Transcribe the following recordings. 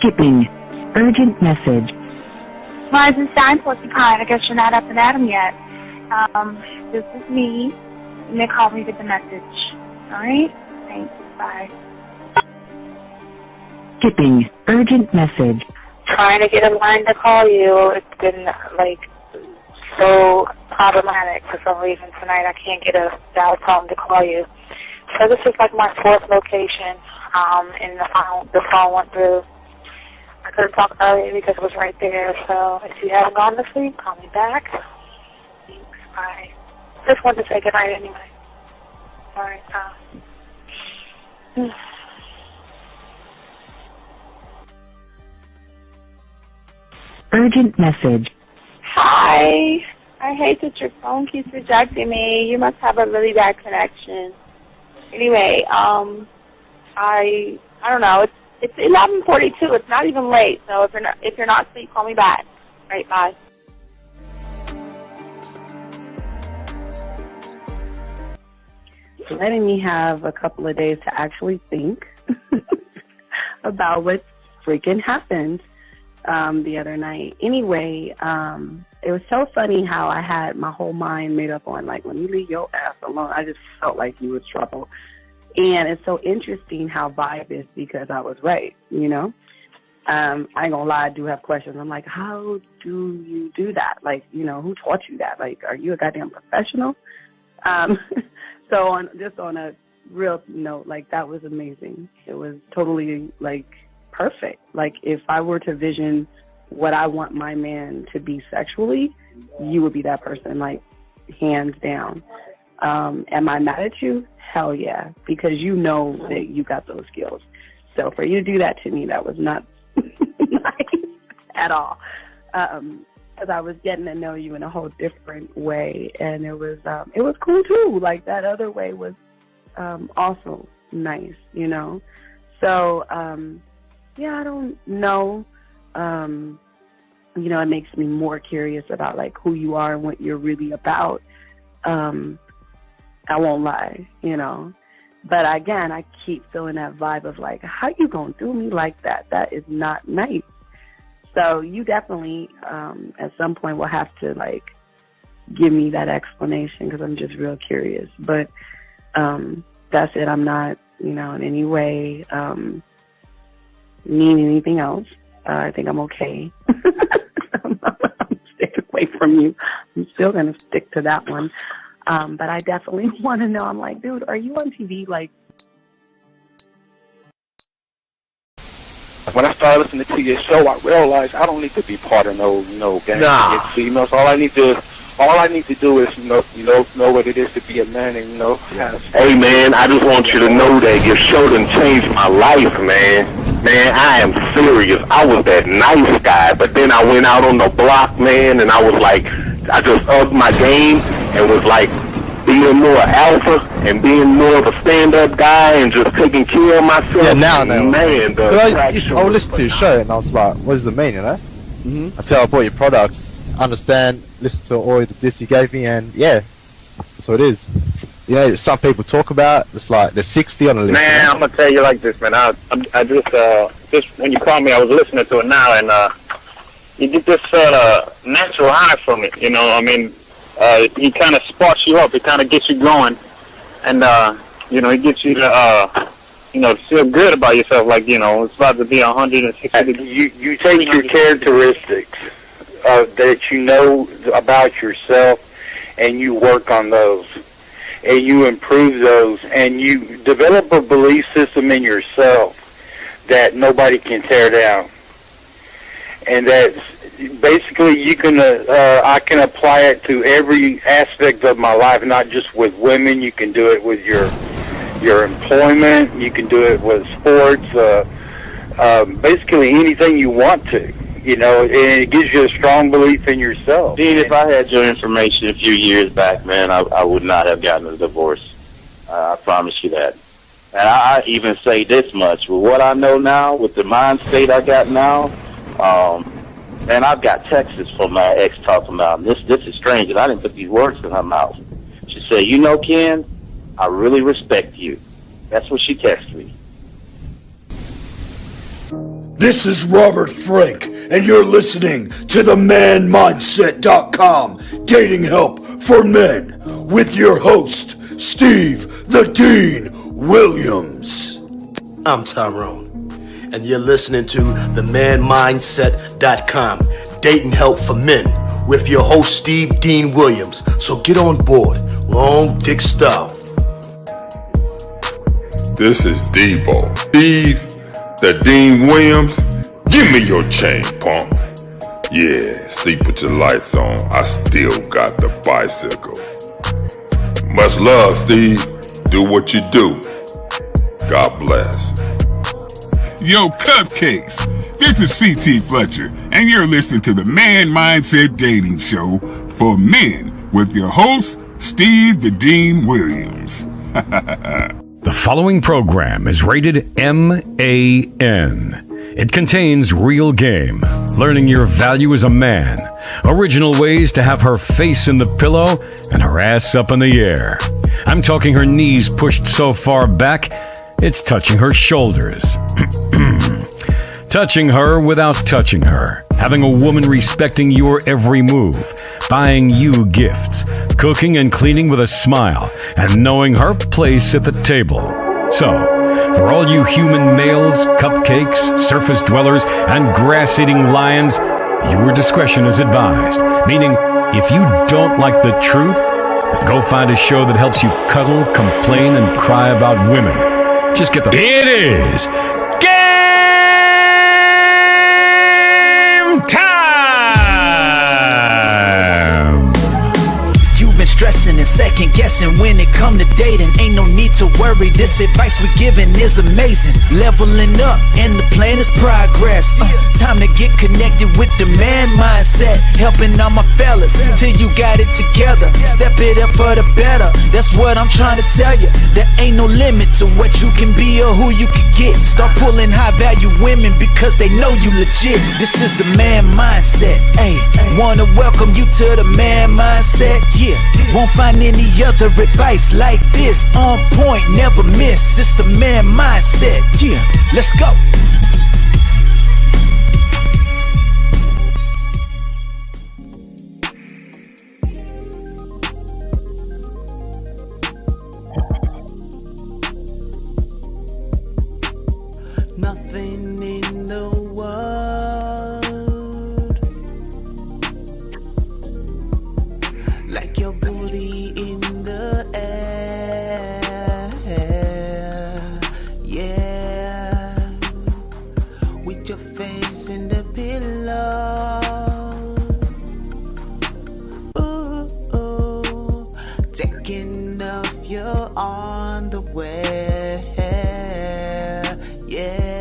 Skipping. Urgent message. Rising Stein Porcupine, I guess you're not up and at 'em yet. This is me. You may call me with the message. Alright? Thanks. Bye. Skipping. Urgent message. Trying to get a line to call you. It's been, so problematic for some reason tonight. I can't get a dial tone to call you. So this is my 4th location, and the phone went through. I couldn't talk earlier because it was right there, so if you haven't gone to sleep, call me back. Thanks, bye. Just wanted to say goodnight anyway. Alright, Urgent message. Hi. I hate that your phone keeps rejecting me. You must have a really bad connection. Anyway, I don't know. It's 11:42. It's not even late. So if you're not asleep, call me back. All right, bye. Letting me have a couple of days to actually think about what freaking happened the other night. Anyway, it was so funny how I had my whole mind made up on, let me leave your ass alone. I just felt like you was trouble. And it's so interesting how vibe is because I was right, I ain't gonna lie, I do have questions. I'm like, how do you do that? Who taught you that? Are you a goddamn professional? So on a real note, that was amazing. It was totally, perfect. If I were to vision what I want my man to be sexually, you would be that person, hands down. Am I mad at you? Hell yeah, because you know that you got those skills. So for you to do that to me, that was not nice at all. Because I was getting to know you in a whole different way, and it was cool too. That other way was also nice, So yeah, I don't know. It makes me more curious about who you are and what you're really about. I won't lie, But again, I keep feeling that vibe of how you gonna do me like that? That is not nice. So you definitely, at some point, will have to give me that explanation because I'm just real curious. But that's it. I'm not, in any way need anything else. I think I'm okay. I'm staying away from you. I'm still gonna stick to that one. But I definitely want to know. I'm like, dude, are you on TV? When I started listening to your show, I realized I don't need to be part of no gang against females. All I need to do is know what it is to be a man and Yes. Hey man, I just want you to know that your show done changed my life, man. Man, I am serious. I was that nice guy, but then I went out on the block, man, and I was I just upped my game and was being more alpha and being more of a stand-up guy and just taking care of myself. Yeah, now I know. Man, I would listen to your show and I was like, what does it mean, Mm-hmm. Until I bought your products, understand, listen to all the diss you gave me, and yeah, that's what it is. Some people talk about it's there's 60 on the list. Man, I'm gonna tell you like this, man. I just when you called me, I was listening to it now, and you get this natural high from it. He kind of sparks you up. It kind of gets you going, and it gets you to feel good about yourself. It's about to be 160 degrees. You take your characteristics that you know about yourself, and you work on those, and you improve those, and you develop a belief system in yourself that nobody can tear down, and that's basically you can. I can apply it to every aspect of my life, not just with women. You can do it with your employment. You can do it with sports. Basically anything you want to. And it gives you a strong belief in yourself. Dean, if I had your information a few years back, man, I would not have gotten a divorce. I promise you that. And I even say this much. With what I know now, with the mind state I got now, and I've got texts from my ex talking about, this is strange, and I didn't put these words in her mouth. She said, Ken, I really respect you. That's what she texted me. This is Robert Frank, and you're listening to the manmindset.com Dating Help for Men with your host, Steve the Dean Williams. I'm Tyrone, and you're listening to the manmindset.com Dating Help for Men with your host, Steve Dean Williams. So get on board, long dick style. This is Debo, Steve the Dean Williams. Give me your chain, punk. Yeah, sleep with your lights on. I still got the bicycle. Much love, Steve. Do what you do. God bless. Yo, cupcakes. This is C.T. Fletcher, and you're listening to the Man Mindset Dating Show for Men with your host, Steve the Dean Williams. The following program is rated MAN. It contains real game, learning your value as a man, original ways to have her face in the pillow and her ass up in the air. I'm talking her knees pushed so far back, it's touching her shoulders. Touching her without touching her. Having a woman respecting your every move. Buying you gifts. Cooking and cleaning with a smile. And knowing her place at the table. So, for all you human males, cupcakes, surface dwellers, and grass-eating lions, your discretion is advised. Meaning, if you don't like the truth, then go find a show that helps you cuddle, complain, and cry about women. Just get the... It is game time! You've been stressing and second guessing when it come to dating. Ain't no need to worry, this advice we giving is amazing. Leveling up and the plan is progress. Time to get connected with the man mindset. Helping all my fellas till you got it together. Step it up for the better, that's what I'm trying to tell you. There ain't no limit to what you can be or who you can get. Start pulling high value women because they know you legit. This is the man mindset. Hey, wanna welcome you to the man mindset. Yeah, won't find any other advice like this. On point, never miss. It's the man mindset. Yeah, let's go. Nothing in the world like your booty in the air, yeah, with your face in the pillow, ooh, ooh. Taking off your underwear, yeah.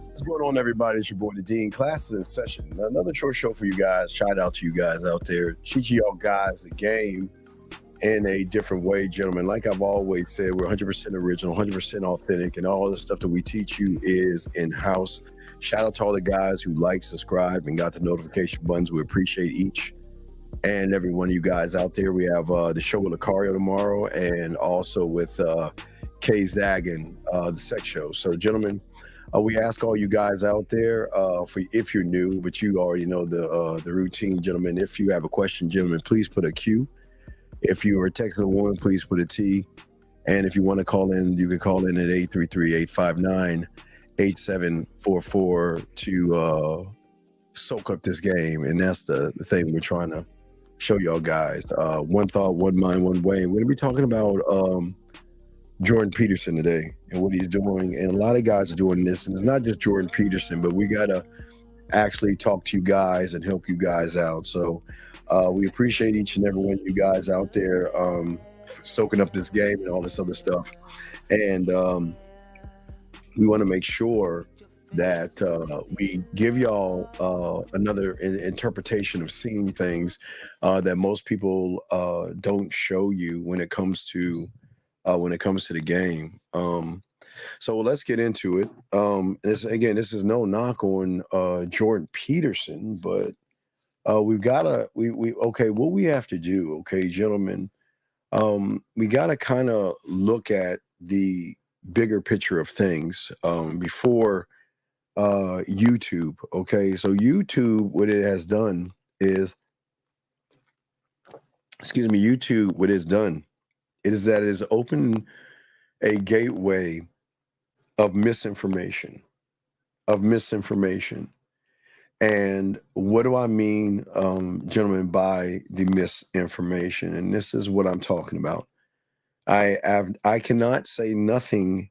What's going on, everybody? It's your boy, the Dean. Class is in session. Another short show for you guys. Shout out to you guys out there. Teach y'all guys the game in a different way, gentlemen. Like I've always said, we're 100% original, 100% authentic, and all the stuff that we teach you is in-house. Shout out to all the guys who like, subscribe, and got the notification buttons. We appreciate each and every one of you guys out there. We have the show with Lucario tomorrow, and also with Kay Zaggin, the sex show. So, gentlemen, we ask all you guys out there, for if you're new, but you already know the routine, gentlemen. If you have a question, gentlemen, please put a Q. If you are texting a woman, please put a T. And if you want to call in, you can call in at 833-859-8744 to soak up this game. And that's the thing we're trying to show y'all guys. One thought, one mind, one way. We're going to be talking about Jordan Peterson today and what he's doing. And a lot of guys are doing this. And it's not just Jordan Peterson, but we got to actually talk to you guys and help you guys out. So we appreciate each and every one of you guys out there soaking up this game and all this other stuff. And we want to make sure that we give y'all another interpretation of seeing things that most people don't show you when it comes to the game. So let's get into it. This is no knock on Jordan Peterson, but we've got to what we have to do, okay, gentlemen, we got to kind of look at the bigger picture of things before YouTube. Okay, so YouTube, what it has done is, YouTube, what it's done is that it's opened a gateway of misinformation. And what do I mean, gentlemen, by the misinformation? And this is what I'm talking about. I cannot say nothing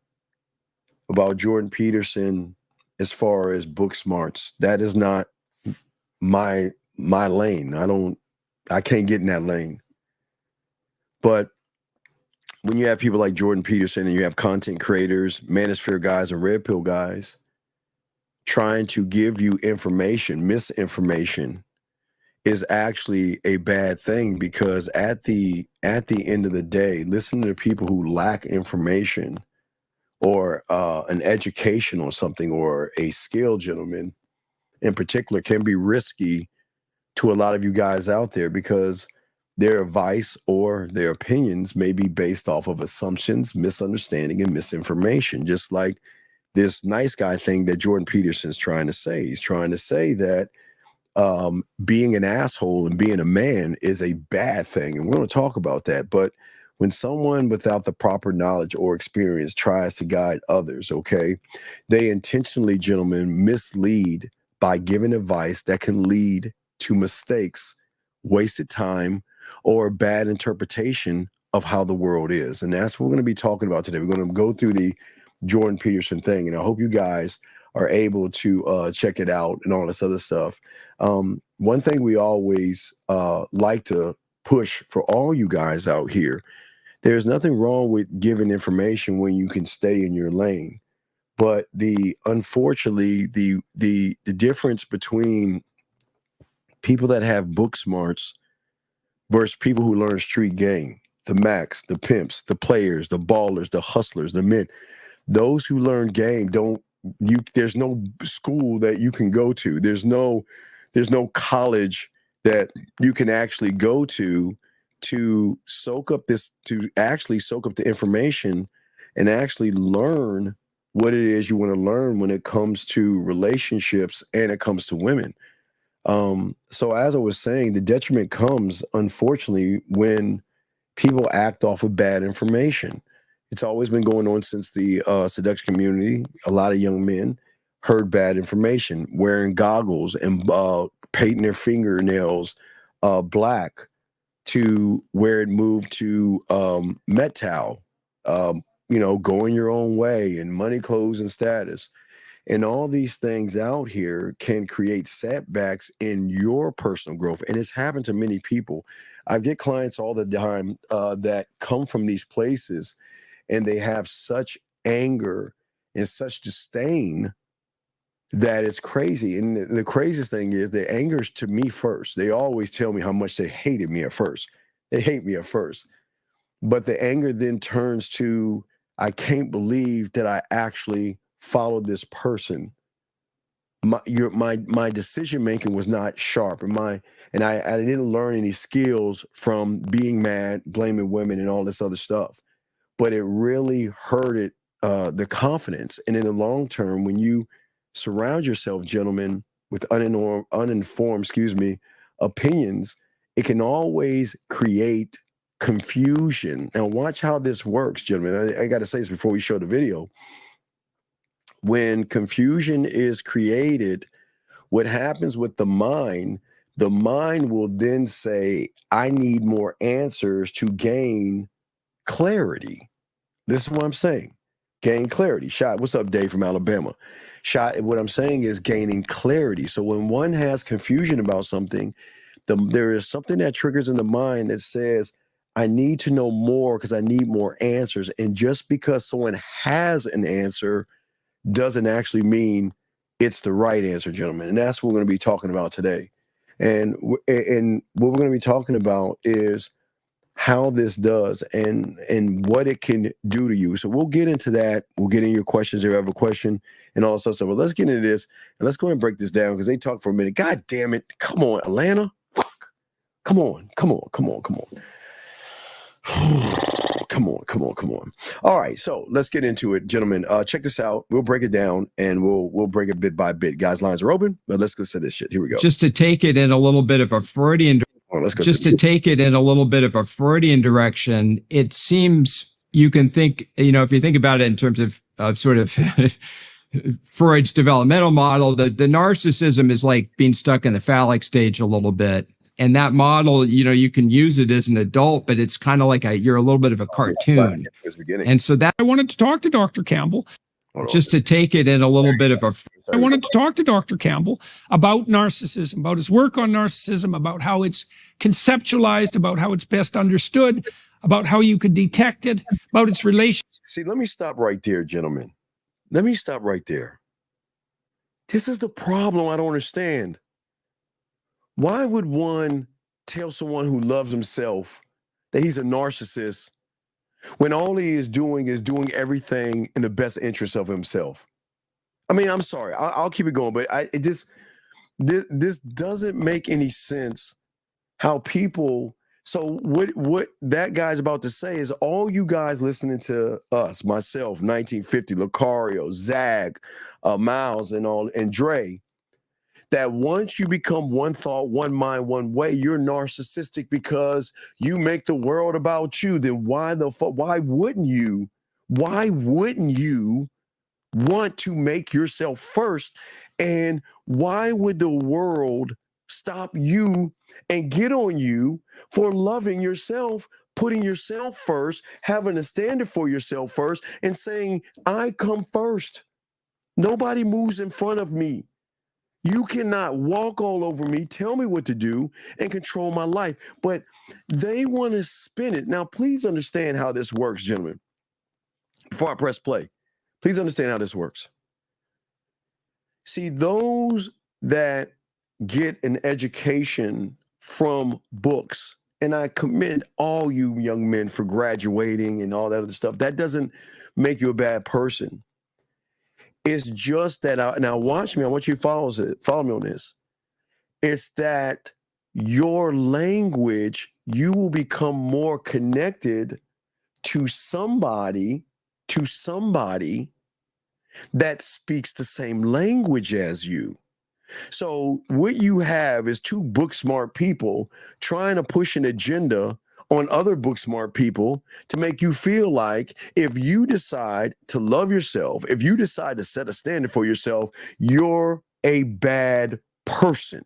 about Jordan Peterson as far as book smarts. That is not my lane. I can't get in that lane. But when you have people like Jordan Peterson and you have content creators, manosphere guys and red pill guys trying to give you information, misinformation is actually a bad thing, because at the end of the day, listening to people who lack information or an education or something, or a skill, gentlemen, in particular, can be risky to a lot of you guys out there, because their advice or their opinions may be based off of assumptions, misunderstanding, and misinformation. Just like this nice guy thing that Jordan Peterson's trying to say. He's trying to say that being an asshole and being a man is a bad thing. And we're going to talk about that. But when someone without the proper knowledge or experience tries to guide others, okay, they intentionally, gentlemen, mislead by giving advice that can lead to mistakes, wasted time, or bad interpretation of how the world is. And that's what we're going to be talking about today. We're going to go through the Jordan Peterson thing, and I hope you guys are able to check it out and all this other stuff. One thing we always like to push for all you guys out here, there's nothing wrong with giving information when you can stay in your lane. But unfortunately, the difference between people that have book smarts versus people who learn street game, the Macs, the pimps, the players, the ballers, the hustlers, the men, those who learn game there's no school that you can go to. There's no college that you can actually go to actually soak up the information and actually learn what it is you want to learn when it comes to relationships and it comes to women. So as I was saying, the detriment comes, unfortunately, when people act off of bad information. It's always been going on since the seduction community. A lot of young men heard bad information, wearing goggles and painting their fingernails black, to where it moved to metal, going your own way, and money, clothes, and status. And all these things out here can create setbacks in your personal growth. And it's happened to many people. I get clients all the time that come from these places, and they have such anger and such disdain that it's crazy. And the craziest thing is the anger is to me first. They always tell me how much they hated me at first. They hate me at first. But the anger then turns to, I can't believe that I actually followed this person. My decision making was not sharp, and I didn't learn any skills from being mad, blaming women, and all this other stuff. But it really hurted the confidence. And in the long term, when you surround yourself, gentlemen, with uninformed opinions, it can always create confusion. Now, watch how this works, gentlemen. I got to say this before we show the video. When confusion is created, what happens with the mind will then say, I need more answers to gain clarity. This is what I'm saying. Gain clarity. Shot, what's up, Dave from Alabama? Shot, what I'm saying is gaining clarity. So when one has confusion about something, there is something that triggers in the mind that says, I need to know more because I need more answers. And just because someone has an answer doesn't actually mean it's the right answer, gentlemen. And that's what we're going to be talking about today. And what we're going to be talking about is how this does and what it can do to you. So we'll get into that. We'll get into your questions if you have a question and all sorts of stuff. But let's get into this and let's go ahead and break this down because they talked for a minute. God damn it. Come on, Atlanta. Fuck. Come on. Come on. All right, so let's get into it, gentlemen. Check this out. We'll break it down, and we'll break it bit by bit. Guys, lines are open, but let's listen to this shit. Here we go. Just to take it in a little bit of a Freudian direction, it seems you can think, if you think about it in terms of sort of Freud's developmental model, the narcissism is like being stuck in the phallic stage a little bit. And that model, you can use it as an adult, but it's kind of like you're a little bit of a cartoon. And so that I wanted to talk to Dr. Campbell. Just to take it in a little bit of a... I wanted to talk to Dr. Campbell about narcissism, about his work on narcissism, about how it's conceptualized, about how it's best understood, about how you could detect it, about its relation. See, let me stop right there, gentlemen. Let me stop right there. This is the problem I don't understand. Why would one tell someone who loves himself that he's a narcissist when all he is doing everything in the best interest of himself? I mean, I'm sorry, I'll keep it going, but this doesn't make any sense. How people, so what that guy's about to say is all you guys listening to us, myself, 1950, Lucario, Zag, Miles, and Dre, that once you become one thought, one mind, one way, you're narcissistic because you make the world about you. Then why wouldn't you want to make yourself first? And why would the world stop you and get on you for loving yourself, putting yourself first, having a standard for yourself first, and saying, I come first. Nobody moves in front of me. You cannot walk all over me, tell me what to do, and control my life. But they want to spin it. Now, please understand how this works, gentlemen. Before I press play, please understand how this works. See, those that get an education from books, and I commend all you young men for graduating and all that other stuff, that doesn't make you a bad person. It's just that, now watch me, I want you to follow me on this. It's that your language, you will become more connected to somebody that speaks the same language as you. So what you have is two book smart people trying to push an agenda on other book smart people to make you feel like if you decide to love yourself, if you decide to set a standard for yourself, you're a bad person.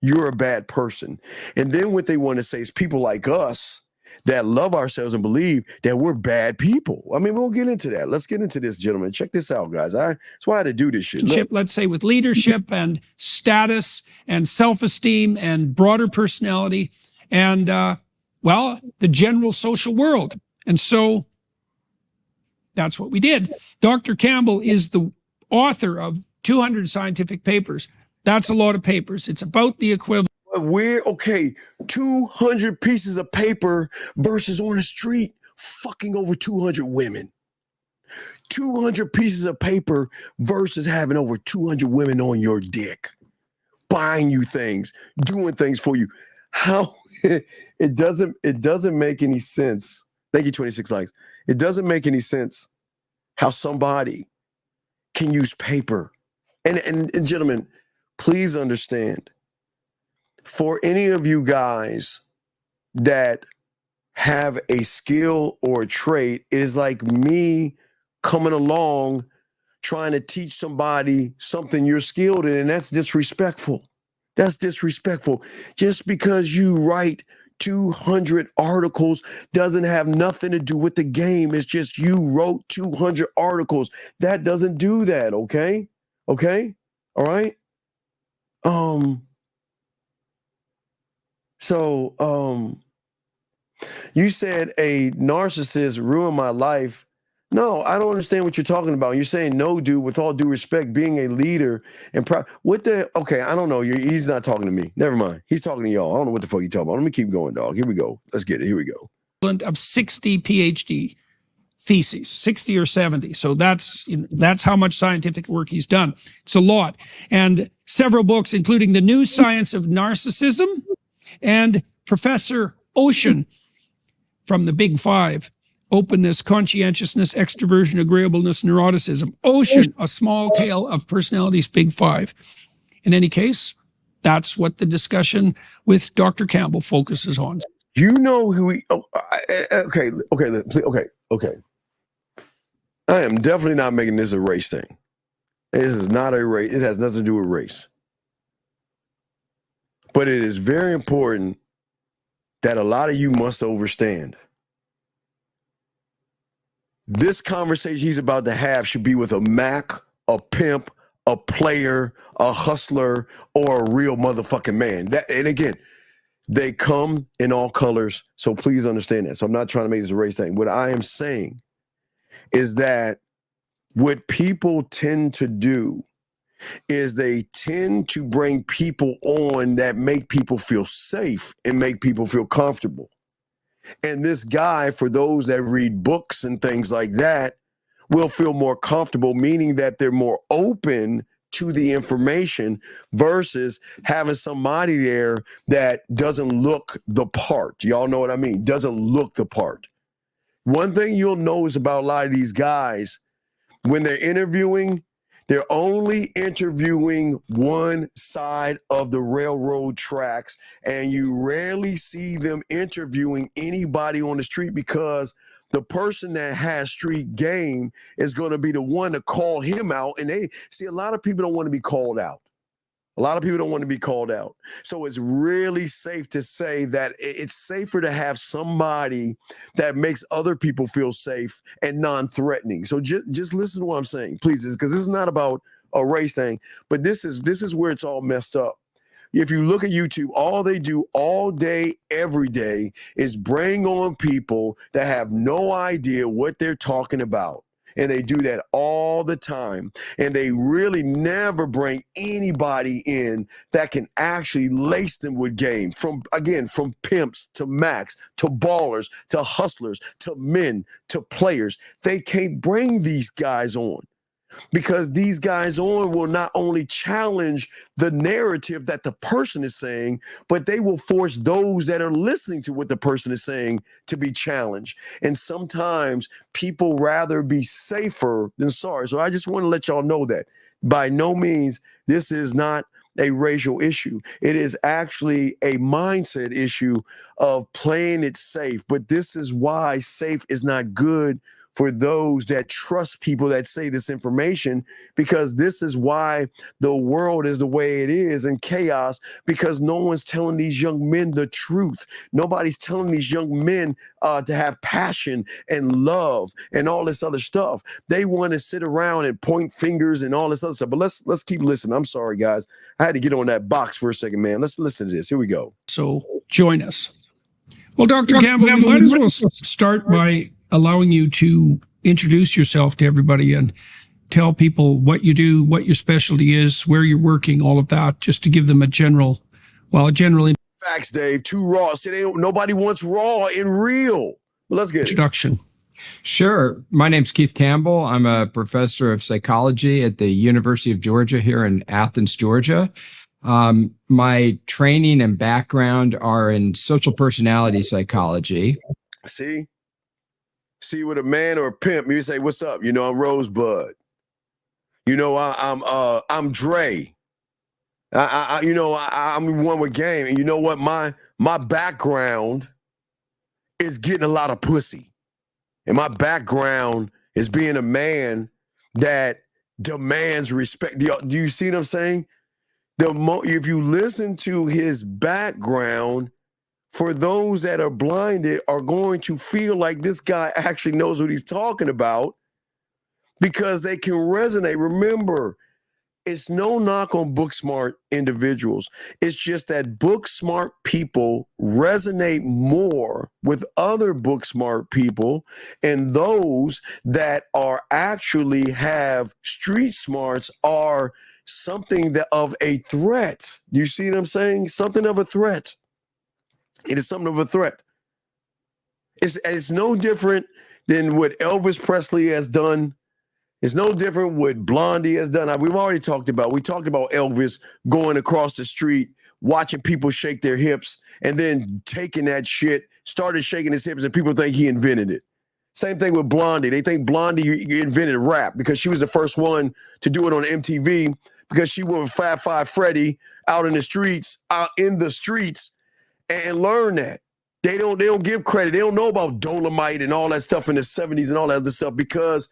You're a bad person. And then what they want to say is people like us that love ourselves and believe that we're bad people. I mean, we'll get into that. Let's get into this, gentlemen. Check this out, guys. That's why I had to do this shit. Look. Let's say with leadership and status and self-esteem and broader personality and, the general social world. And so that's what we did. Dr. Campbell is the author of 200 scientific papers. That's a lot of papers. It's about the equivalent. 200 pieces of paper versus on the street fucking over 200 women. 200 pieces of paper versus having over 200 women on your dick, buying you things, doing things for you. How it doesn't make any sense. Thank you, 26 likes. It doesn't make any sense how somebody can use paper. And gentlemen, please understand, for any of you guys that have a skill or a trait, it is like me coming along trying to teach somebody something you're skilled in, and that's disrespectful. That's disrespectful. Just because you write 200 articles doesn't have nothing to do with the game. It's just you wrote 200 articles. That doesn't do that, okay? Okay? All right? You said a narcissist ruined my life. No, I don't understand what you're talking about. You're saying, no, dude, with all due respect, being a leader and okay, I don't know. He's not talking to me. Never mind. He's talking to y'all. I don't know what the fuck you're talking about. Let me keep going, dog. Here we go. Let's get it. Here we go. Of 60 PhD theses, 60 or 70. So that's how much scientific work he's done. It's a lot. And several books, including The New Science of Narcissism and Professor Ocean from the Big Five openness, conscientiousness, extroversion, agreeableness, neuroticism. Ocean, a small tale of personality's big five. In any case, that's what the discussion with Dr. Campbell focuses on. You know who he? Oh, okay. I am definitely not making this a race thing. This is not a race. It has nothing to do with race. But it is very important that a lot of you must understand. This conversation he's about to have should be with a Mac, a pimp, a player, a hustler, or a real motherfucking man. And again, they come in all colors, so please understand that. So I'm not trying to make this a race thing. What I am saying is that what people tend to do is they tend to bring people on that make people feel safe and make people feel comfortable. And this guy, for those that read books and things like that, will feel more comfortable, meaning that they're more open to the information versus having somebody there that doesn't look the part. Y'all know what I mean? Doesn't look the part. One thing you'll notice about a lot of these guys, when they're interviewing, they're only interviewing one side of the railroad tracks, and you rarely see them interviewing anybody on the street because the person that has street game is going to be the one to call him out. And they see, a lot of people don't want to be called out. A lot of people don't want to be called out. So it's really safe to say that it's safer to have somebody that makes other people feel safe and non-threatening. So just listen to what I'm saying, please, because this is not about a race thing, but this is where it's all messed up. If you look at YouTube, all they do all day, every day is bring on people that have no idea what they're talking about. And they do that all the time. And they really never bring anybody in that can actually lace them with game. From pimps to macs, to ballers, to hustlers, to men, to players. They can't bring these guys on. Because these guys on will not only challenge the narrative that the person is saying, but they will force those that are listening to what the person is saying to be challenged. And sometimes people rather be safer than sorry. So I just want to let y'all know that by no means this is not a racial issue. It is actually a mindset issue of playing it safe. But this is why safe is not good for those that trust people that say this information, because this is why the world is the way it is in chaos, because no one's telling these young men the truth. Nobody's telling these young men to have passion and love and all this other stuff. They want to sit around and point fingers and all this other stuff. But let's keep listening. I'm sorry, guys. I had to get on that box for a second, man. Let's listen to this. Here we go. So join us. Well, Dr. Campbell, we might as well start by allowing you to introduce yourself to everybody and tell people what you do, what your specialty is, where you're working, all of that, just to give them a general. Facts, Dave. Too raw. See, nobody wants raw and real. Let's get introduction. Sure. My name's Keith Campbell. I'm a professor of psychology at the University of Georgia here in Athens, Georgia. My training and background are in social personality psychology. See, with a man or a pimp, you say, "What's up?" You know, I'm Rosebud. You know, I'm Dre. I'm one with game. And you know what? My background is getting a lot of pussy, and my background is being a man that demands respect. Do you see what I'm saying? If you listen to his background, for those that are blinded, are going to feel like this guy actually knows what he's talking about because they can resonate. Remember, it's no knock on book smart individuals. It's just that book smart people resonate more with other book smart people, and those that are actually have street smarts are something of a threat. You see what I'm saying? Something of a threat. It is something of a threat. It's no different than what Elvis Presley has done. It's no different what Blondie has done. We talked about Elvis going across the street, watching people shake their hips, and then taking that shit, started shaking his hips, and people think he invented it. Same thing with Blondie. They think Blondie invented rap because she was the first one to do it on MTV because she went with Fab Five Freddy out in the streets, and learned that. They don't give credit. They don't know about Dolomite and all that stuff in the 70s and all that other stuff because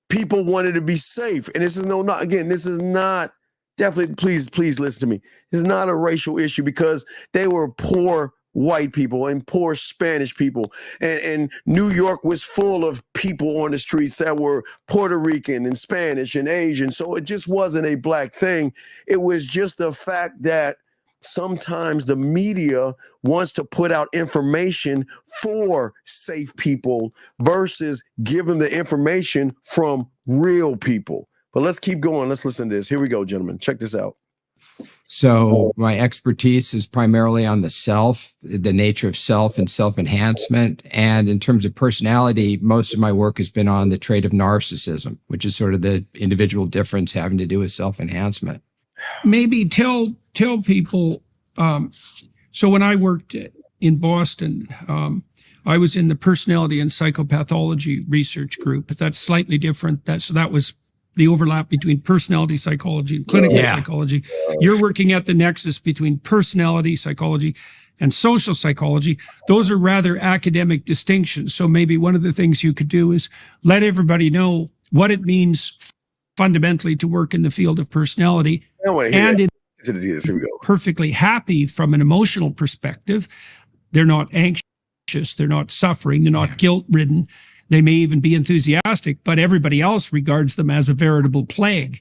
people wanted to be safe. And this is this is not, definitely, please listen to me. It's not a racial issue because they were poor white people and poor Spanish people. And New York was full of people on the streets that were Puerto Rican and Spanish and Asian. So it just wasn't a black thing. It was just the fact that sometimes the media wants to put out information for safe people versus give them the information from real people. But let's keep going. Let's listen to this. Here we go, gentlemen. Check this out. So my expertise is primarily on the self, the nature of self and self-enhancement. And in terms of personality, most of my work has been on the trait of narcissism, which is sort of the individual difference having to do with self-enhancement. Maybe tell people, so when I worked in Boston, I was in the personality and psychopathology research group, but that's slightly different. That was the overlap between personality psychology and clinical psychology. You're working at the nexus between personality psychology and social psychology. Those are rather academic distinctions. So maybe one of the things you could do is let everybody know what it means fundamentally to work in the field of personality. And Here we go. Perfectly happy from an emotional perspective. They're not anxious, they're not suffering, they're not guilt-ridden. They may even be enthusiastic, but everybody else regards them as a veritable plague.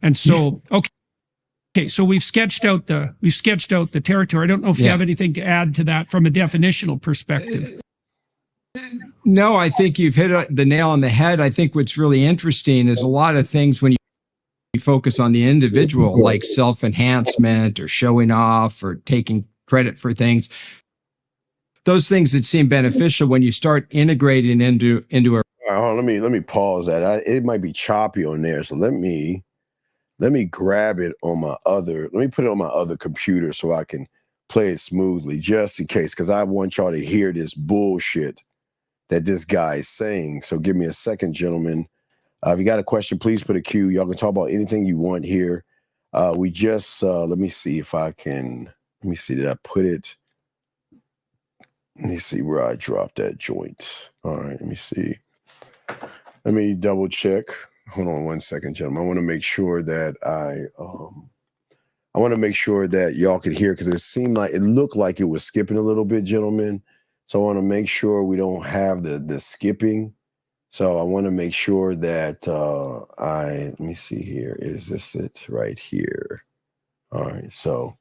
And so, okay, so we've sketched out the territory. I don't know if you have anything to add to that from a definitional perspective. No, I think you've hit the nail on the head. I think what's really interesting is a lot of things when you focus on the individual, like self-enhancement or showing off or taking credit for things, those things that seem beneficial when you start integrating into a. All right, hold on, let me pause that. It might be choppy on there, so let me grab it on my other. Let me put it on my other computer so I can play it smoothly, just in case, because I want y'all to hear this bullshit that this guy is saying. So give me a second, gentlemen. If you got a question, please put a Q. Y'all can talk about anything you want here. We just let me see if I can. Let me see. Did I put it? Let me see where I dropped that joint. All right, let me see. Let me double check. Hold on one second, gentlemen. I want to make sure that I want to make sure that y'all could hear because it looked like it was skipping a little bit, gentlemen. So I want to make sure we don't have the skipping. So I want to make sure that let me see here. Is this it right here? All right, so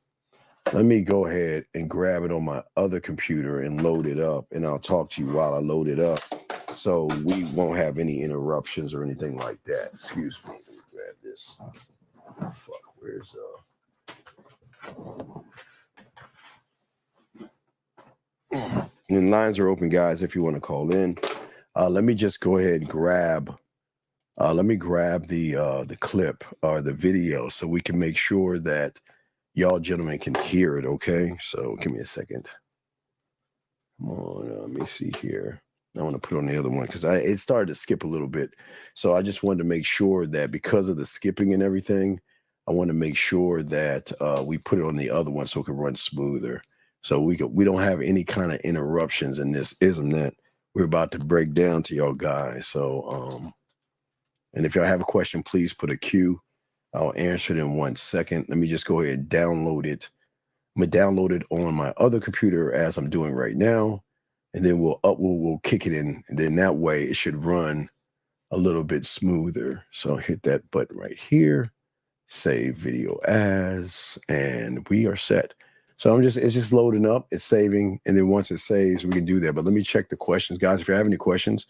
let me go ahead and grab it on my other computer and load it up, and I'll talk to you while I load it up so we won't have any interruptions or anything like that. Excuse me. Let me grab this. Fuck, where's And lines are open, guys, if you want to call in. Let me just go ahead and grab the clip or the video so we can make sure that y'all gentlemen can hear it, okay? So give me a second. Come on, let me see here. I want to put on the other one because it started to skip a little bit. So I just wanted to make sure that because of the skipping and everything, I want to make sure that we put it on the other one so it can run smoother. So we don't have any kind of interruptions in this ism that we're about to break down to y'all guys. So, and if y'all have a question, please put a Q. I'll answer it in 1 second. Let me just go ahead and download it. I'm gonna download it on my other computer as I'm doing right now, and then we'll kick it in. And then that way it should run a little bit smoother. So hit that button right here, save video as, and we are set. So it's just loading up, it's saving, and then once it saves, we can do that. But let me check the questions, guys. If you have any questions,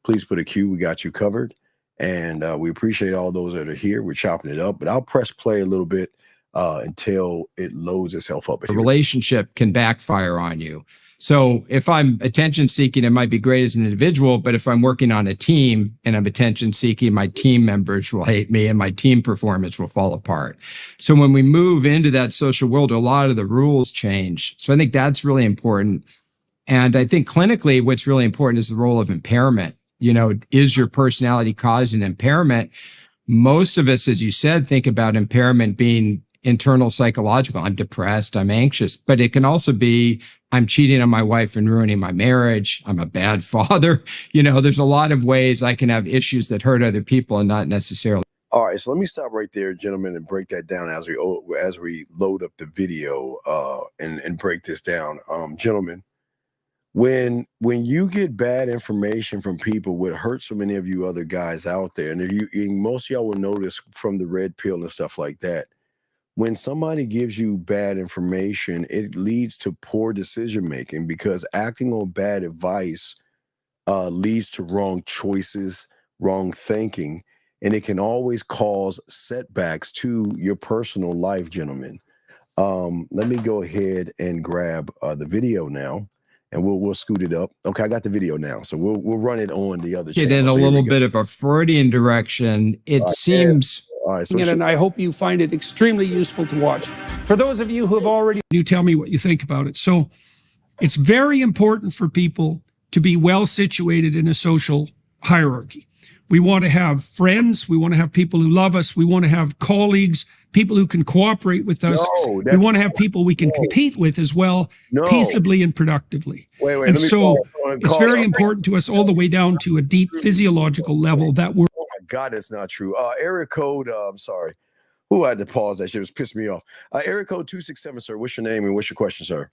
please put a Q. We got you covered. And we appreciate all those that are here. We're chopping it up, but I'll press play a little bit until it loads itself up. A relationship can backfire on you. So if I'm attention seeking, it might be great as an individual, but if I'm working on a team and I'm attention seeking, my team members will hate me and my team performance will fall apart. So when we move into that social world, a lot of the rules change. So I think that's really important. And I think clinically, what's really important is the role of impairment. You know, is your personality causing impairment? Most of us, as you said, think about impairment being internal psychological. I'm depressed, I'm anxious, but it can also be I'm cheating on my wife and ruining my marriage. I'm a bad father. You know, there's a lot of ways I can have issues that hurt other people and not necessarily. All right, so let me stop right there, gentlemen, and break that down as we load up the video and break this down. Gentlemen, when you get bad information from people, what hurts so many of you other guys out there, and most of y'all will notice from the red pill and stuff like that, when somebody gives you bad information, it leads to poor decision making, because acting on bad advice leads to wrong choices, wrong thinking, and it can always cause setbacks to your personal life, gentlemen. Let me go ahead and grab the video now, and we'll scoot it up. Okay, I got the video now, so we'll run it on the other channel. Get in a little bit of a Freudian direction. It seems. All right, so and I hope you find it extremely useful to watch. For those of you who have already, you tell me what you think about it. So it's very important for people to be well situated in a social hierarchy. We want to have friends. We want to have people who love us. We want to have colleagues, people who can cooperate with us. We want to have people we can compete with as well, peaceably and productively. And so it's very important to us all the way down to a deep physiological level that we're. Oh my God, that's not true. Area code, I'm sorry. Who had to pause that shit? It was pissing me off. Area code 267, sir. What's your name and what's your question, sir?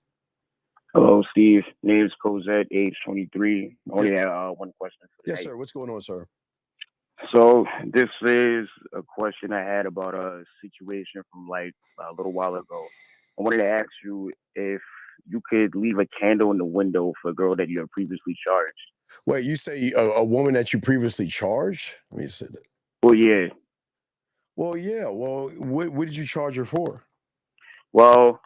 Hello, Steve. Name's Cosette, age 23. I only have one question for Yes, sir. What's going on, sir? So this is a question I had about a situation from like a little while ago. I wanted to ask you if you could leave a candle in the window for a girl that you have previously charged. Wait, you say a woman that you previously charged? Let me say that. Well, yeah. Well, yeah. Well, what did you charge her for? Well,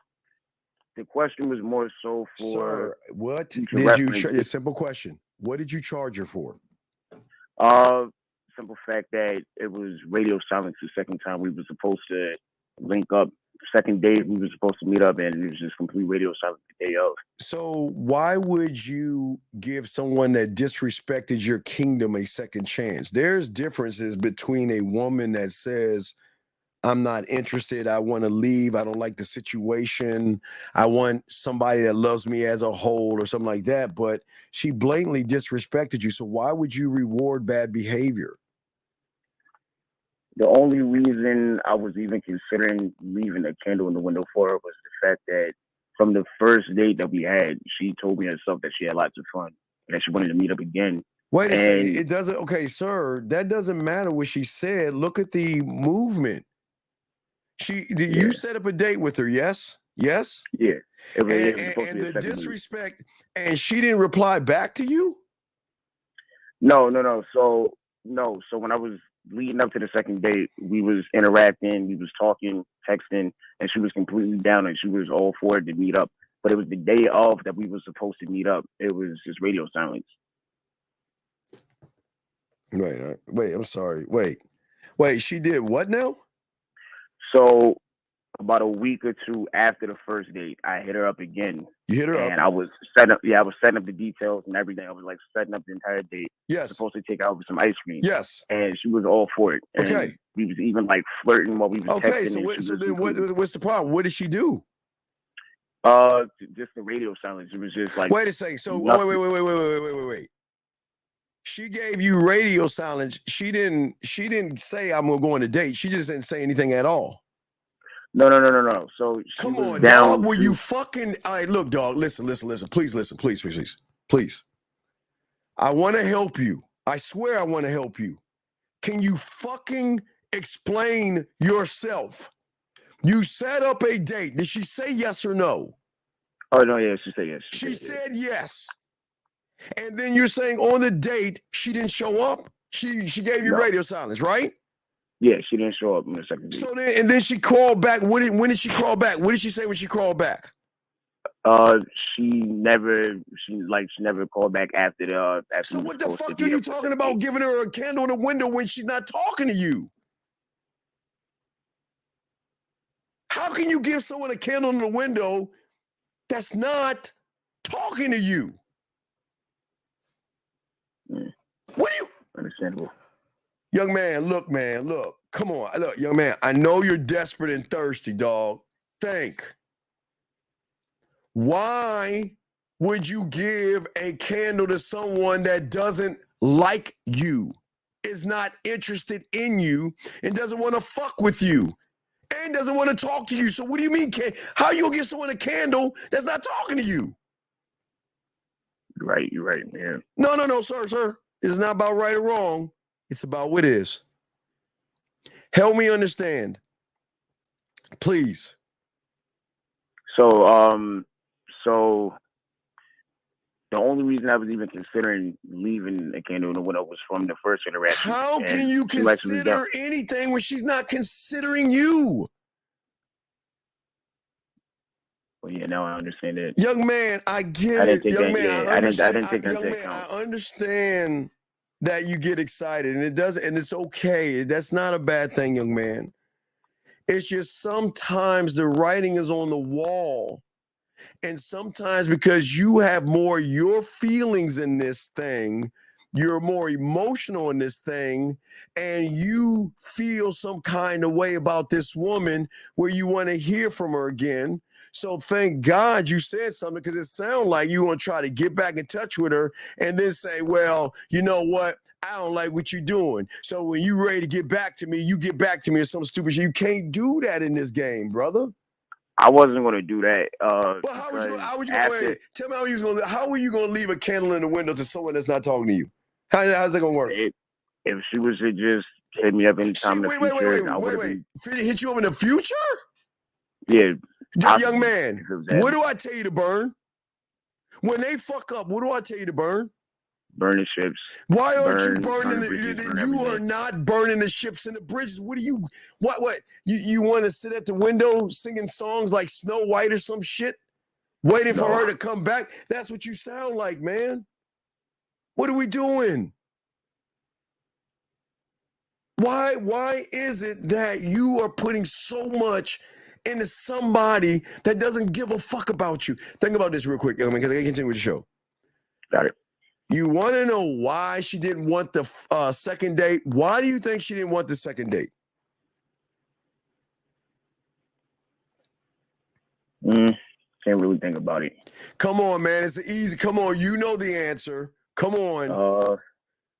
the question was more so for. Sir, what did you? A simple question. What did you charge her for? Simple fact that it was radio silence the second time we were supposed to link up. Second date we were supposed to meet up, and it was just complete radio silence the day of. So why would you give someone that disrespected your kingdom a second chance? There's differences between a woman that says, I'm not interested, I want to leave, I don't like the situation, I want somebody that loves me as a whole or something like that, but she blatantly disrespected you. So why would you reward bad behavior? The only reason I was even considering leaving a candle in the window for her was the fact that from the first date that we had, she told me herself that she had lots of fun and that she wanted to meet up again. Wait a second, it doesn't, okay, sir, that doesn't matter what she said. Look at the movement. You set up a date with her, yes? Yes? Yeah. And the disrespect, and she didn't reply back to you? No. So when I was leading up to the second date, we was interacting, we was talking, texting, and she was completely down and she was all for it to meet up. But it was the day of that we were supposed to meet up. It was just radio silence. Wait, I'm sorry. Wait, she did what now? So about a week or two after the first date, I hit her up again. You hit her up? And I was setting up the details and everything. I was like setting up the entire date. Yes. Supposed to take out with some ice cream. Yes. And she was all for it. And okay. We was even like flirting while we was texting. Okay, so then what's the problem? What did she do? Just the radio silence. It was just like. Wait a second. So wait. She gave you radio silence. She didn't say I'm gonna go on a date. She just didn't say anything at all. No. So come on, dog. Were you fucking? All right, look, dog. Listen. Please listen. Please. I want to help you. I swear I want to help you. Can you fucking explain yourself? You set up a date. Did she say yes or no? Oh no, yeah, she said yes. She said yes. And then you're saying on the date she didn't show up. She gave you radio silence, right? Yeah, she didn't show up in the second date. So then she crawled back. When did she crawl back? What did she say when she crawled back? She never called back after the. So what the fuck are you talking about? Giving her a candle in the window when she's not talking to you? How can you give someone a candle in the window that's not talking to you? Understandable. Young man, look, come on. Look, young man, I know you're desperate and thirsty, dog. Think. Why would you give a candle to someone that doesn't like you, is not interested in you, and doesn't want to fuck with you, and doesn't want to talk to you? So what do you mean, how you gonna give someone a candle that's not talking to you? Right, you're right, man. No, sir. It's not about right or wrong. It's about what is. Help me understand, please. So the only reason I was even considering leaving a candle in the window was from the first interaction. How can you consider anything when she's not considering you? Well, yeah, now I understand it. Young man, I get it. Young man, I didn't take that into account. I understand that you get excited, and it's okay. That's not a bad thing, young man. It's just sometimes the writing is on the wall. And sometimes because you have more your feelings in this thing, you're more emotional in this thing, and you feel some kind of way about this woman where you want to hear from her again. So thank God you said something, because it sounds like you want to try to get back in touch with her and then say, well, you know what? I don't like what you're doing. So when you're ready to get back to me, you get back to me or some stupid shit. You can't do that in this game, brother. I wasn't going to do that. Well, how were you going to leave a candle in the window to someone that's not talking to you? How's that going to work? If she was to just hit me up anytime in the future, wait. Hit you up in the future? Yeah. Young man, what do I tell you to burn? When they fuck up, what do I tell you to burn? Burn the ships. Why aren't you burning you are not burning the ships and the bridges. What do you you want to sit at the window singing songs like Snow White or some shit, waiting for her to come back? That's what you sound like, man. What are we doing? Why is it that you are putting so much into somebody that doesn't give a fuck about you? Think about this real quick, because I can continue with the show. Got it. You want to know why she didn't want the second date? Why do you think she didn't want the second date? Can't really think about it. Come on, man. It's easy. Come on. You know the answer. Come on.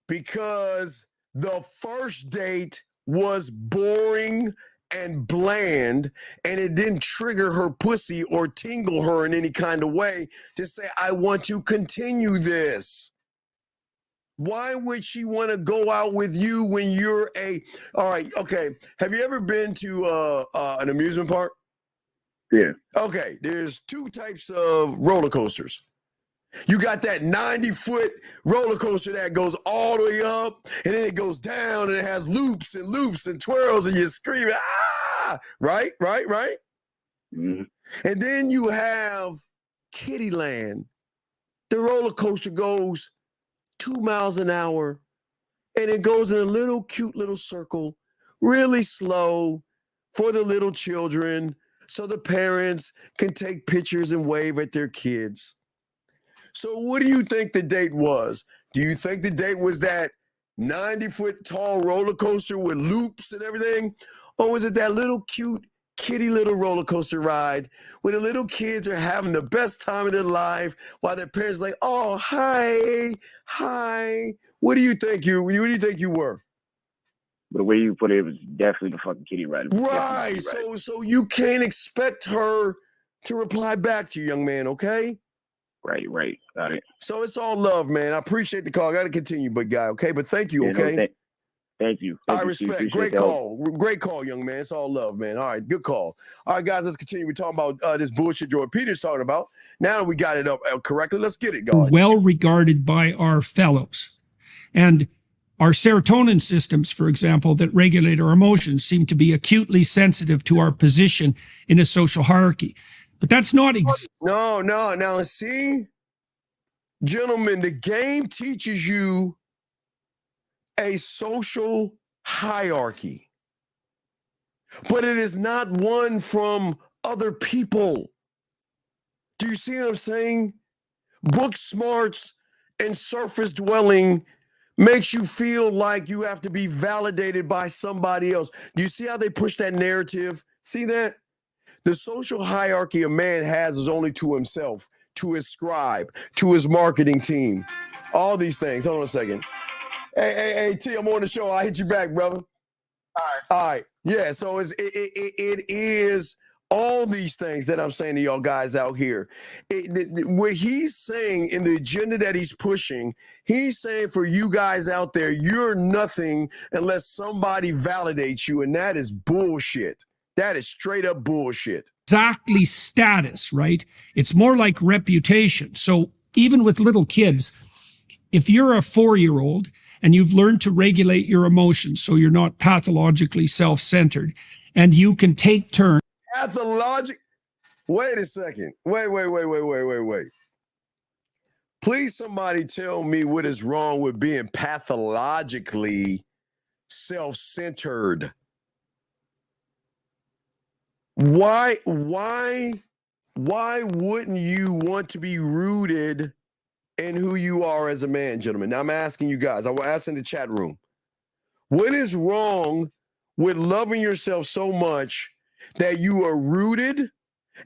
Because the first date was boring and bland, and it didn't trigger her pussy or tingle her in any kind of way to say, I want to continue this. Why would she want to go out with you when you're all right, okay. Have you ever been to an amusement park? Yeah. Okay, there's two types of roller coasters. You got that 90-foot roller coaster that goes all the way up, and then it goes down, and it has loops and loops and twirls, and you're screaming, ah! Right? Mm-hmm. And then you have Kittyland. The roller coaster goes 2 miles an hour, and it goes in a little cute little circle, really slow for the little children, so the parents can take pictures and wave at their kids. So what do you think the date was? Do you think the date was that 90-foot tall roller coaster with loops and everything? Or was it that little cute kitty little roller coaster ride where the little kids are having the best time of their life while their parents are like, oh, hi. What do you think you were? The way you put it was definitely the fucking kitty ride. Right. So you can't expect her to reply back to you, young man, okay? Right. Got it. So it's all love, man. I appreciate the call. I got to continue, big guy, okay? But thank you, okay? No, thank you. I respect. Great call. Great call, young man. It's all love, man. All right, good call. All right, guys, let's continue. We're talking about this bullshit Jordan Peter's talking about. Now that we got it up correctly, let's get it going. Well regarded by our fellows. And our serotonin systems, for example, that regulate our emotions seem to be acutely sensitive to our position in a social hierarchy. But that's not No. Now, see, gentlemen, the game teaches you a social hierarchy, but it is not one from other people. Do you see what I'm saying? Book smarts and surface dwelling makes you feel like you have to be validated by somebody else. Do you see how they push that narrative? See that? The social hierarchy a man has is only to himself, to his scribe, to his marketing team, all these things. Hold on a second. Hey, T, I'm on the show. I'll hit you back, brother. All right. Yeah, so it is all these things that I'm saying to y'all guys out here. What he's saying in the agenda that he's pushing, he's saying for you guys out there, you're nothing unless somebody validates you, and that is bullshit. That is straight up bullshit. Exactly status, right? It's more like reputation. So even with little kids, if you're a 4-year-old and you've learned to regulate your emotions so you're not pathologically self-centered, and you can take turns. Wait a second. Wait. Please, somebody tell me what is wrong with being pathologically self-centered. Why wouldn't you want to be rooted in who you are as a man, gentlemen? Now I'm asking you guys. I will ask in the chat room. What is wrong with loving yourself so much that you are rooted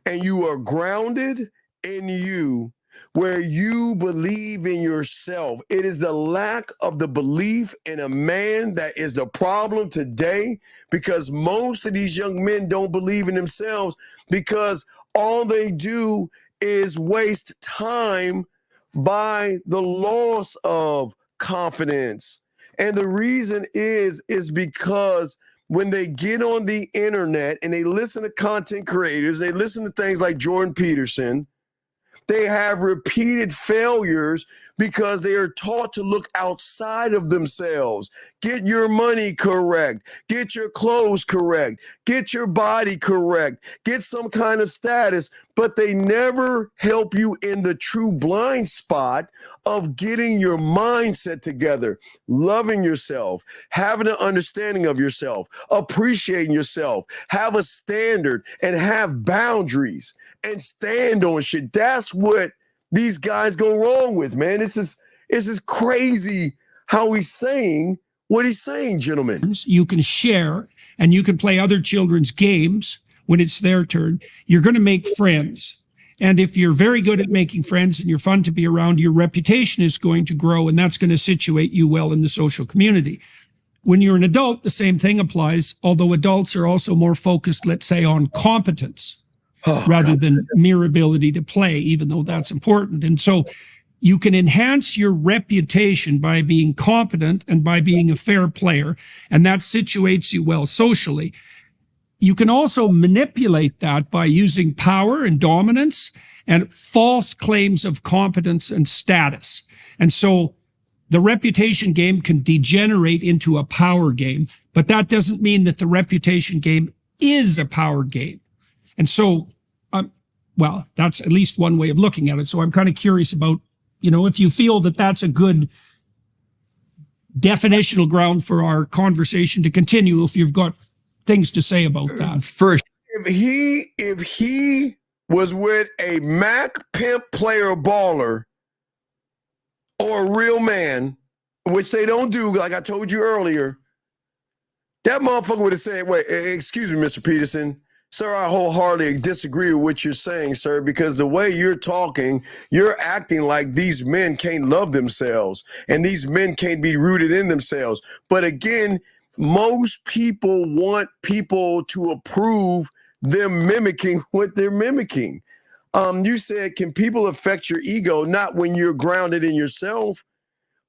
and you are grounded in you, where you believe in yourself? It is the lack of the belief in a man that is the problem today, because most of these young men don't believe in themselves, because all they do is waste time by the loss of confidence. And the reason is because when they get on the internet and they listen to content creators, they listen to things like Jordan Peterson, they have repeated failures because they are taught to look outside of themselves. Get your money correct. Get your clothes correct. Get your body correct. Get some kind of status. But they never help you in the true blind spot of getting your mindset together, loving yourself, having an understanding of yourself, appreciating yourself, have a standard and have boundaries and stand on shit. That's what these guys go wrong with, man. It's just crazy how he's saying what he's saying, gentlemen. You can share and you can play other children's games when it's their turn. You're going to make friends. And if you're very good at making friends and you're fun to be around, your reputation is going to grow, and that's going to situate you well in the social community. When you're an adult, the same thing applies, although adults are also more focused, let's say, on competence rather than mere ability to play, even though that's important. And so you can enhance your reputation by being competent and by being a fair player, and that situates you well socially. You can also manipulate that by using power and dominance and false claims of competence and status. And so the reputation game can degenerate into a power game, but that doesn't mean that the reputation game is a power game. And so, well, that's at least one way of looking at it. So I'm kind of curious about, if you feel that that's a good definitional ground for our conversation to continue, if you've got things to say about that. First, if he was with a Mac pimp player baller or a real man, which they don't do, like I told you earlier, that motherfucker would have said, wait, excuse me, Mr. Peterson. Sir, I wholeheartedly disagree with what you're saying, sir, because the way you're talking, you're acting like these men can't love themselves and these men can't be rooted in themselves. But again, most people want people to approve them mimicking what they're mimicking. You said, can people affect your ego? Not when you're grounded in yourself.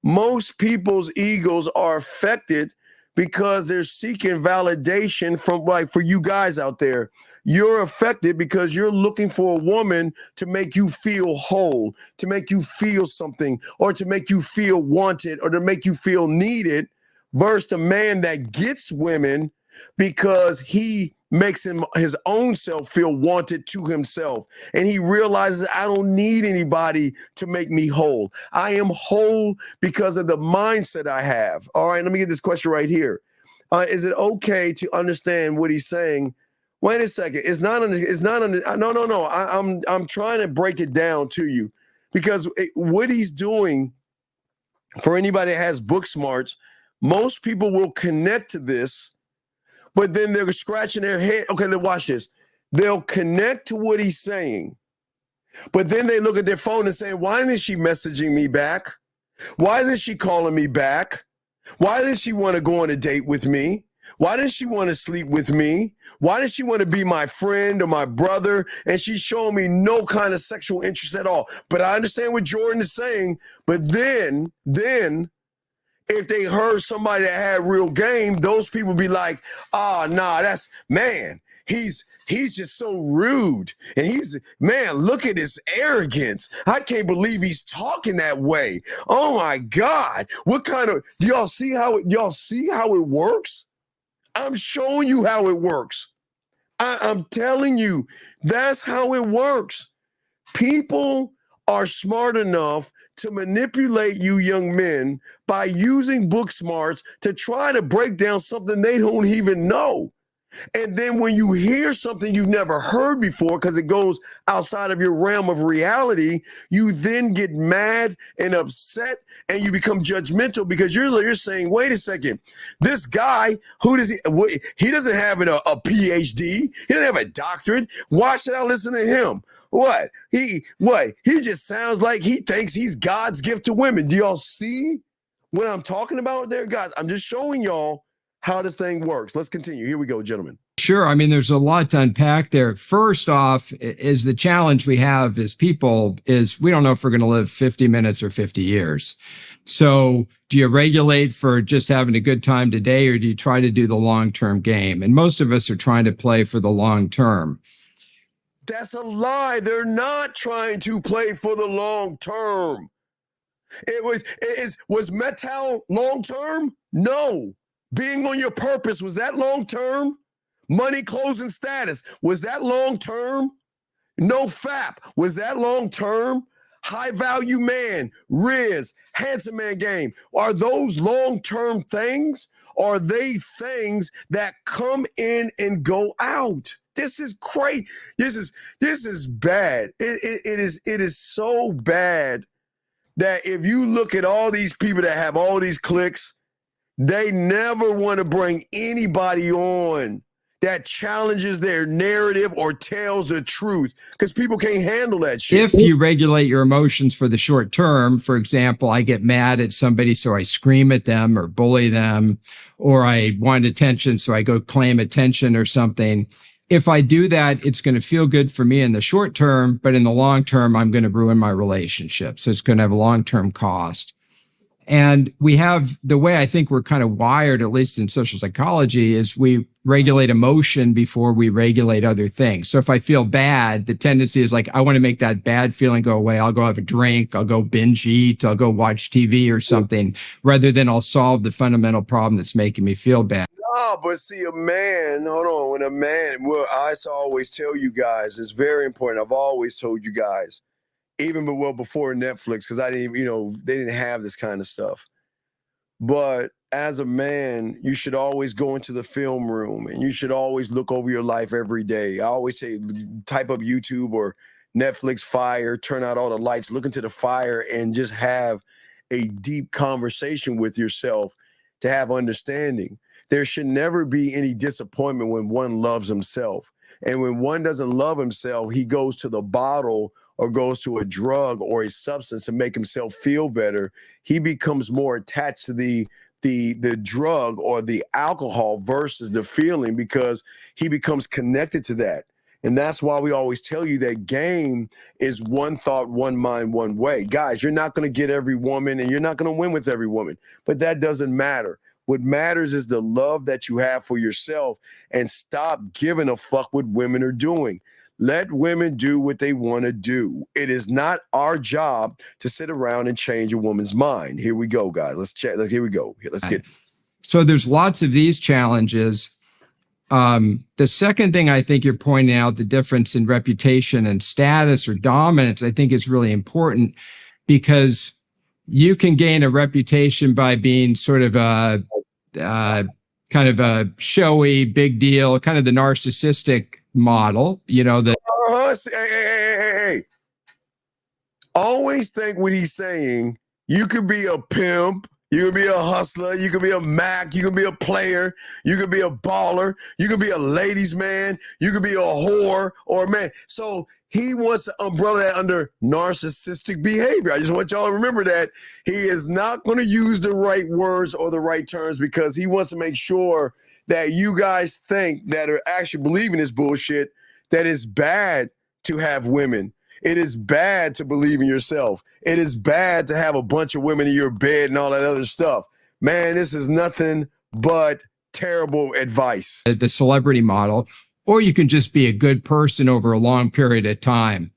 Most people's egos are affected because they're seeking validation from, like, for you guys out there. You're affected because you're looking for a woman to make you feel whole, to make you feel something, or to make you feel wanted, or to make you feel needed, versus the man that gets women because he makes his own self feel wanted to himself. And he realizes, I don't need anybody to make me whole. I am whole because of the mindset I have. All right, let me get this question right here. Is it okay to understand what he's saying? Wait a second. I'm trying to break it down to you, because what he's doing for anybody that has book smarts, most people will connect to this, but then they're scratching their head. Okay, let's watch this. They'll connect to what he's saying, but then they look at their phone and say, why isn't she messaging me back? Why isn't she calling me back? Why does she want to go on a date with me? Why does she want to sleep with me? Why does she want to be my friend or my brother? And she's showing me no kind of sexual interest at all. But I understand what Jordan is saying. But then if they heard somebody that had real game, those people be like, that's, man, he's just so rude. And look at his arrogance. I can't believe he's talking that way. Oh my God. What kind of, do y'all see how it works? I'm showing you how it works. I'm telling you, that's how it works. People are smart enough to manipulate you young men by using book smarts to try to break down something they don't even know. And then when you hear something you've never heard before, because it goes outside of your realm of reality, you then get mad and upset and you become judgmental because you're saying, wait a second, this guy, he doesn't have a PhD. He doesn't have a doctorate. Why should I listen to him? He just sounds like he thinks he's God's gift to women. Do y'all see what I'm talking about there, guys? I'm just showing y'all how this thing works. Let's continue. Here we go, gentlemen. Sure. I mean, there's a lot to unpack there. First off, is the challenge we have as people is we don't know if we're going to live 50 minutes or 50 years. So do you regulate for just having a good time today, or do you try to do the long-term game? And most of us are trying to play for the long term. That's a lie. They're not trying to play for the long term. Was Metal long term? No. Being on your purpose, was that long term? Money, clothes, and status, was that long term? No FAP, was that long term? High value man, Riz, handsome man game, are those long term things? Or are they things that come in and go out? This is great. This is bad. It is so bad that if you look at all these people that have all these clicks, they never want to bring anybody on that challenges their narrative or tells the truth because people can't handle that shit. If you regulate your emotions for the short term, for example, I get mad at somebody, so I scream at them or bully them, or I want attention, so I go claim attention or something. If I do that, it's going to feel good for me in the short term, but in the long term, I'm going to ruin my relationship. So it's going to have a long-term cost. And we have the way I think we're kind of wired, at least in social psychology, is we regulate emotion before we regulate other things. So if I feel bad, the tendency is like, I want to make that bad feeling go away. I'll go have a drink. I'll go binge eat. I'll go watch TV or something, rather than I'll solve the fundamental problem that's making me feel bad. No, but see, a man, hold on, when a man, well, I always tell you guys, it's very important. I've always told you guys, even before Netflix, because I didn't, they didn't have this kind of stuff. But as a man, you should always go into the film room and you should always look over your life every day. I always say, type up YouTube or Netflix fire, turn out all the lights, look into the fire and just have a deep conversation with yourself to have understanding. There should never be any disappointment when one loves himself. And when one doesn't love himself, he goes to the bottle or goes to a drug or a substance to make himself feel better. He becomes more attached to the drug or the alcohol versus the feeling because he becomes connected to that. And that's why we always tell you that game is one thought, one mind, one way. Guys, you're not going to get every woman and you're not going to win with every woman, but that doesn't matter. What matters is the love that you have for yourself and stop giving a fuck what women are doing. Let women do what they want to do. It is not our job to sit around and change a woman's mind. Here we go, guys. Let's check. Here we go. Let's get. So there's lots of these challenges. The second thing I think you're pointing out, the difference in reputation and status or dominance, I think is really important because you can gain a reputation by being sort of a kind of a showy, big deal, kind of the narcissistic model, that. Hey. Always think what he's saying You could be a pimp. You could be a hustler. You could be a Mac. You could be a player. You could be a baller. You could be a ladies' man. You could be a whore or a man. So he wants to umbrella that under narcissistic behavior. I just want y'all to remember that he is not going to use the right words or the right terms because he wants to make sure that you guys think that are actually believing this bullshit, that it's bad to have women. It is bad to believe in yourself. It is bad to have a bunch of women in your bed and all that other stuff. Man, this is nothing but terrible advice. The celebrity model, or you can just be a good person over a long period of time.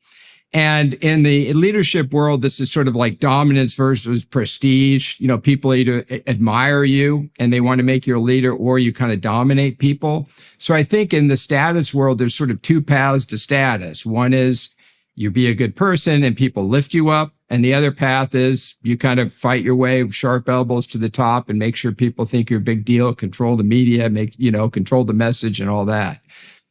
And in the leadership world, this is sort of like dominance versus prestige. You know, people either admire you and they want to make you a leader, or you kind of dominate people. So I think in the status world, there's sort of two paths to status. One is you be a good person and people lift you up. And the other path is you kind of fight your way with sharp elbows to the top and make sure people think you're a big deal, control the media, control the message and all that.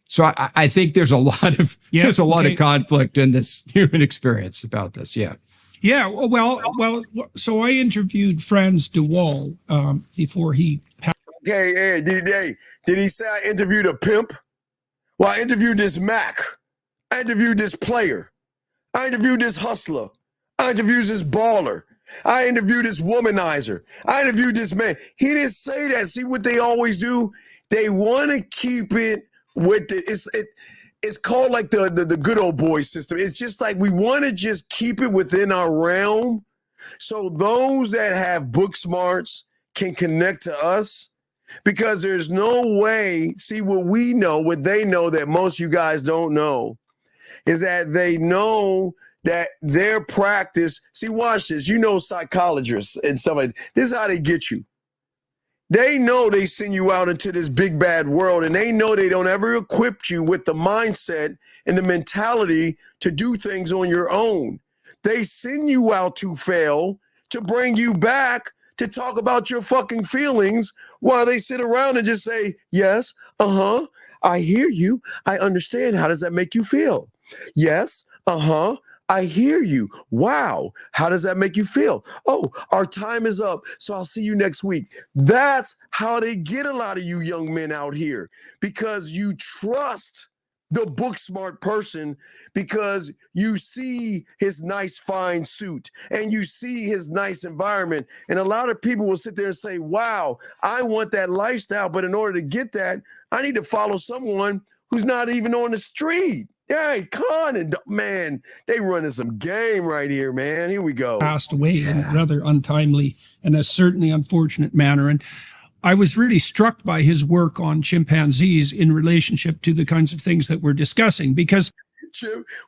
So I think there's a lot of of conflict in this human experience about this. Yeah. Yeah. Well. So I interviewed Franz de Waal before he. Okay. Did he say I interviewed a pimp? Well, I interviewed this Mac. I interviewed this player. I interviewed this hustler. I interviewed this baller. I interviewed this womanizer. I interviewed this man. He didn't say that. See what they always do? They want to keep it with it's called like the good old boy system. It's just like we want to just keep it within our realm. So those that have book smarts can connect to us, because there's no way. See, what they know that most of you guys don't know is that they know that their practice, see, watch this, psychologists and stuff like this is how they get you. They know they send you out into this big bad world, and they know they don't ever equip you with the mindset and the mentality to do things on your own. They send you out to fail, to bring you back, to talk about your fucking feelings, while they sit around and just say, yes, I hear you. I understand. How does that make you feel? Yes, I hear you. Wow. How does that make you feel? Oh, our time is up, so I'll see you next week. That's how they get a lot of you young men out here, because you trust the book smart person, because you see his nice fine suit and you see his nice environment. And a lot of people will sit there and say, wow, I want that lifestyle, but in order to get that, I need to follow someone who's not even on the street. Hey, Con and man, they running some game right here, man. Here we go. Passed away in a rather untimely and a certainly unfortunate manner. And I was really struck by his work on chimpanzees in relationship to the kinds of things that we're discussing, because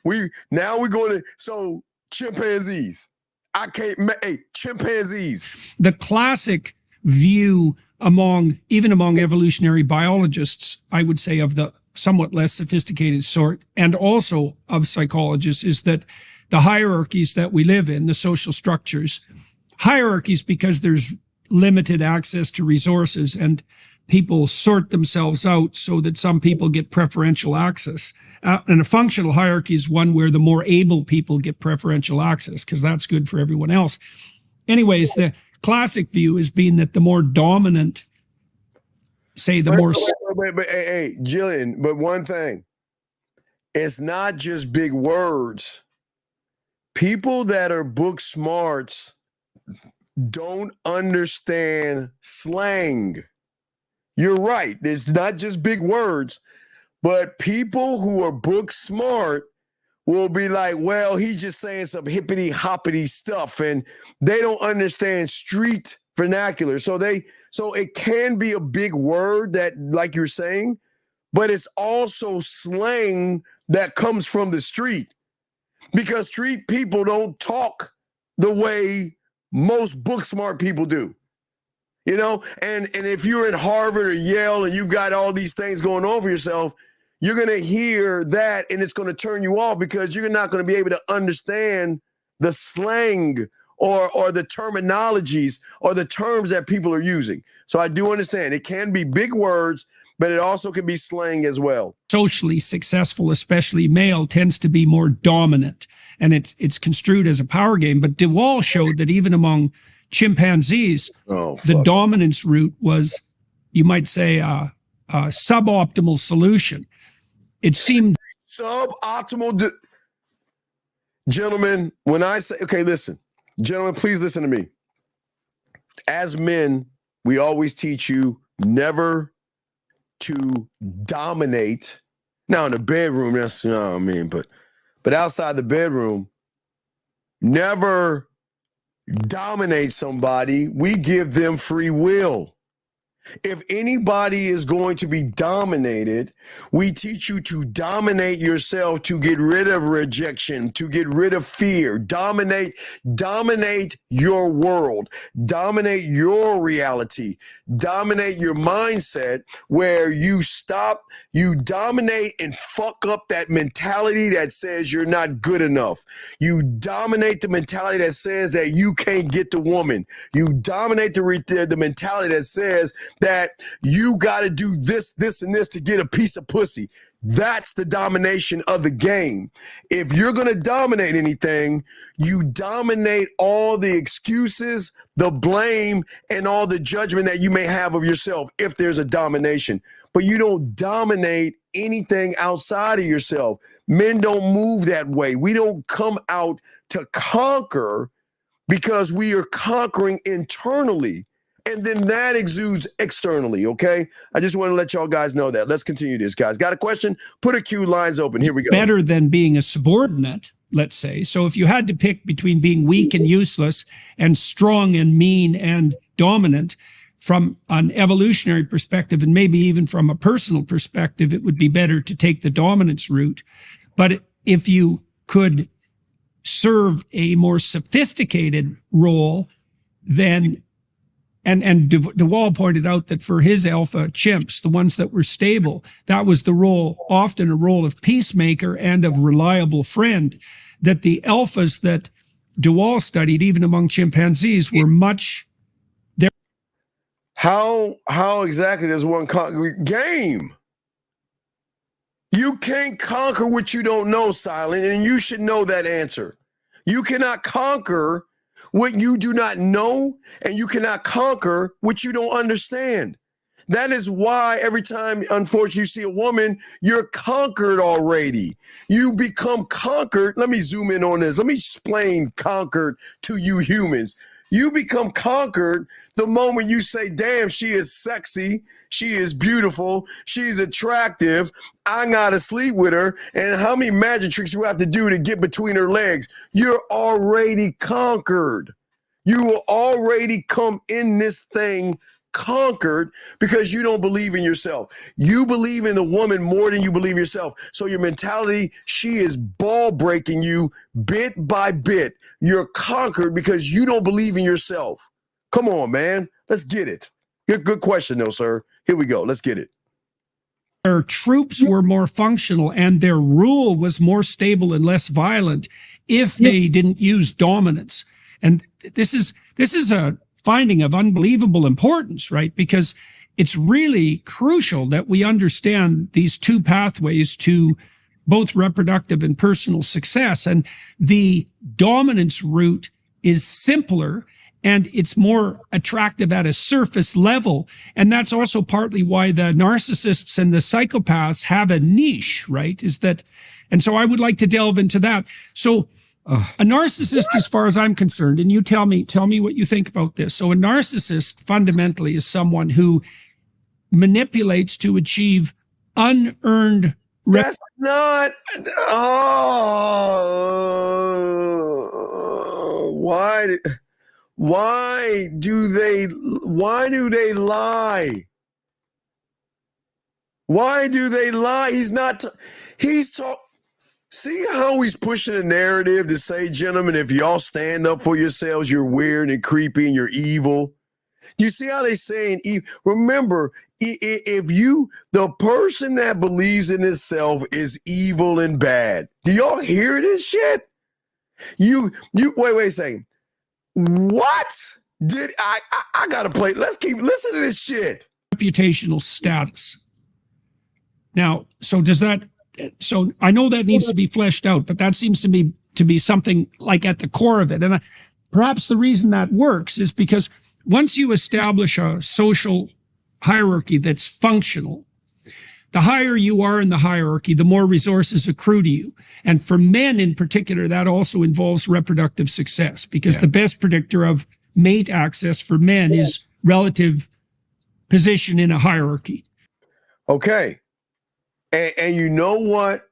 we're going to chimpanzees. Chimpanzees. The classic view among evolutionary biologists, I would say, of the somewhat less sophisticated sort, and also of psychologists, is that the hierarchies that we live in, the social structures, hierarchies because there's limited access to resources and people sort themselves out so that some people get preferential access. And a functional hierarchy is one where the more able people get preferential access because that's good for everyone else. Anyways, the classic view has been that the more dominant, say the more... But hey, Jillian, but one thing, it's not just big words. People that are book smarts don't understand slang. You're right. It's not just big words, but people who are book smart will be like, well, he's just saying some hippity hoppity stuff, and they don't understand street vernacular. So it can be a big word that, like you're saying, but it's also slang that comes from the street, because street people don't talk the way most book smart people do, and if you're at Harvard or Yale and you've got all these things going on for yourself, you're going to hear that and it's going to turn you off, because you're not going to be able to understand the slang or the terminologies or the terms that people are using. So I do understand it can be big words but it also can be slang as well. Socially successful, especially male, tends to be more dominant, and it's construed as a power game. But DeWall showed that even among chimpanzees, the dominance route was, you might say, a suboptimal solution. It seemed suboptimal. Gentlemen, when I say, okay, listen, gentlemen, please listen to me. As men, we always teach you never to dominate. Now in the bedroom, that's, you know what I mean, but outside the bedroom, never dominate somebody. We give them free will. If anybody is going to be dominated, we teach you to dominate yourself, to get rid of rejection, to get rid of fear. Dominate your world, dominate your reality, dominate your mindset, where you dominate and fuck up that mentality that says you're not good enough. You dominate the mentality that says that you can't get the woman. You dominate the mentality that says that you got to do this, and this to get a piece of pussy. That's the domination of the game. If you're going to dominate anything, you dominate all the excuses, the blame, and all the judgment that you may have of yourself if there's a domination. But you don't dominate anything outside of yourself. Men don't move that way. We don't come out to conquer because we are conquering internally. And then that exudes externally, okay? I just want to let y'all guys know that. Let's continue this, guys. Got a question? Put a queue, lines open. Here we go. Better than being a subordinate, let's say. So if you had to pick between being weak and useless and strong and mean and dominant, from an evolutionary perspective and maybe even from a personal perspective, it would be better to take the dominance route. But if you could serve a more sophisticated role, then And DeWall pointed out that for his alpha chimps, the ones that were stable, that was the role, often a role of peacemaker and of reliable friend, that the alphas that DeWall studied, even among chimpanzees, were much... How exactly does one conquer? Game. You can't conquer what you don't know, Silent, and you should know that answer. You cannot conquer what you do not know, and you cannot conquer what you don't understand. That is why every time, unfortunately, you see a woman, you're conquered already. You become conquered. Let me zoom in on this. Let me explain conquered to you humans. You become conquered the moment you say, damn, she is sexy, she is beautiful, she's attractive, I gotta sleep with her, and how many magic tricks you have to do to get between her legs. You're already conquered. You will already come in this thing conquered because you don't believe in yourself. You believe in the woman more than you believe yourself. So your mentality, she is ball breaking you bit by bit. You're conquered because you don't believe in yourself. Come on, man. Let's get it. Good question, though, sir. Here we go. Let's get it. Their troops were more functional and their rule was more stable and less violent if they didn't use dominance. And this is a finding of unbelievable importance, right? Because it's really crucial that we understand these two pathways to both reproductive and personal success. And the dominance route is simpler and it's more attractive at a surface level. And that's also partly why the narcissists and the psychopaths have a niche, right? And so I would like to delve into that. So a narcissist, as far as I'm concerned, and you tell me what you think about this. So a narcissist fundamentally is someone who manipulates to achieve unearned. That's not. Why do they lie? Why do they lie? See how he's pushing a narrative to say, gentlemen, if y'all stand up for yourselves, you're weird and creepy and you're evil. You see how they saying, remember, the person that believes in itself is evil and bad. Do y'all hear this shit? Wait a second. What did I gotta play? Let's keep listening to this shit. Reputational status. Now, so I know that needs to be fleshed out, but that seems to me to be something like at the core of it. And perhaps the reason that works is because once you establish a social hierarchy that's functional, the higher you are in the hierarchy, the more resources accrue to you. And for men in particular, that also involves reproductive success, because the best predictor of mate access for men is relative position in a hierarchy. Okay. And you know what?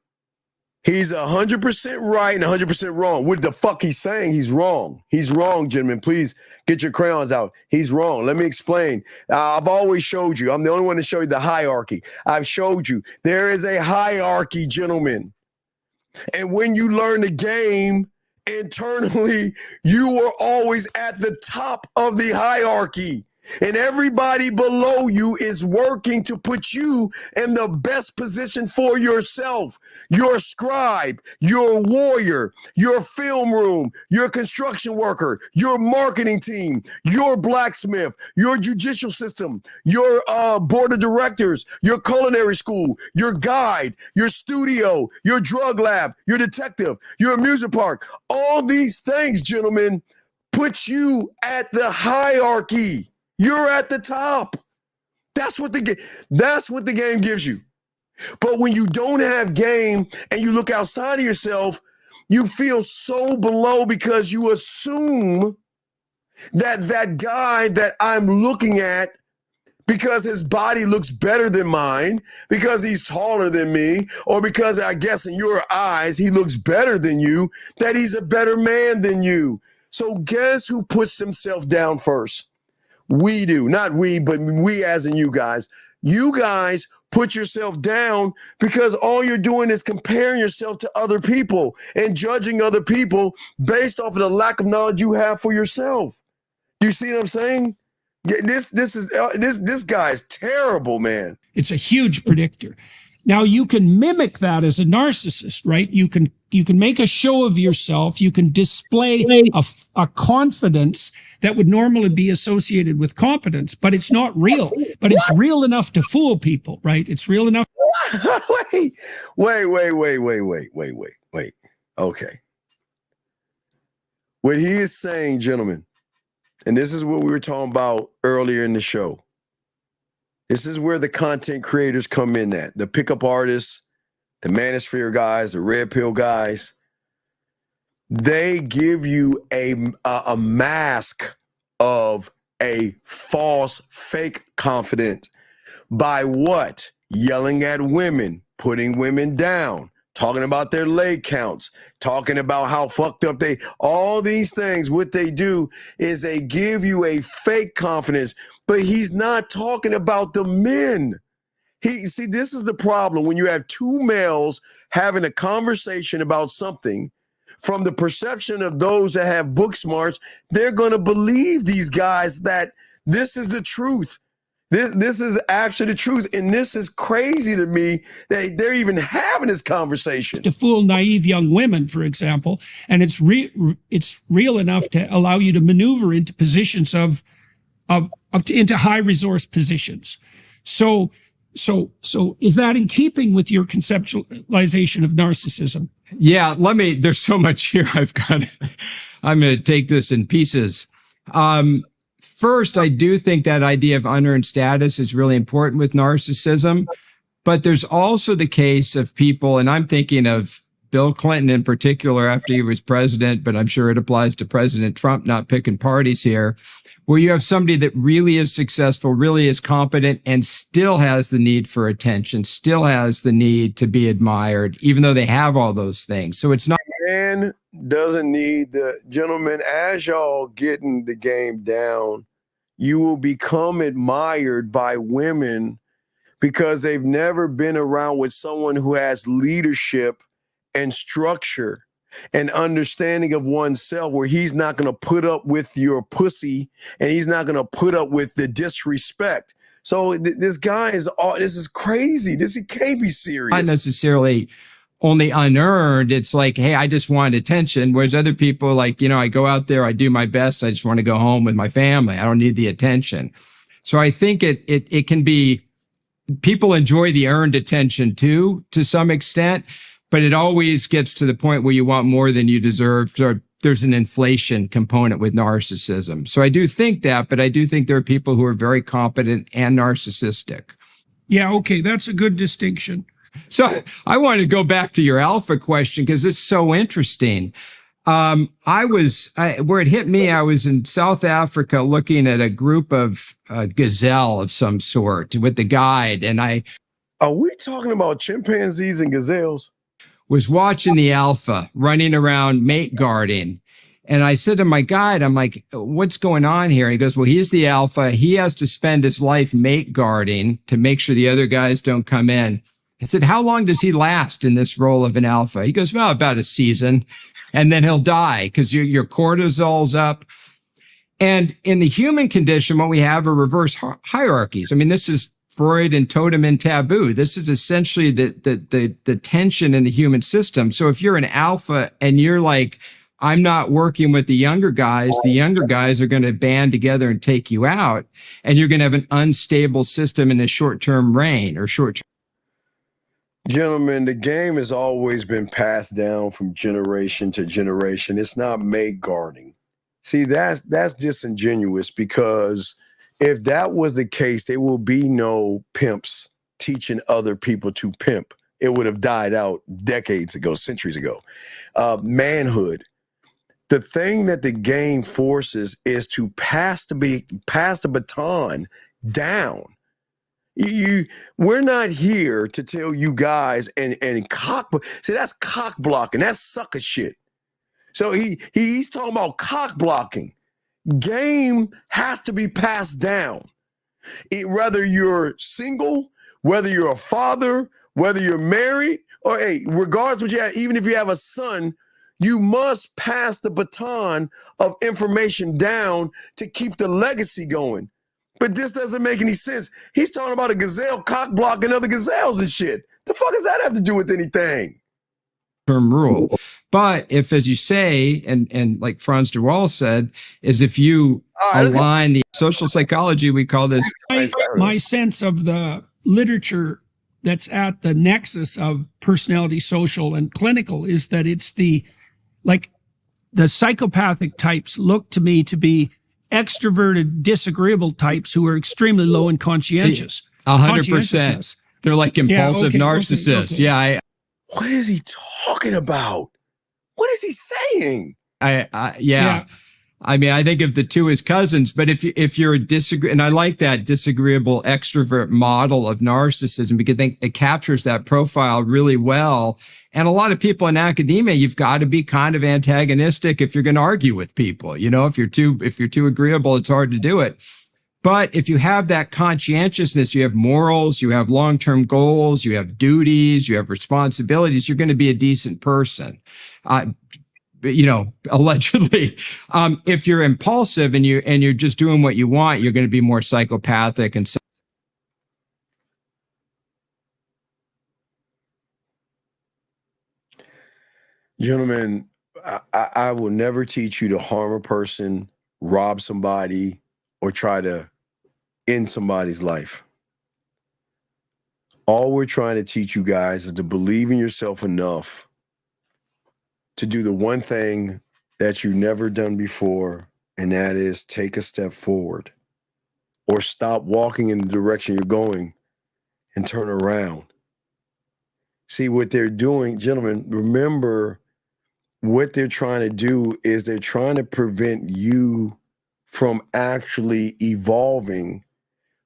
He's 100% right and 100% wrong. What the fuck he's saying? He's wrong. He's wrong, gentlemen. Please get your crayons out. He's wrong. Let me explain. I've always showed you. I'm the only one to show you the hierarchy. I've showed you. There is a hierarchy, gentlemen. And when you learn the game, internally, you are always at the top of the hierarchy. And everybody below you is working to put you in the best position for yourself. Your scribe, your warrior, your film room, your construction worker, your marketing team, your blacksmith, your judicial system, your board of directors, your culinary school, your guide, your studio, your drug lab, your detective, your amusement park. All these things, gentlemen, put you at the hierarchy. You're at the top. That's what the game gives you. But when you don't have game and you look outside of yourself, you feel so below because you assume that that guy that I'm looking at, because his body looks better than mine, because he's taller than me, or because I guess in your eyes he looks better than you, that he's a better man than you. So guess who puts himself down first? We do. Not we, but we as in you guys. You guys put yourself down because all you're doing is comparing yourself to other people and judging other people based off of the lack of knowledge you have for yourself. You see what I'm saying? This guy is terrible, man. It's a huge predictor. Now you can mimic that as a narcissist, right? You can make a show of yourself. You can display a confidence that would normally be associated with competence, but it's not real. But it's real enough to fool people, right? It's real enough. Wait. Okay. What he is saying, gentlemen, and this is what we were talking about earlier in the show. This is where the content creators come in at. The pickup artists, the manosphere guys, the red pill guys. They give you a mask of a false, fake confidence by what? Yelling at women, putting women down, talking about their leg counts, talking about how fucked up all these things. What they do is they give you a fake confidence, but he's not talking about the men. See, this is the problem when you have two males having a conversation about something. From the perception of those that have book smarts, they're going to believe these guys that this is the truth. This is actually the truth. And this is crazy to me that they're even having this conversation. To fool naive young women, for example, and it's real enough to allow you to maneuver into positions into high resource positions. So is that in keeping with your conceptualization of narcissism? Yeah, there's so much here. I'm going to take this in pieces. First, I do think that idea of unearned status is really important with narcissism, but there's also the case of people, and I'm thinking of Bill Clinton in particular after he was president, but I'm sure it applies to President Trump, not picking parties here, where you have somebody that really is successful, really is competent, and still has the need for attention, still has the need to be admired, even though they have all those things. So it's not. Man doesn't need the gentlemen. As y'all getting the game down, you will become admired by women because they've never been around with someone who has leadership and structure and understanding of oneself, where he's not going to put up with your pussy and he's not going to put up with the disrespect. So this guy this is crazy. He can't be serious. Not necessarily only unearned. It's like, hey, I just want attention. Whereas other people, like, I go out there, I do my best. I just want to go home with my family. I don't need the attention. So I think it can be people enjoy the earned attention too, to some extent, but it always gets to the point where you want more than you deserve. So there's an inflation component with narcissism. So I do think that, but I do think there are people who are very competent and narcissistic. Yeah, okay, that's a good distinction. So I want to go back to your alpha question because it's so interesting. Where it hit me, I was in South Africa looking at a group of gazelle of some sort with the guide, and Are we talking about chimpanzees and gazelles? Was watching the alpha running around mate guarding. And I said to my guide, I'm like, what's going on here? And he goes, well, he's the alpha. He has to spend his life mate guarding to make sure the other guys don't come in. I said, how long does he last in this role of an alpha? He goes, well, about a season, and then he'll die because your cortisol's up. And in the human condition, what we have are reverse hierarchies. I mean, this is Freud and totem and taboo. This is essentially the tension in the human system. So if you're an alpha and you're like, I'm not working with the younger guys are going to band together and take you out, and you're going to have an unstable system in the short-term reign or short-term. Gentlemen, the game has always been passed down from generation to generation. It's not mate guarding. See, that's disingenuous, because if that was the case, there will be no pimps teaching other people to pimp. It would have died out decades ago, centuries ago. Manhood. The thing that the game forces is to pass the baton down. We're not here to tell you guys and cock. See, that's cock blocking. That's sucker shit. So he's talking about cock blocking. Game has to be passed down. Whether you're single, whether you're a father, whether you're married, or regardless what you have, even if you have a son, you must pass the baton of information down to keep the legacy going. But this doesn't make any sense. He's talking about a gazelle cock blocking other gazelles and shit. The fuck does that have to do with anything? Term rule. But if, as you say, and like Franz de Waal said, is if you align the social psychology, we call this. My sense of the literature that's at the nexus of personality, social, and clinical is that it's the psychopathic types look to me to be extroverted, disagreeable types who are extremely low and conscientious. 100%. They're like impulsive narcissists. Okay. Yeah. What is he talking about? What is he saying? Yeah. I mean, I think of the two as cousins, but if you're and I like that disagreeable extrovert model of narcissism, because I think it captures that profile really well. And a lot of people in academia, you've got to be kind of antagonistic if you're going to argue with people. You know, if you're too agreeable, it's hard to do it. But if you have that conscientiousness, you have morals, you have long-term goals, you have duties, you have responsibilities, you're going to be a decent person. Allegedly. If you're impulsive and you're just doing what you want, you're going to be more psychopathic and Gentlemen, I will never teach you to harm a person, rob somebody, or try to end somebody's life. All we're trying to teach you guys is to believe in yourself enough to do the one thing that you've never done before, and that is take a step forward or stop walking in the direction you're going and turn around. See what they're doing, gentlemen, remember what they're trying to do is they're trying to prevent you from actually evolving,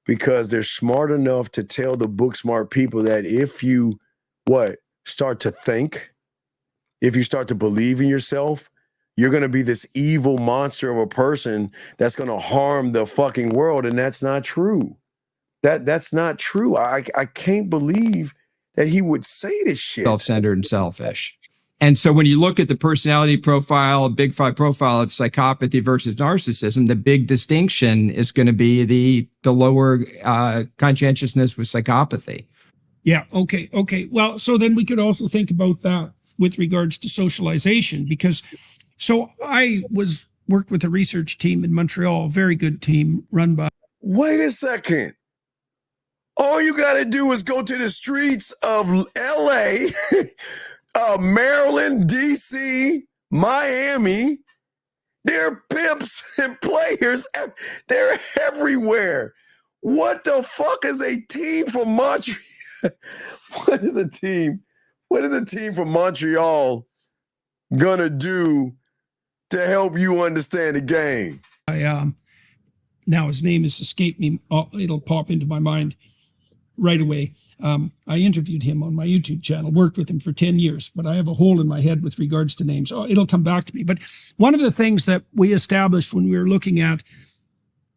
because they're smart enough to tell the book smart people that if you start to think, if you start to believe in yourself, you're going to be this evil monster of a person that's going to harm the fucking world. And that's not true. That's not true. I can't believe that he would say this shit. Self-centered and selfish. And so when you look at the personality profile, big five profile of psychopathy versus narcissism, the big distinction is going to be the lower conscientiousness with psychopathy. Yeah. Okay. Well, so then we could also think about that with regards to socialization, because I worked with a research team in Montreal, a very good team run by. Wait a second. All you got to do is go to the streets of L.A., Maryland, D.C., Miami. There are pimps and players. They're everywhere. What the fuck is a team from Montreal? What is a team from Montreal gonna do to help you understand the game? Now his name has escaped me. It'll pop into my mind right away. I interviewed him on my YouTube channel, worked with him for 10 years, but I have a hole in my head with regards to names. It'll come back to me. But one of the things that we established when we were looking at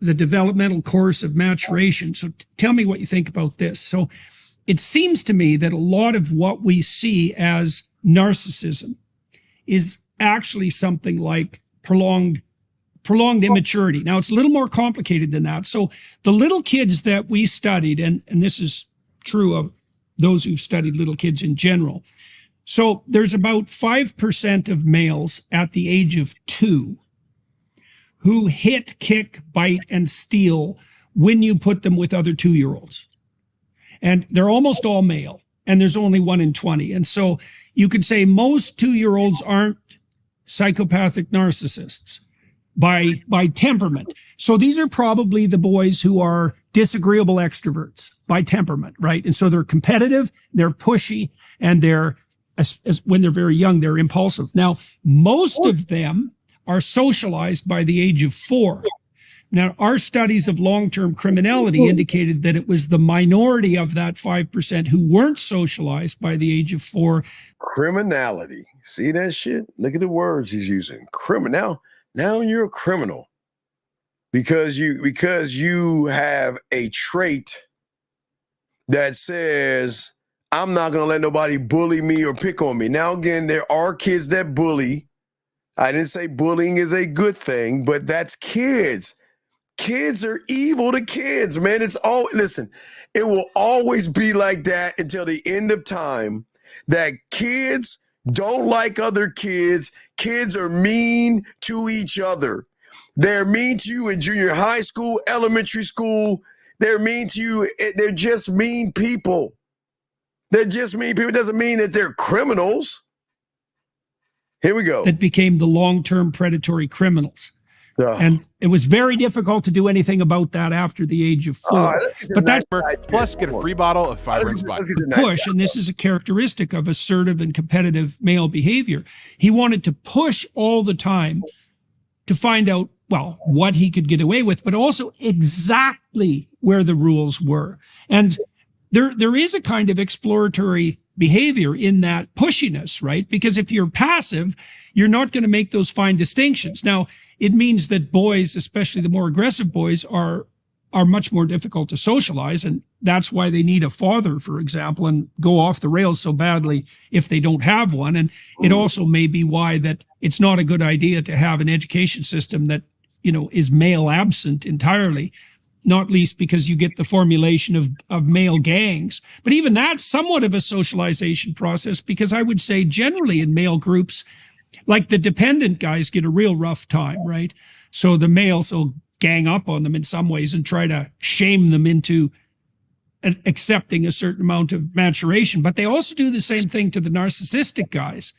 the developmental course of maturation. So tell me what you think about this. So it seems to me that a lot of what we see as narcissism is actually something like prolonged immaturity. Now, it's a little more complicated than that. So the little kids that we studied, and this is true of those who've studied little kids in general. So there's about 5% of males at the age of 2 who hit, kick, bite, and steal when you put them with other 2-year-olds. And they're almost all male, and there's only 1 in 20. And so you could say most 2-year-olds aren't psychopathic narcissists by temperament. So these are probably the boys who are disagreeable extroverts by temperament, right? And so they're competitive, they're pushy, and they're, when they're very young, they're impulsive. Now, most of them are socialized by the age of 4. Now, our studies of long-term criminality indicated that it was the minority of that 5% who weren't socialized by the age of 4. Criminality. See that shit? Look at the words he's using. Criminal. Now you're a criminal because you have a trait that says, I'm not going to let nobody bully me or pick on me. Now, again, there are kids that bully. I didn't say bullying is a good thing, but that's kids. Kids are evil to kids, man. Listen, it will always be like that until the end of time, that kids don't like other kids. Kids are mean to each other. They're mean to you in junior high school, elementary school. They're mean to you. They're just mean people. They're just mean people. It doesn't mean that they're criminals. Here we go. That became the long-term predatory criminals. And it was very difficult to do anything about that after the age of 4. But that's plus get a free bottle of Fiber and Spot. Push, and this is a characteristic of assertive and competitive male behavior. He wanted to push all the time to find out, well, what he could get away with, but also exactly where the rules were. And there is a kind of exploratory behavior in that pushiness, right? Because if you're passive, you're not going to make those fine distinctions. Now, it means that boys, especially the more aggressive boys, are much more difficult to socialize, and that's why they need a father, for example, and go off the rails so badly if they don't have one. And it also may be why that it's not a good idea to have an education system that, is male absent entirely, not least because you get the formulation of male gangs. But even that's somewhat of a socialization process, because I would say generally in male groups, like the dependent guys get a real rough time, right? So the males will gang up on them in some ways and try to shame them into accepting a certain amount of maturation. But they also do the same thing to the narcissistic guys,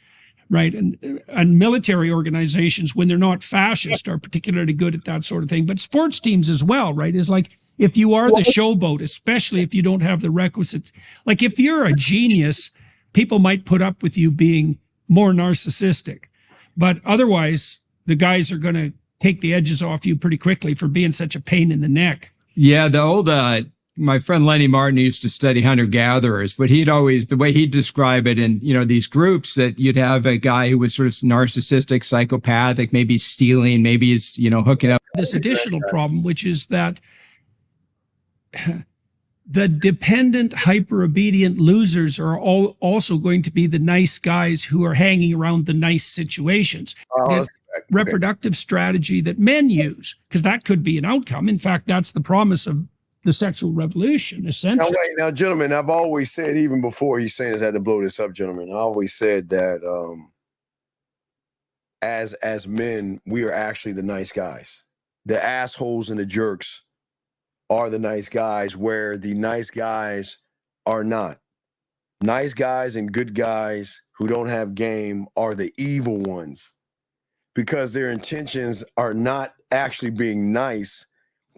right? And military organizations, when they're not fascist, are particularly good at that sort of thing. But sports teams as well, right? Is like, if you are the showboat, especially if you don't have the requisite, like if you're a genius, people might put up with you being more narcissistic. But otherwise, the guys are going to take the edges off you pretty quickly for being such a pain in the neck. Yeah, the old, my friend Lenny Martin used to study hunter-gatherers, but he'd always, the way he'd describe it in, these groups, that you'd have a guy who was sort of narcissistic, psychopathic, maybe stealing, maybe he's, hooking up. This additional problem, which is that the dependent, hyper-obedient losers are also going to be the nice guys who are hanging around the nice situations. Reproductive strategy that men use, because that could be an outcome. In fact, that's the promise of the sexual revolution, essentially. Now, gentlemen, I've always said, even before he's saying this, I had to blow this up, gentlemen. I always said that as men, we are actually the nice guys. The assholes and the jerks are the nice guys, where the nice guys are not. Nice guys and good guys who don't have game are the evil ones, because their intentions are not actually being nice.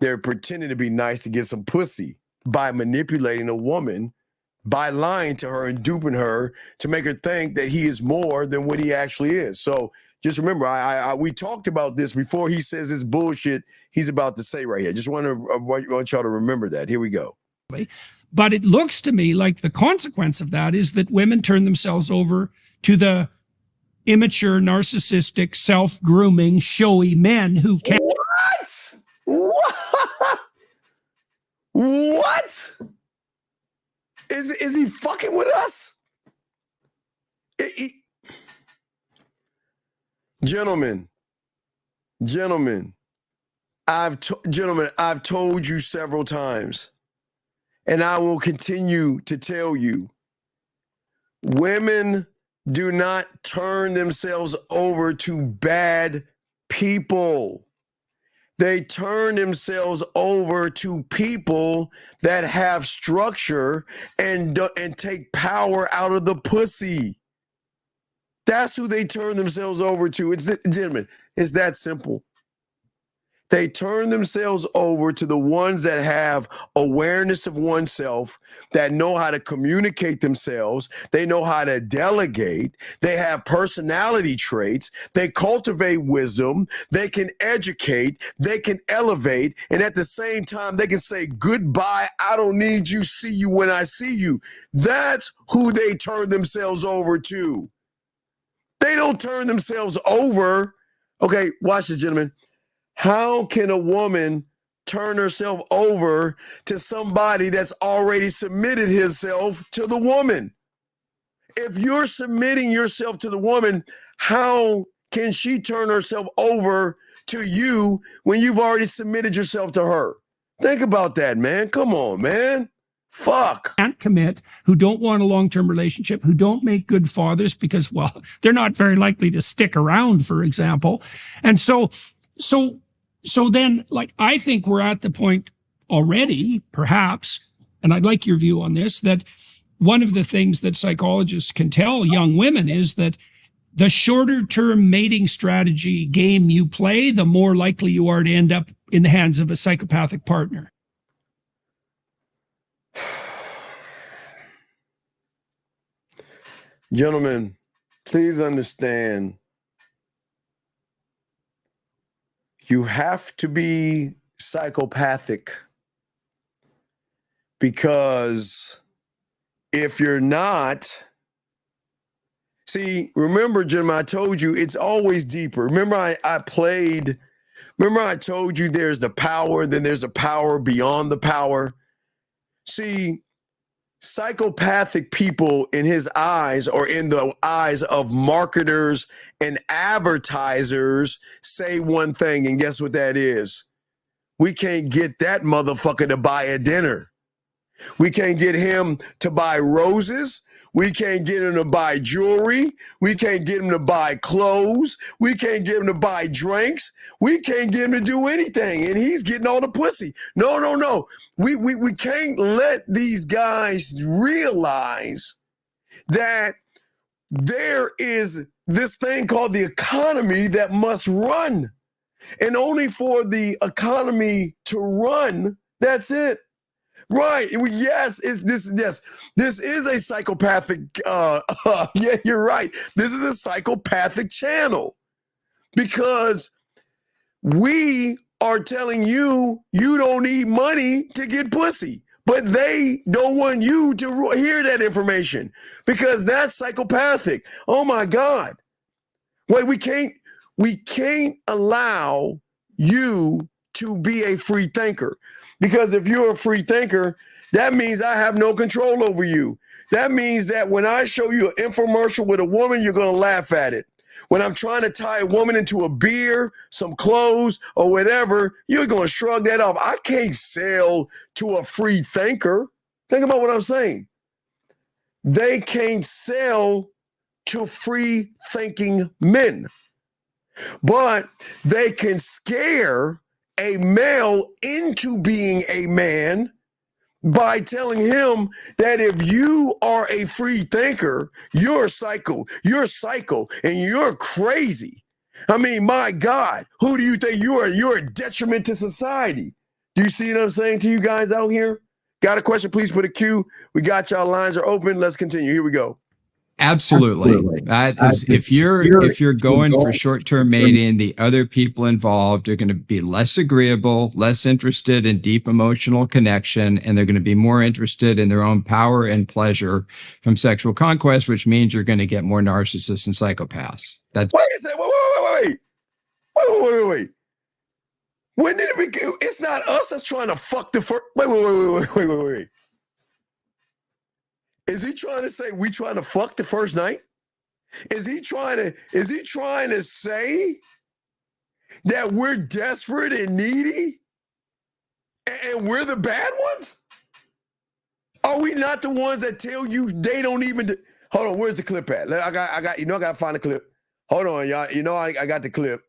They're pretending to be nice to get some pussy by manipulating a woman, by lying to her and duping her to make her think that he is more than what he actually is. So just remember, we talked about this before he says this bullshit he's about to say right here. Just want y'all to remember that. Here we go. But it looks to me like the consequence of that is that women turn themselves over to the immature, narcissistic, self-grooming, showy men who can't. What? Is he fucking with us? Gentlemen, I've told you several times, and I will continue to tell you, women do not turn themselves over to bad people. They turn themselves over to people that have structure and take power out of the pussy. That's who they turn themselves over to. Gentlemen, it's that simple. They turn themselves over to the ones that have awareness of oneself, that know how to communicate themselves. They know how to delegate. They have personality traits. They cultivate wisdom. They can educate. They can elevate. And at the same time, they can say, goodbye, I don't need you, see you when I see you. That's who they turn themselves over to. They don't turn themselves over. Okay, watch this, gentlemen. How can a woman turn herself over to somebody that's already submitted himself to the woman? If you're submitting yourself to the woman, how can she turn herself over to you when you've already submitted yourself to her? Think about that, man. Come on, man. Fuck. Can't commit, who don't want a long-term relationship, who don't make good fathers because, well, they're not very likely to stick around, for example. And so then, like, I think we're at the point already, perhaps, and I'd like your view on this, that one of the things that psychologists can tell young women is that the shorter term mating strategy game you play, the more likely you are to end up in the hands of a psychopathic partner. Gentlemen, please understand, you have to be psychopathic, because if you're not, see, remember, Jim, I told you it's always deeper. Remember, I told you there's the power, then there's a power beyond the power. See, psychopathic people in his eyes, or in the eyes of marketers and advertisers, say one thing, and guess what that is? We can't get that motherfucker to buy a dinner. We can't get him to buy roses. We can't get him to buy jewelry. We can't get him to buy clothes. We can't get him to buy drinks. We can't get him to do anything, and he's getting all the pussy. No. We can't let these guys realize that there is this thing called the economy that must run. And only for the economy to run, that's it. Right. Yes. This is a psychopathic. Yeah, you're right. This is a psychopathic channel, because we are telling you don't need money to get pussy, but they don't want you to hear that information, because that's psychopathic. Oh my God. Wait, we can't allow you to be a free thinker. Because if you're a free thinker, that means I have no control over you. That means that when I show you an infomercial with a woman, you're going to laugh at it. When I'm trying to tie a woman into a beer, some clothes, or whatever, you're going to shrug that off. I can't sell to a free thinker. Think about what I'm saying. They can't sell to free thinking men, but they can scare a male into being a man by telling him that if you are a free thinker, you're psycho, and you're crazy. I mean, my God, who do you think you are? You're a detriment to society. Do you see what I'm saying to you guys out here? Got a question? Please put a Q. We got y'all. Lines are open. Let's continue. Here we go. Absolutely. That is, if you're going for short-term mating, the other people involved are going to be less agreeable, less interested in deep emotional connection, and they're going to be more interested in their own power and pleasure from sexual conquest, which means you're going to get more narcissists and psychopaths. That's Wait a second. Wait. When did it begin? It's not us that's trying to fuck the first. Wait. Is he trying to say we trying to fuck the first night? Is he trying to say that we're desperate and needy and we're the bad ones? Are we not the ones that tell you they don't even hold on, where's the clip at? I gotta find the clip. Hold on, y'all. I got the clip.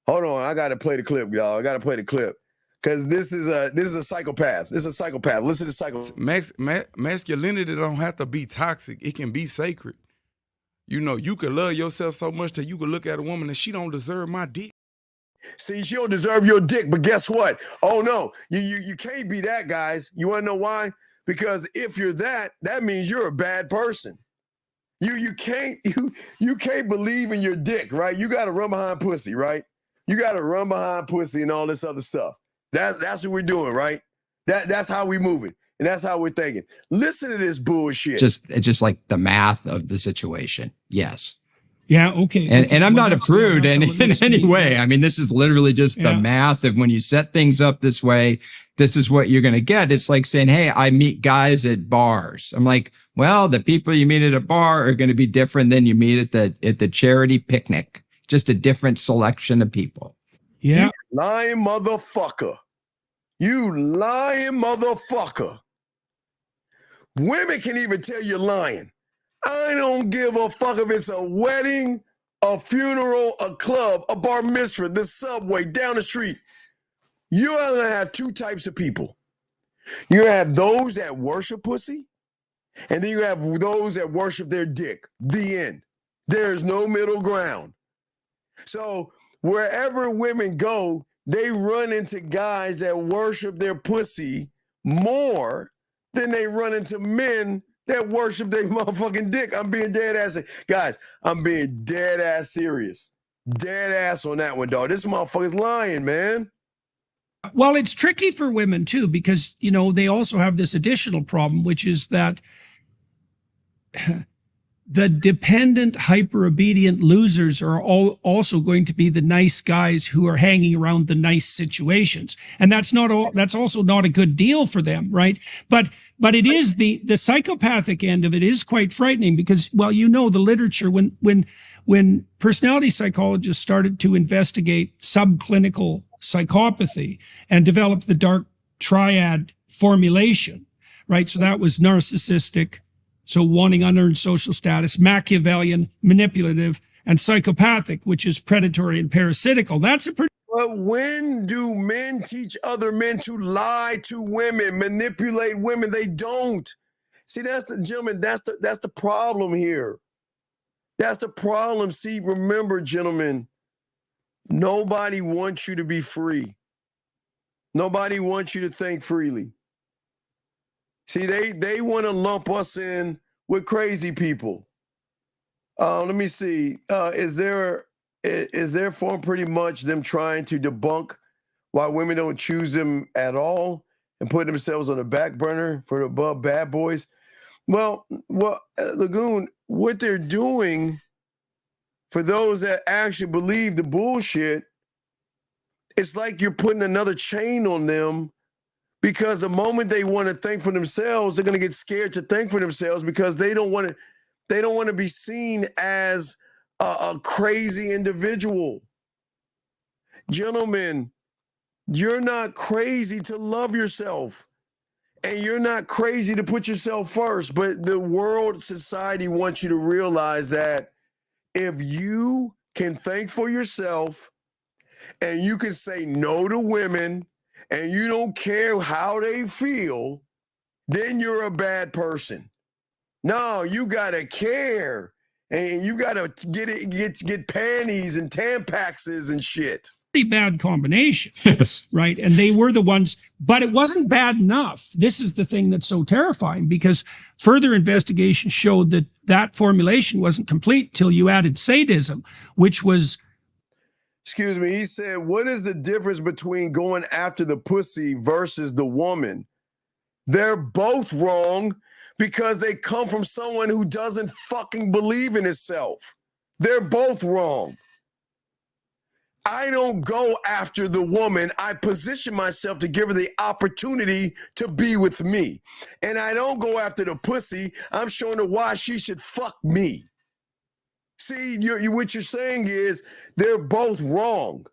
Hold on, I gotta play the clip, y'all. I gotta play the clip. Because this is a psychopath. This is a psychopath. Listen to psychopath. Masculinity don't have to be toxic. It can be sacred. You know, you can love yourself so much that you can look at a woman and she don't deserve my dick. See, she don't deserve your dick, but guess what? Oh no, you can't be that, guys. You want to know why? Because if you're that means you're a bad person. You can't believe in your dick, right? You got to run behind pussy, right? You got to run behind pussy and all this other stuff. That's what we're doing, right? That's how we moving, and that's how we're thinking. Listen to this bullshit. it's just like the math of the situation. Yes. Yeah. Okay. And I'm not a prude in any way. I mean, this is literally just the math of when you set things up this way, this is what you're going to get. It's like saying, hey, I meet guys at bars. I'm like, well, the people you meet at a bar are going to be different than you meet at the charity picnic. Just a different selection of people. Yeah. You lying motherfucker. You lying motherfucker. Women can even tell you're lying. I don't give a fuck if it's a wedding, a funeral, a club, a bar mitzvah, the subway, down the street. You're going to have two types of people. You're going to have those that worship pussy, and then you have those that worship their dick. The end. There's no middle ground. So wherever women go, they run into guys that worship their pussy more than they run into men that worship their motherfucking dick. I'm being dead ass. Guys, I'm being dead ass serious. Dead ass on that one, dog. This motherfucker's lying, man. Well, it's tricky for women too, because, they also have this additional problem, which is that the dependent, hyper-obedient losers are also going to be the nice guys who are hanging around the nice situations. And that's also not a good deal for them, right? But it is the psychopathic end of it is quite frightening because, well, the literature, when personality psychologists started to investigate subclinical psychopathy and developed the dark triad formulation, right? So that was narcissistic, so wanting unearned social status, Machiavellian, manipulative, and psychopathic, which is predatory and parasitical. That's a pretty... But when do men teach other men to lie to women, manipulate women? They don't. See, that's the problem here. That's the problem. See, remember, gentlemen, nobody wants you to be free. Nobody wants you to think freely. See, they want to lump us in with crazy people. Let me see. Is there form pretty much them trying to debunk why women don't choose them at all and put themselves on the back burner for the above bad boys? Well, Lagoon, what they're doing for those that actually believe the bullshit, it's like you're putting another chain on them. Because the moment they want to think for themselves, they're going to get scared to think for themselves because they don't want to be seen as a crazy individual. Gentlemen, you're not crazy to love yourself. And you're not crazy to put yourself first. But the world, society wants you to realize that if you can think for yourself and you can say no to women and you don't care how they feel, then you're a bad person. No, you gotta care, and you gotta get panties and Tampaxes and shit. Pretty bad combination. Yes. Right. And they were the ones, but it wasn't bad enough. This is the thing that's so terrifying, because further investigation showed that that formulation wasn't complete till you added sadism, which was. Excuse me. He said, what is the difference between going after the pussy versus the woman? They're both wrong because they come from someone who doesn't fucking believe in itself. They're both wrong. I don't go after the woman. I position myself to give her the opportunity to be with me. And I don't go after the pussy. I'm showing her why she should fuck me. See, what you're saying is they're both wrong.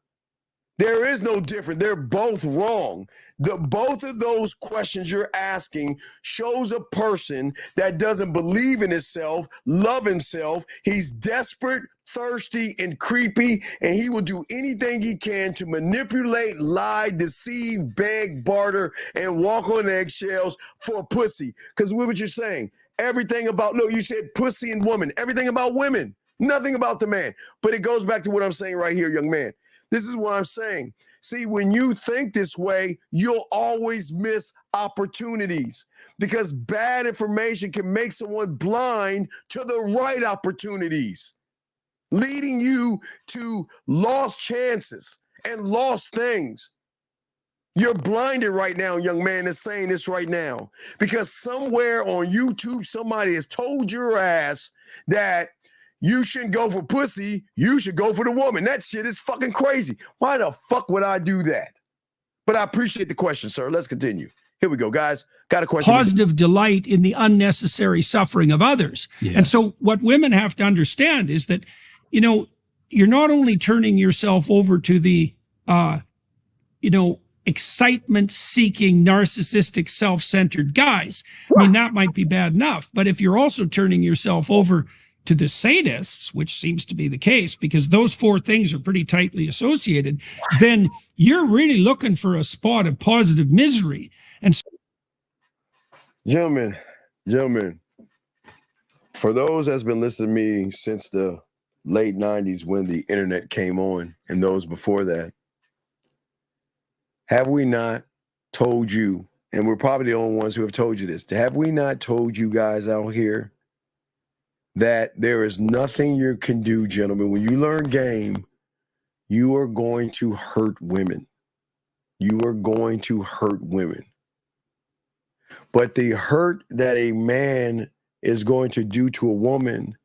There is no difference. They're both wrong. Both of those questions you're asking shows a person that doesn't believe in himself, love himself. He's desperate, thirsty, and creepy, and he will do anything he can to manipulate, lie, deceive, beg, barter, and walk on eggshells for pussy. Because what you're saying, everything about, look, you said pussy and woman, everything about women, nothing about the man. But it goes back to what I'm saying right here, young man. This is what I'm saying. See, when you think this way, you'll always miss opportunities, because bad information can make someone blind to the right opportunities, leading you to lost chances and lost things. You're blinded right now, young man, that's saying this right now, because somewhere on YouTube, somebody has told your ass that you shouldn't go for pussy, you should go for the woman. That shit is fucking crazy. Why the fuck would I do that? But I appreciate the question, sir. Let's continue. Here we go, guys. Got a question. Positive delight in the unnecessary suffering of others. Yes. And so what women have to understand is that, you know, you're not only turning yourself over to the, excitement-seeking, narcissistic, self-centered guys. I mean, that might be bad enough. But if you're also turning yourself over to the sadists, which seems to be the case, because those four things are pretty tightly associated, then you're really looking for a spot of positive misery. And so, gentlemen, for those that's been listening to me since the late 90s when the internet came on, and those before that, have we not told you, and we're probably the only ones who have told you this, have we not told you guys out here that there is nothing you can do, gentlemen? When you learn game, you are going to hurt women. You are going to hurt women. But the hurt that a man is going to do to a woman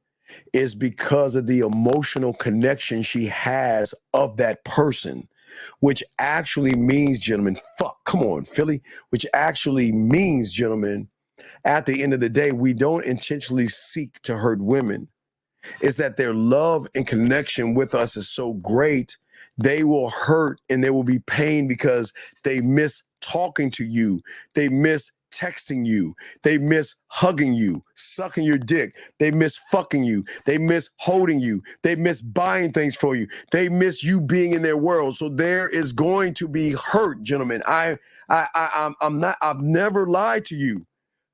is because of the emotional connection she has of that person, which actually means, gentlemen, come on, Philly, which actually means, gentlemen, at the end of the day, we don't intentionally seek to hurt women. It's that their love and connection with us is so great, they will hurt and there will be pain because they miss talking to you. They miss texting you. They miss hugging you, sucking your dick. They miss fucking you. They miss holding you. They miss buying things for you. They miss you being in their world. So there is going to be hurt, gentlemen. I've never lied to you.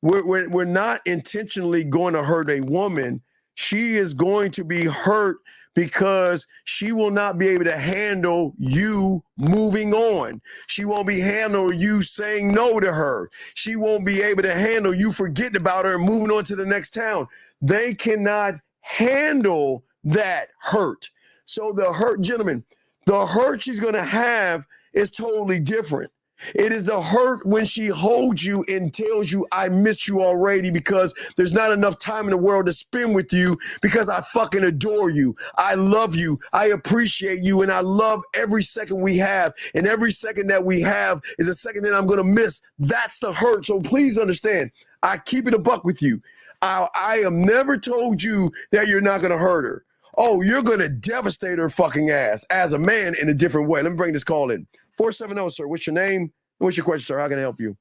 We're not intentionally going to hurt a woman. She is going to be hurt because she will not be able to handle you moving on. She won't be handle you saying no to her. She won't be able to handle you forgetting about her and moving on to the next town. They cannot handle that hurt. So the hurt, gentlemen, the hurt she's going to have is totally different. It is the hurt when she holds you and tells you, I miss you already because there's not enough time in the world to spend with you because I fucking adore you. I love you. I appreciate you. And I love every second we have. And every second that we have is a second that I'm going to miss. That's the hurt. So please understand, I keep it a buck with you. I have never told you that you're not going to hurt her. Oh, you're going to devastate her fucking ass as a man in a different way. Let me bring this call in. 470, sir. What's your name? What's your question, sir? How can I help you?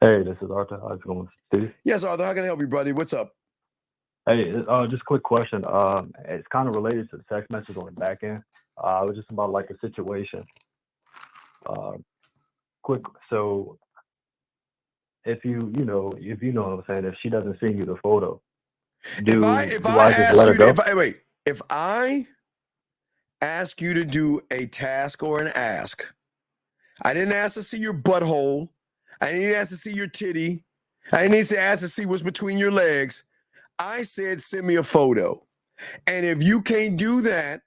Hey, this is Arthur. How's it going, Steve? Yes, Arthur. How can I help you, buddy? What's up? Hey, just a quick question. It's kind of related to the text message on the back end. It was just about like a situation. Quick. So if you know what I'm saying, if she doesn't send you the photo, do I just let her go? If I ask you to do a task or an ask, I didn't ask to see your butthole. I didn't ask to see your titty. I didn't ask to see what's between your legs. I said, send me a photo. And if you can't do that,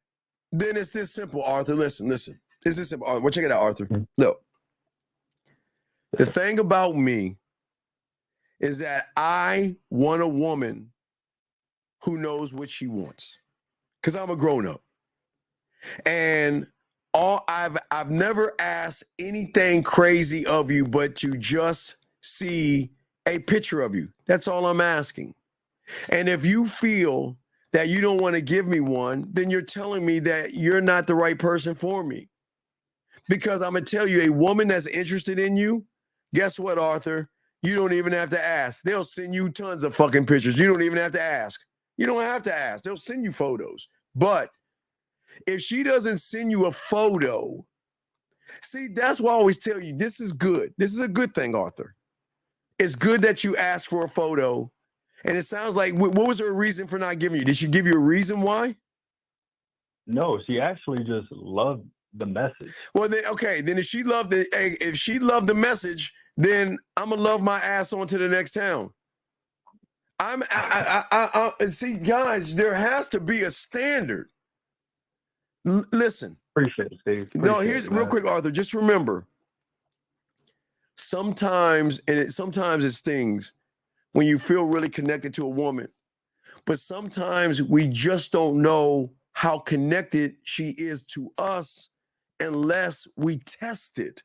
then it's this simple, Arthur. Listen. It's this simple. Well, check it out, Arthur. Look, the thing about me is that I want a woman who knows what she wants, because I'm a grown-up. And I've never asked anything crazy of you but to just see a picture of you. That's all I'm asking. And if you feel that you don't want to give me one, then you're telling me that you're not the right person for me. Because I'm going to tell you, a woman that's interested in you, guess what, Arthur? You don't even have to ask. They'll send you tons of fucking pictures. You don't even have to ask. You don't have to ask. They'll send you photos. But if she doesn't send you a photo, see, that's why I always tell you, this is good. This is a good thing, Arthur. It's good that you asked for a photo. And it sounds like, what was her reason for not giving you? Did she give you a reason why? No, she actually just loved the message. Well, then, okay. Then if she loved the message, then I'm gonna love my ass on to the next town. See, guys, there has to be a standard. Listen. Appreciate it, Steve. Here's real quick, Arthur. Just remember, sometimes it stings when you feel really connected to a woman, but sometimes we just don't know how connected she is to us unless we test it.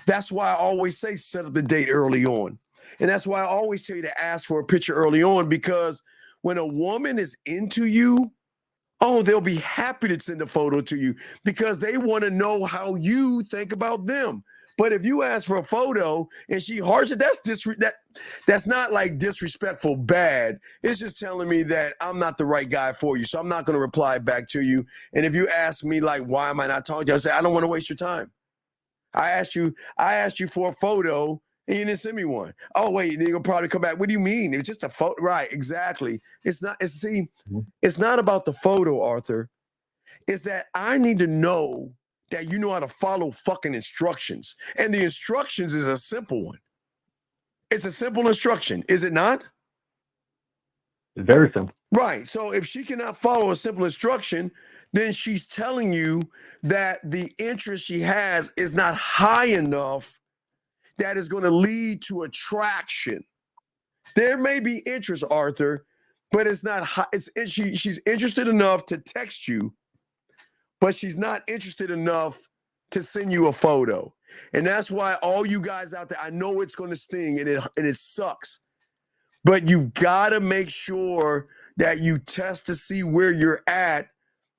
That's why I always say set up the date early on. And that's why I always tell you to ask for a picture early on, because when a woman is into you, they'll be happy to send a photo to you because they want to know how you think about them. But if you ask for a photo and she hearts it, that's not like disrespectful bad. It's just telling me that I'm not the right guy for you. So I'm not going to reply back to you. And if you ask me, like, why am I not talking to you? I say, I don't want to waste your time. I asked you for a photo and you didn't send me one. Oh, wait, then you'll probably come back. What do you mean? It's just a photo. Right, exactly. It's not about the photo, Arthur. It's that I need to know that you know how to follow fucking instructions. And the instructions is a simple one. It's a simple instruction, is it not? It's very simple. Right. So if she cannot follow a simple instruction, then she's telling you that the interest she has is not high enough that is going to lead to attraction. There may be interest, Arthur, but it's not high. She's interested enough to text you, but she's not interested enough to send you a photo. And that's why all you guys out there, I know it's going to sting and it sucks, but you've got to make sure that you test to see where you're at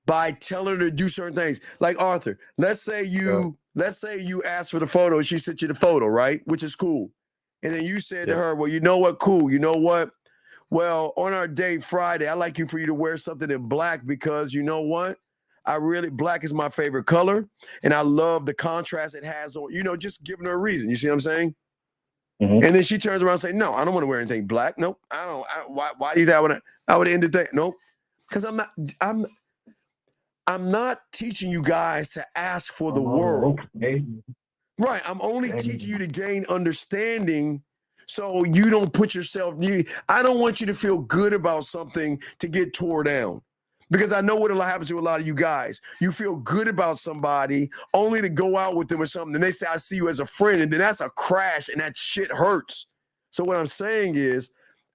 by telling her to do certain things. Like Arthur, let's say you asked for the photo and she sent you the photo, right? Which is cool. And then you said to her, well, you know what? Cool. You know what? Well, on our date Friday, I'd like for you to wear something in black because you know what? Black is my favorite color, and I love the contrast it has on, just giving her a reason. You see what I'm saying? Mm-hmm. And then she turns around and say, no, I don't want to wear anything black. Nope. I don't. Why do you think I would end the day? Nope. Because I'm not teaching you guys to ask for the world. Okay. Right. I'm only teaching you to gain understanding so you don't put yourself, I don't want you to feel good about something to get tore down. Because I know what'll happen to a lot of you guys. You feel good about somebody only to go out with them or something. And they say, I see you as a friend. And then that's a crash and that shit hurts. So what I'm saying is,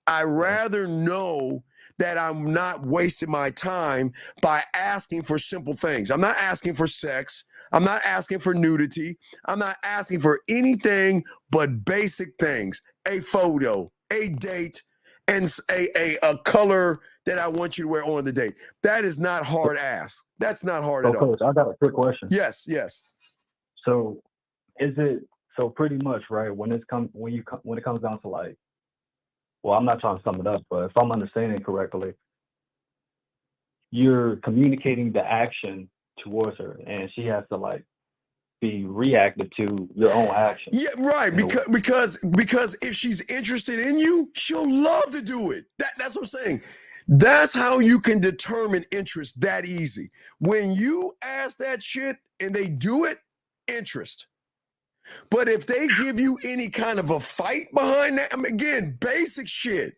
I rather know that I'm not wasting my time by asking for simple things. I'm not asking for sex. I'm not asking for nudity. I'm not asking for anything but basic things. A photo, a date, and a color that I want you to wear on the date. That is not hard ask. That's not hard at all. Coach, I got a quick question. Yes. So pretty much, right, when it comes down to like well, I'm not trying to sum it up, but if I'm understanding correctly, you're communicating the action towards her, and she has to like be reactive to your own action. Yeah, right. Because if she's interested in you, she'll love to do it. That's what I'm saying. That's how you can determine interest that easy. When you ask that shit and they do it, interest. But if they give you any kind of a fight behind that, I mean, again, basic shit.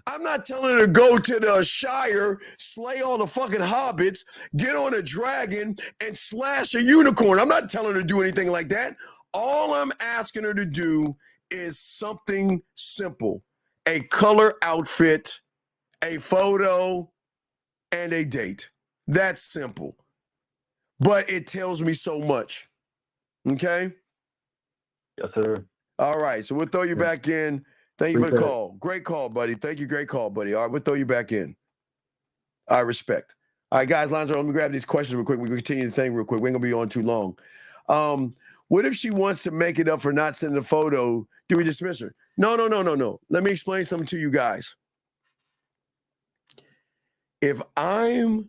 I'm not telling her to go to the Shire, slay all the fucking hobbits, get on a dragon, and slash a unicorn. I'm not telling her to do anything like that. All I'm asking her to do is something simple. A color outfit, a photo, and a date. That's simple. But it tells me so much. Okay? Yes, sir. All right, so we'll throw you back in. Thank you for the call. Great call, buddy. Thank you. Great call, buddy. All right, we'll throw you back in. I respect. All right, guys, lines are on. Let me grab these questions real quick. We can continue the thing real quick. We ain't going to be on too long. What if she wants to make it up for not sending a photo? Do we dismiss her? No. Let me explain something to you guys. If I'm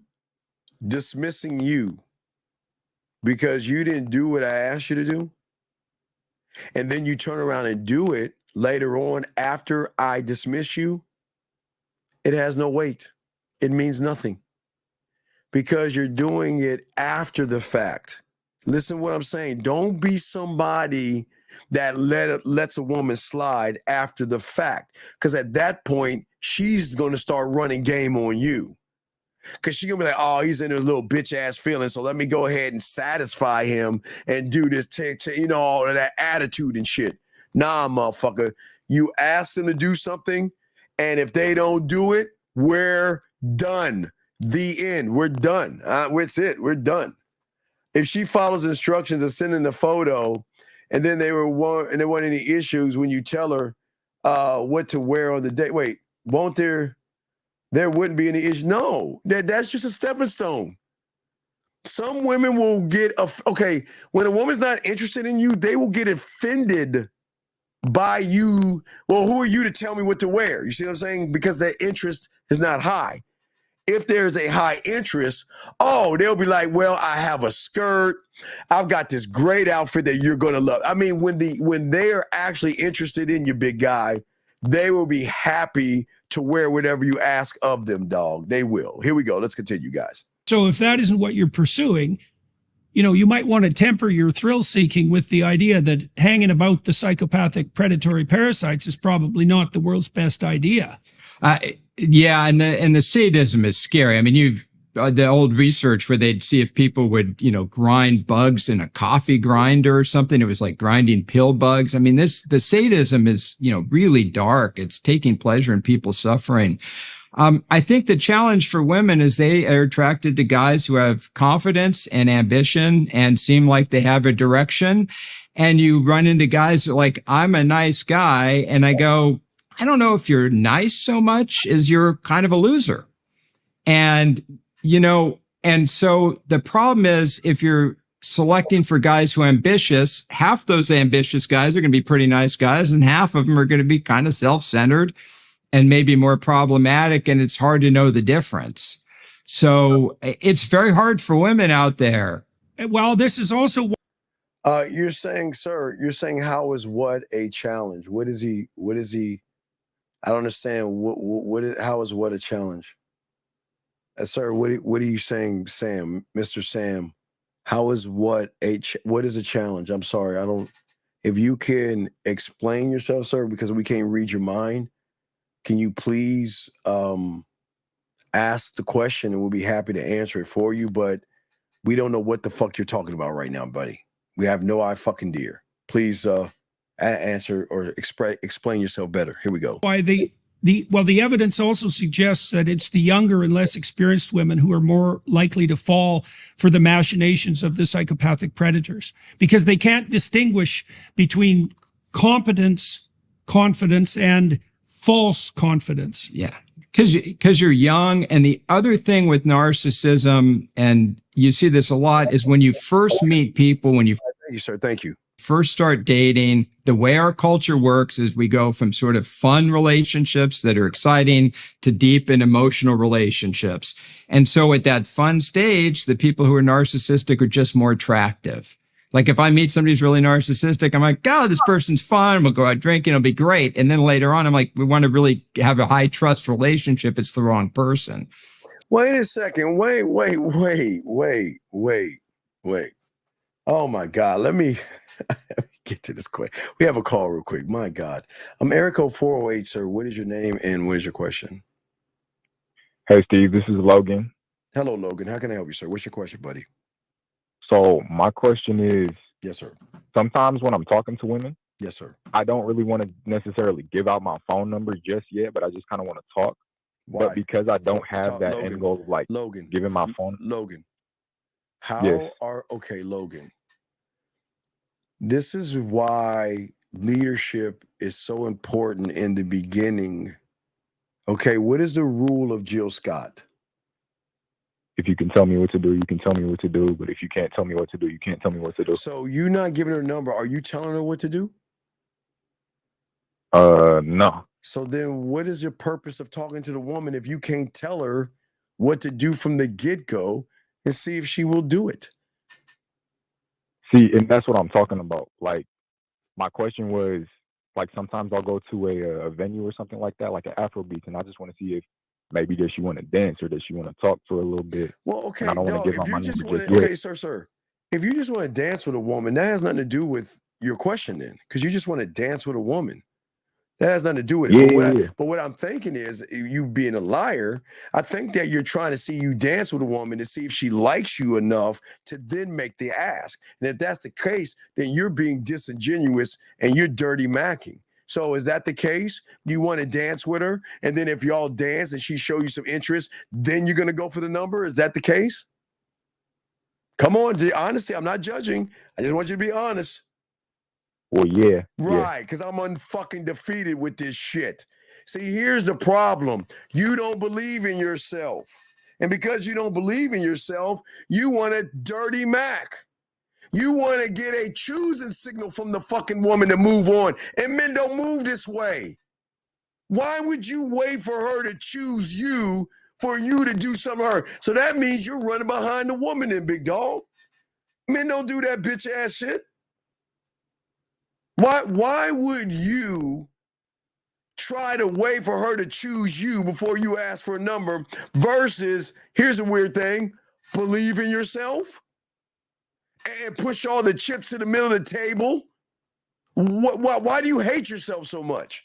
dismissing you because you didn't do what I asked you to do, and then you turn around and do it later on after I dismiss you, it has no weight. It means nothing because you're doing it after the fact. Listen to what I'm saying. Don't be somebody that lets a woman slide after the fact, because at that point, she's going to start running game on you. Because she's going to be like, oh, he's in his little bitch-ass feeling, so let me go ahead and satisfy him and do this, all of that attitude and shit. Nah, motherfucker. You ask them to do something, and if they don't do it, we're done. The end. We're done. That's it. We're done. If she follows instructions of sending the photo, and then there weren't any issues when you tell her what to wear on the day, wait, won't there wouldn't be any issue? No, that's just a stepping stone. Some women will get, when a woman's not interested in you, they will get offended by you. Well, who are you to tell me what to wear? You see what I'm saying? Because their interest is not high. If there's a high interest, they'll be like, well, I have a skirt. I've got this great outfit that you're going to love. I mean, when they're actually interested in you, big guy, they will be happy to wear whatever you ask of them, dog. They will. Here we go. Let's continue, guys. So if that isn't what you're pursuing, you might want to temper your thrill seeking with the idea that hanging about the psychopathic predatory parasites is probably not the world's best idea. Yeah, and the sadism is scary. I mean, you've the old research where they'd see if people would, grind bugs in a coffee grinder or something. It was like grinding pill bugs. I mean, the sadism is, really dark. It's taking pleasure in people suffering. I think the challenge for women is they are attracted to guys who have confidence and ambition and seem like they have a direction. And you run into guys that like, I'm a nice guy. And I go, I don't know if you're nice so much as you're kind of a loser. And, and so the problem is if you're selecting for guys who are ambitious, half those ambitious guys are going to be pretty nice guys and half of them are going to be kind of self-centered and maybe more problematic, and it's hard to know the difference. So it's very hard for women out there. Well, this is also... You're saying, sir, how is what a challenge? What is he, I don't understand. How is what a challenge? Sir, what are you saying, Sam, Mr. Sam? How is what is a challenge? I'm sorry. If you can explain yourself, sir, because we can't read your mind. Can you please ask the question and we'll be happy to answer it for you, but we don't know what the fuck you're talking about right now, buddy. We have no fucking dear. Please answer or explain yourself better. Here we go. Why the evidence also suggests that it's the younger and less experienced women who are more likely to fall for the machinations of the psychopathic predators because they can't distinguish between competence, confidence, and false confidence. Yeah, because you're young. And the other thing with narcissism, and you see this a lot, is when you first meet people, Thank you, sir. Thank you. first start dating, the way our culture works is we go from sort of fun relationships that are exciting to deep and emotional relationships. And so at that fun stage, the people who are narcissistic are just more attractive. Like if I meet somebody who's really narcissistic, I'm like, God, this person's fun. We'll go out drinking. It'll be great. And then later on, I'm like, we want to really have a high trust relationship. It's the wrong person. Wait a second. Wait. Oh my God. Let me get to this quick. We have a call real quick. My God. I'm Erico 408, sir. What is your name and what is your question? Hey, Steve, this is Logan. Hello, Logan. How can I help you, sir? What's your question, buddy? So my question is, yes, sir. Sometimes when I'm talking to women, yes, sir, I don't really want to necessarily give out my phone number just yet, but I just kind of want to talk. Why? But because I don't have that Logan, end goal of like Logan, giving my phone. Logan, Yes. Logan, this is why leadership is so important in the beginning. Okay, what is the rule of Jill Scott? If you can tell me what to do, you can tell me what to do. But if you can't tell me what to do, you can't tell me what to do. So you're not giving her a number. Are you telling her what to do? No. So then what is your purpose of talking to the woman if you can't tell her what to do from the get-go and see if she will do it? See, and that's what I'm talking about. Like, my question was, like, sometimes I'll go to a venue or something like that, like an Afrobeat, and I just want to see if maybe does she want to dance or does she want to talk for a little bit. Well, okay, and I don't want to give if out my you just number want just to, yet. sir, if you just want to dance with a woman, that has nothing to do with your question then, because you just want to dance with a woman. That has nothing to do with it. But what I'm thinking is, you being a liar, I think that you're trying to see you dance with a woman to see if she likes you enough to then make the ask. And if that's the case, then you're being disingenuous and you're dirty macking. So is that the case? You want to dance with her, and then if y'all dance and she show you some interest, then you're going to go for the number? Is that the case? Come on, honesty. I'm not judging. I just want you to be honest. Well, yeah. Right, because I'm unfucking defeated with this shit. See, here's the problem. You don't believe in yourself. And because you don't believe in yourself, you want a dirty Mac. You want to get a choosing signal from the fucking woman to move on. And men don't move this way. Why would you wait for her to choose you for you to do something to her? So that means you're running behind the woman then, big dog. Men don't do that bitch ass shit. Why would you try to wait for her to choose you before you ask for a number versus, here's a weird thing, believe in yourself and push all the chips in the middle of the table? Why do you hate yourself so much?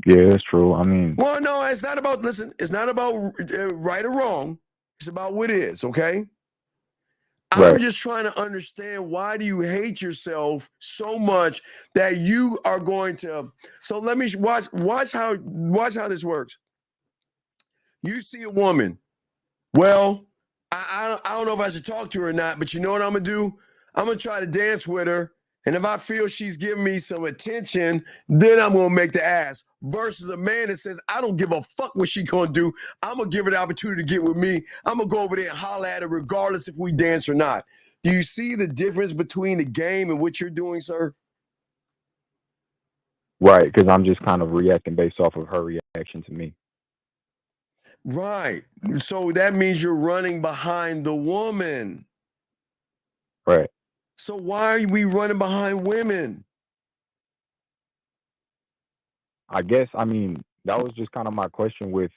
Yeah, that's true. I mean, well, no, it's not about, listen, it's not about right or wrong. It's about what is, okay? I'm just trying to understand, why do you hate yourself so much that you are going to, so let me watch how this works. You see a woman, well, I don't know if I should talk to her or not, but you know what I'm gonna do? I'm gonna try to dance with her, and if I feel she's giving me some attention, then I'm gonna make the ask. Versus a man that says, I don't give a fuck what she gonna do. I'm gonna give her the opportunity to get with me. I'm gonna go over there and holler at her regardless if we dance or not. Do you see the difference between the game and what you're doing, sir? right, because I'm just kind of reacting based off of her reaction to me. Right. So that means you're running behind the woman. Right. So why are we running behind women? I guess, I mean, that was just kind of my question with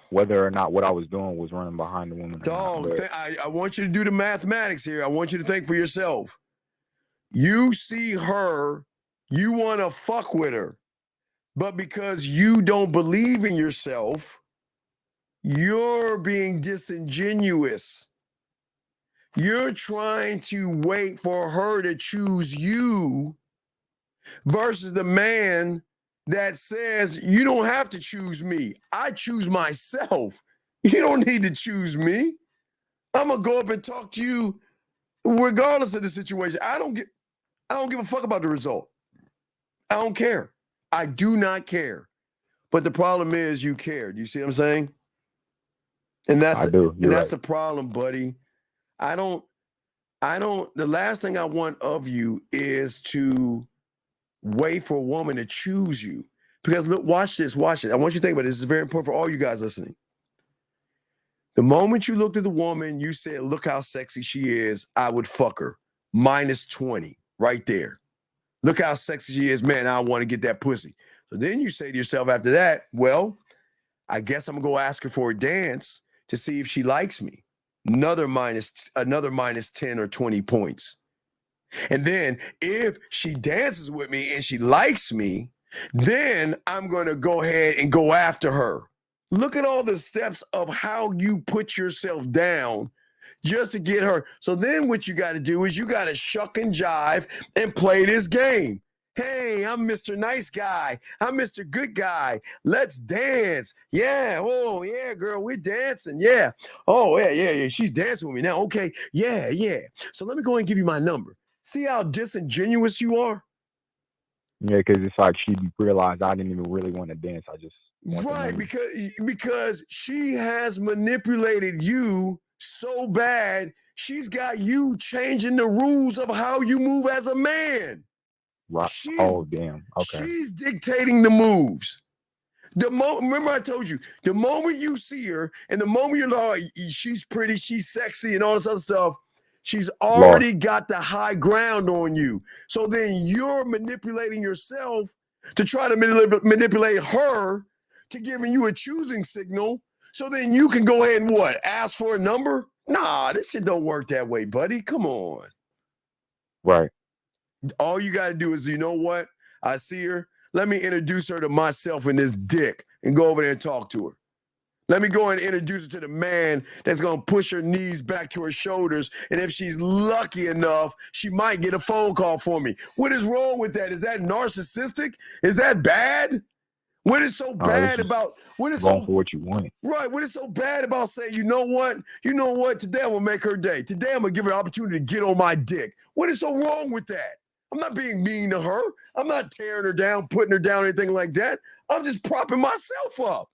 whether or not what I was doing was running behind the woman. Dog, I want you to do the mathematics here. I want you to think for yourself. You see her, you want to fuck with her, but because you don't believe in yourself, you're being disingenuous. You're trying to wait for her to choose you versus the man that says, you don't have to choose me. I choose myself. You don't need to choose me. I'm going to go up and talk to you regardless of the situation. I don't give a fuck about the result. I don't care. I do not care. But the problem is you care. Do you see what I'm saying? And that's I do. And that's the problem, buddy. I don't The last thing I want of you is to wait for a woman to choose you. Because look, watch this. I want you to think about this. This is very important for all you guys listening. The moment you looked at the woman, you said, look how sexy she is. I would fuck her. Minus 20 right there. Look how sexy she is. Man, I want to get that pussy. So then you say to yourself after that, well, I guess I'm going to go ask her for a dance to see if she likes me. Another minus 10 or 20 points. And then if she dances with me and she likes me, then I'm going to go ahead and go after her. Look at all the steps of how you put yourself down just to get her. So then what you got to do is you got to shuck and jive and play this game. Hey, I'm Mr. Nice Guy. I'm Mr. Good Guy. Let's dance. Yeah. Oh, yeah, girl, we're dancing. Yeah. Oh, yeah. She's dancing with me now. Okay. Yeah. So let me go and give you my number. See how disingenuous you are? Yeah, because it's like she realized I didn't even really want to dance. I just right, because she has manipulated you so bad, she's got you changing the rules of how you move as a man. Right. Oh, damn. Okay. She's dictating the moves. Remember I told you, the moment you see her and the moment you're like, she's pretty, she's sexy and all this other stuff, she's already got the high ground on you. So then you're manipulating yourself to try to manipulate her to giving you a choosing signal. So then you can go ahead and what? Ask for a number? Nah, this shit don't work that way, buddy. Come on. Right. All you got to do is, you know what? I see her. Let me introduce her to myself and this dick and go over there and talk to her. Let me go and introduce her to the man that's going to push her knees back to her shoulders. And if she's lucky enough, she might get a phone call for me. What is wrong with that? Is that narcissistic? Is that bad? What is so bad about what is wrong for what you want? Right. What is so bad about saying, you know what? Today I'm going to make her day. Today I'm going to give her an opportunity to get on my dick. What is so wrong with that? I'm not being mean to her. I'm not tearing her down, putting her down, anything like that. I'm just propping myself up.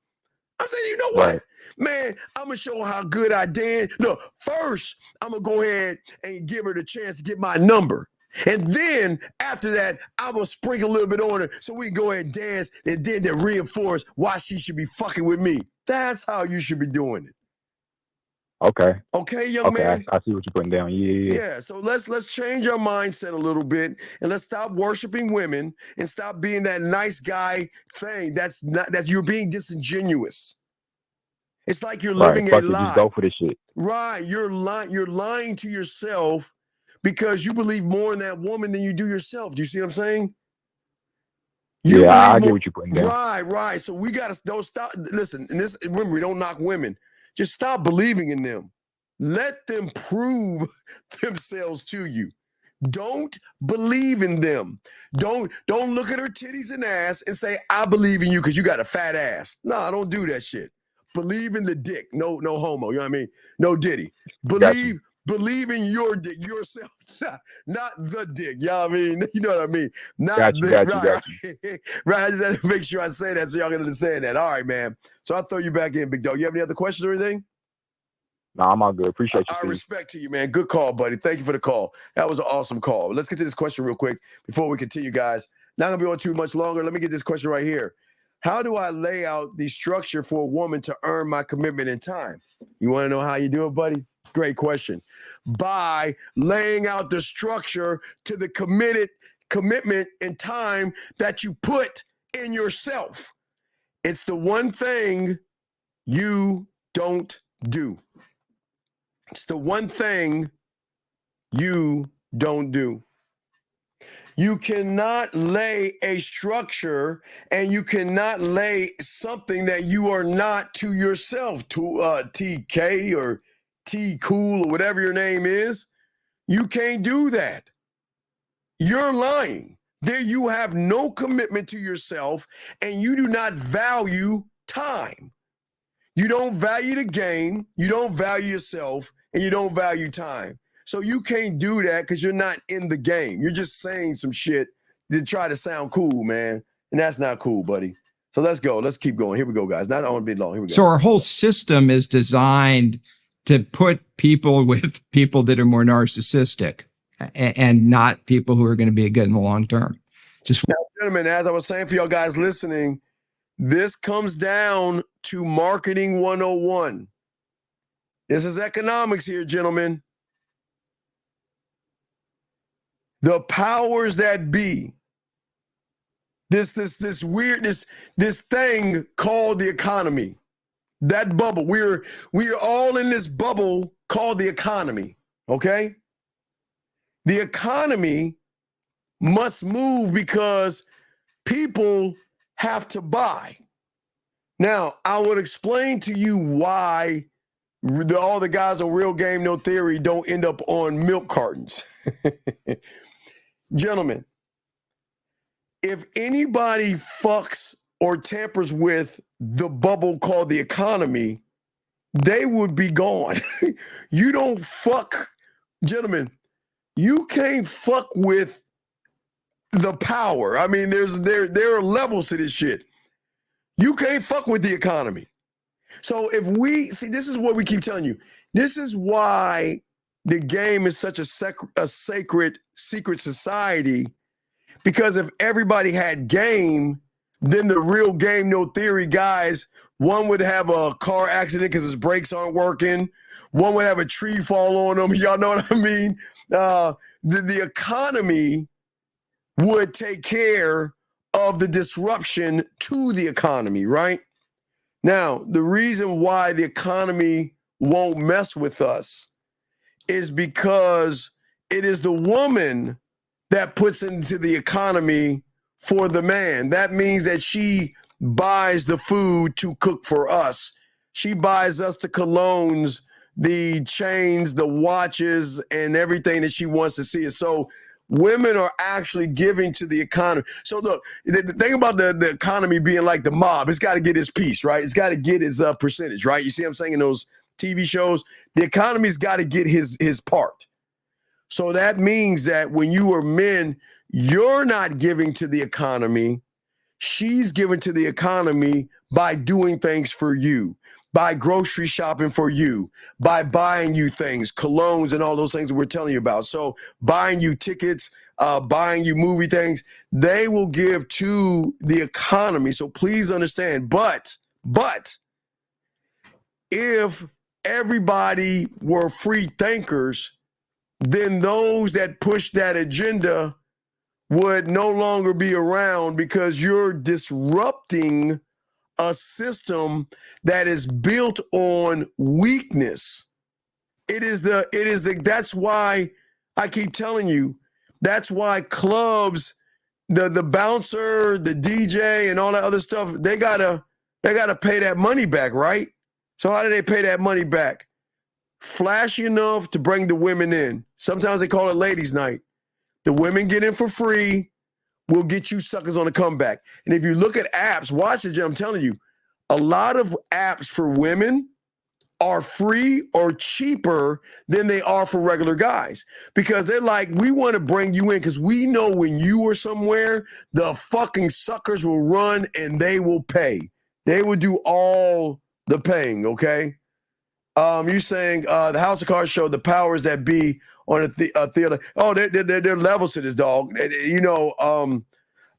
I'm saying, you know what, right, man, I'm going to show her how good I did. No, first, I'm going to go ahead and give her the chance to get my number. And then after that, I'm going to sprinkle a little bit on her so we can go ahead and dance and then to reinforce why she should be fucking with me. That's how you should be doing it. Okay. Okay, young man. I see what you're putting down. Yeah. So let's change our mindset a little bit and let's stop worshiping women and stop being that nice guy thing. That you're being disingenuous. It's like you're living a lie. Just go for this shit. Right. You're lying to yourself because you believe more in that woman than you do yourself. Do you see what I'm saying? I get what you're putting down. Right. So we gotta don't stop. Listen, and this remember, we don't knock women. Just stop believing in them. Let them prove themselves to you. Don't believe in them. Don't look at her titties and ass and say, I believe in you because you got a fat ass. No, don't do that shit. Believe in the dick. No homo. You know what I mean? No diddy. Believe in your dick, yourself, not the dick. You know what I mean? You know what I mean? Not got you. Right. I just have to make sure I say that so y'all can understand that. All right, man. So I'll throw you back in, big dog. You have any other questions or anything? No, I'm all good. Appreciate you. I respect to you, man. Good call, buddy. Thank you for the call. That was an awesome call. Let's get to this question real quick before we continue, guys. Not gonna be on too much longer. Let me get this question right here. How do I lay out the structure for a woman to earn my commitment in time? You want to know how you do it, buddy? Great question. By laying out the structure to the commitment and time that you put in yourself. It's the one thing you don't do. It's the one thing you don't do. You cannot lay a structure and you cannot lay something that you are not to yourself, to TK or T Cool or whatever your name is. You can't do that. You're lying. There you have no commitment to yourself and you do not value time. You don't value the game, you don't value yourself, and you don't value time. So you can't do that because you're not in the game. You're just saying some shit to try to sound cool, man. And that's not cool, buddy. So let's go. Let's keep going. Here we go, guys. Not on be long. Here we go. So our whole system is designed to put people with people that are more narcissistic and not people who are going to be good in the long term. Just now, gentlemen, as I was saying for y'all guys listening, this comes down to marketing 101. This is economics here, gentlemen. The powers that be, this thing called the economy, that bubble. We're all in this bubble called the economy. Okay, the economy must move because people have to buy. Now, I would explain to you why all the guys on Real Game No Theory don't end up on milk cartons. Gentlemen, if anybody fucks or tampers with the bubble called the economy, they would be gone. You don't fuck, gentlemen, you can't fuck with the power. I mean, there are levels to this shit. You can't fuck with the economy. So if we see, this is what we keep telling you. This is why the game is such a sacred secret society, because if everybody had game, then the Real Game No Theory guys, one would have a car accident because his brakes aren't working. One would have a tree fall on them. Y'all know what I mean? The economy would take care of the disruption to the economy, right? Now, the reason why the economy won't mess with us is because it is the woman that puts into the economy for the man. That means that she buys the food to cook for us. She buys us the colognes, the chains, the watches, and everything that she wants to see. So women are actually giving to the economy. So look, the thing about the economy being like the mob, it's got to get its piece, right? It's got to get its percentage, right? You see what I'm saying in those TV shows? The economy's got to get his part. So that means that when you are men, you're not giving to the economy. She's giving to the economy by doing things for you, by grocery shopping for you, by buying you things, colognes and all those things that we're telling you about. So buying you tickets, buying you movie things, they will give to the economy. So please understand, but if everybody were free thinkers, then those that push that agenda would no longer be around, because you're disrupting a system that is built on weakness. That's why I keep telling you, that's why clubs, the bouncer, the DJ and all that other stuff, they gotta pay that money back, right? So how do they pay that money back? Flashy enough to bring the women in. Sometimes they call it ladies' night. The women get in for free. We'll get you suckers on the comeback. And if you look at apps, watch it, I'm telling you, a lot of apps for women are free or cheaper than they are for regular guys, because they're like, we want to bring you in because we know when you are somewhere, the fucking suckers will run and they will pay. They will do all the paying, okay? You're saying the House of Cards show the powers that be on a theater. Oh, there are levels to this, dog. You know,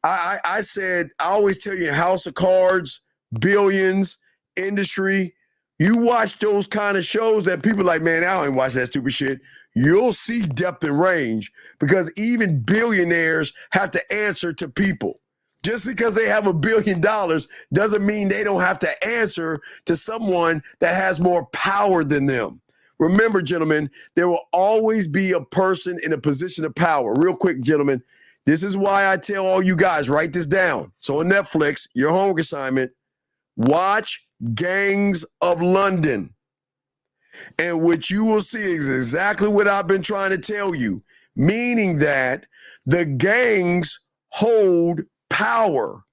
I said, I always tell you, House of Cards, Billions, Industry, you watch those kind of shows that people like, man, I don't watch that stupid shit. You'll see depth and range, because even billionaires have to answer to people. Just because they have $1 billion doesn't mean they don't have to answer to someone that has more power than them. Remember, gentlemen, there will always be a person in a position of power. Real quick, gentlemen, this is why I tell all you guys, write this down. So on Netflix, your homework assignment, watch Gangs of London. And what you will see is exactly what I've been trying to tell you, meaning that the gangs hold power,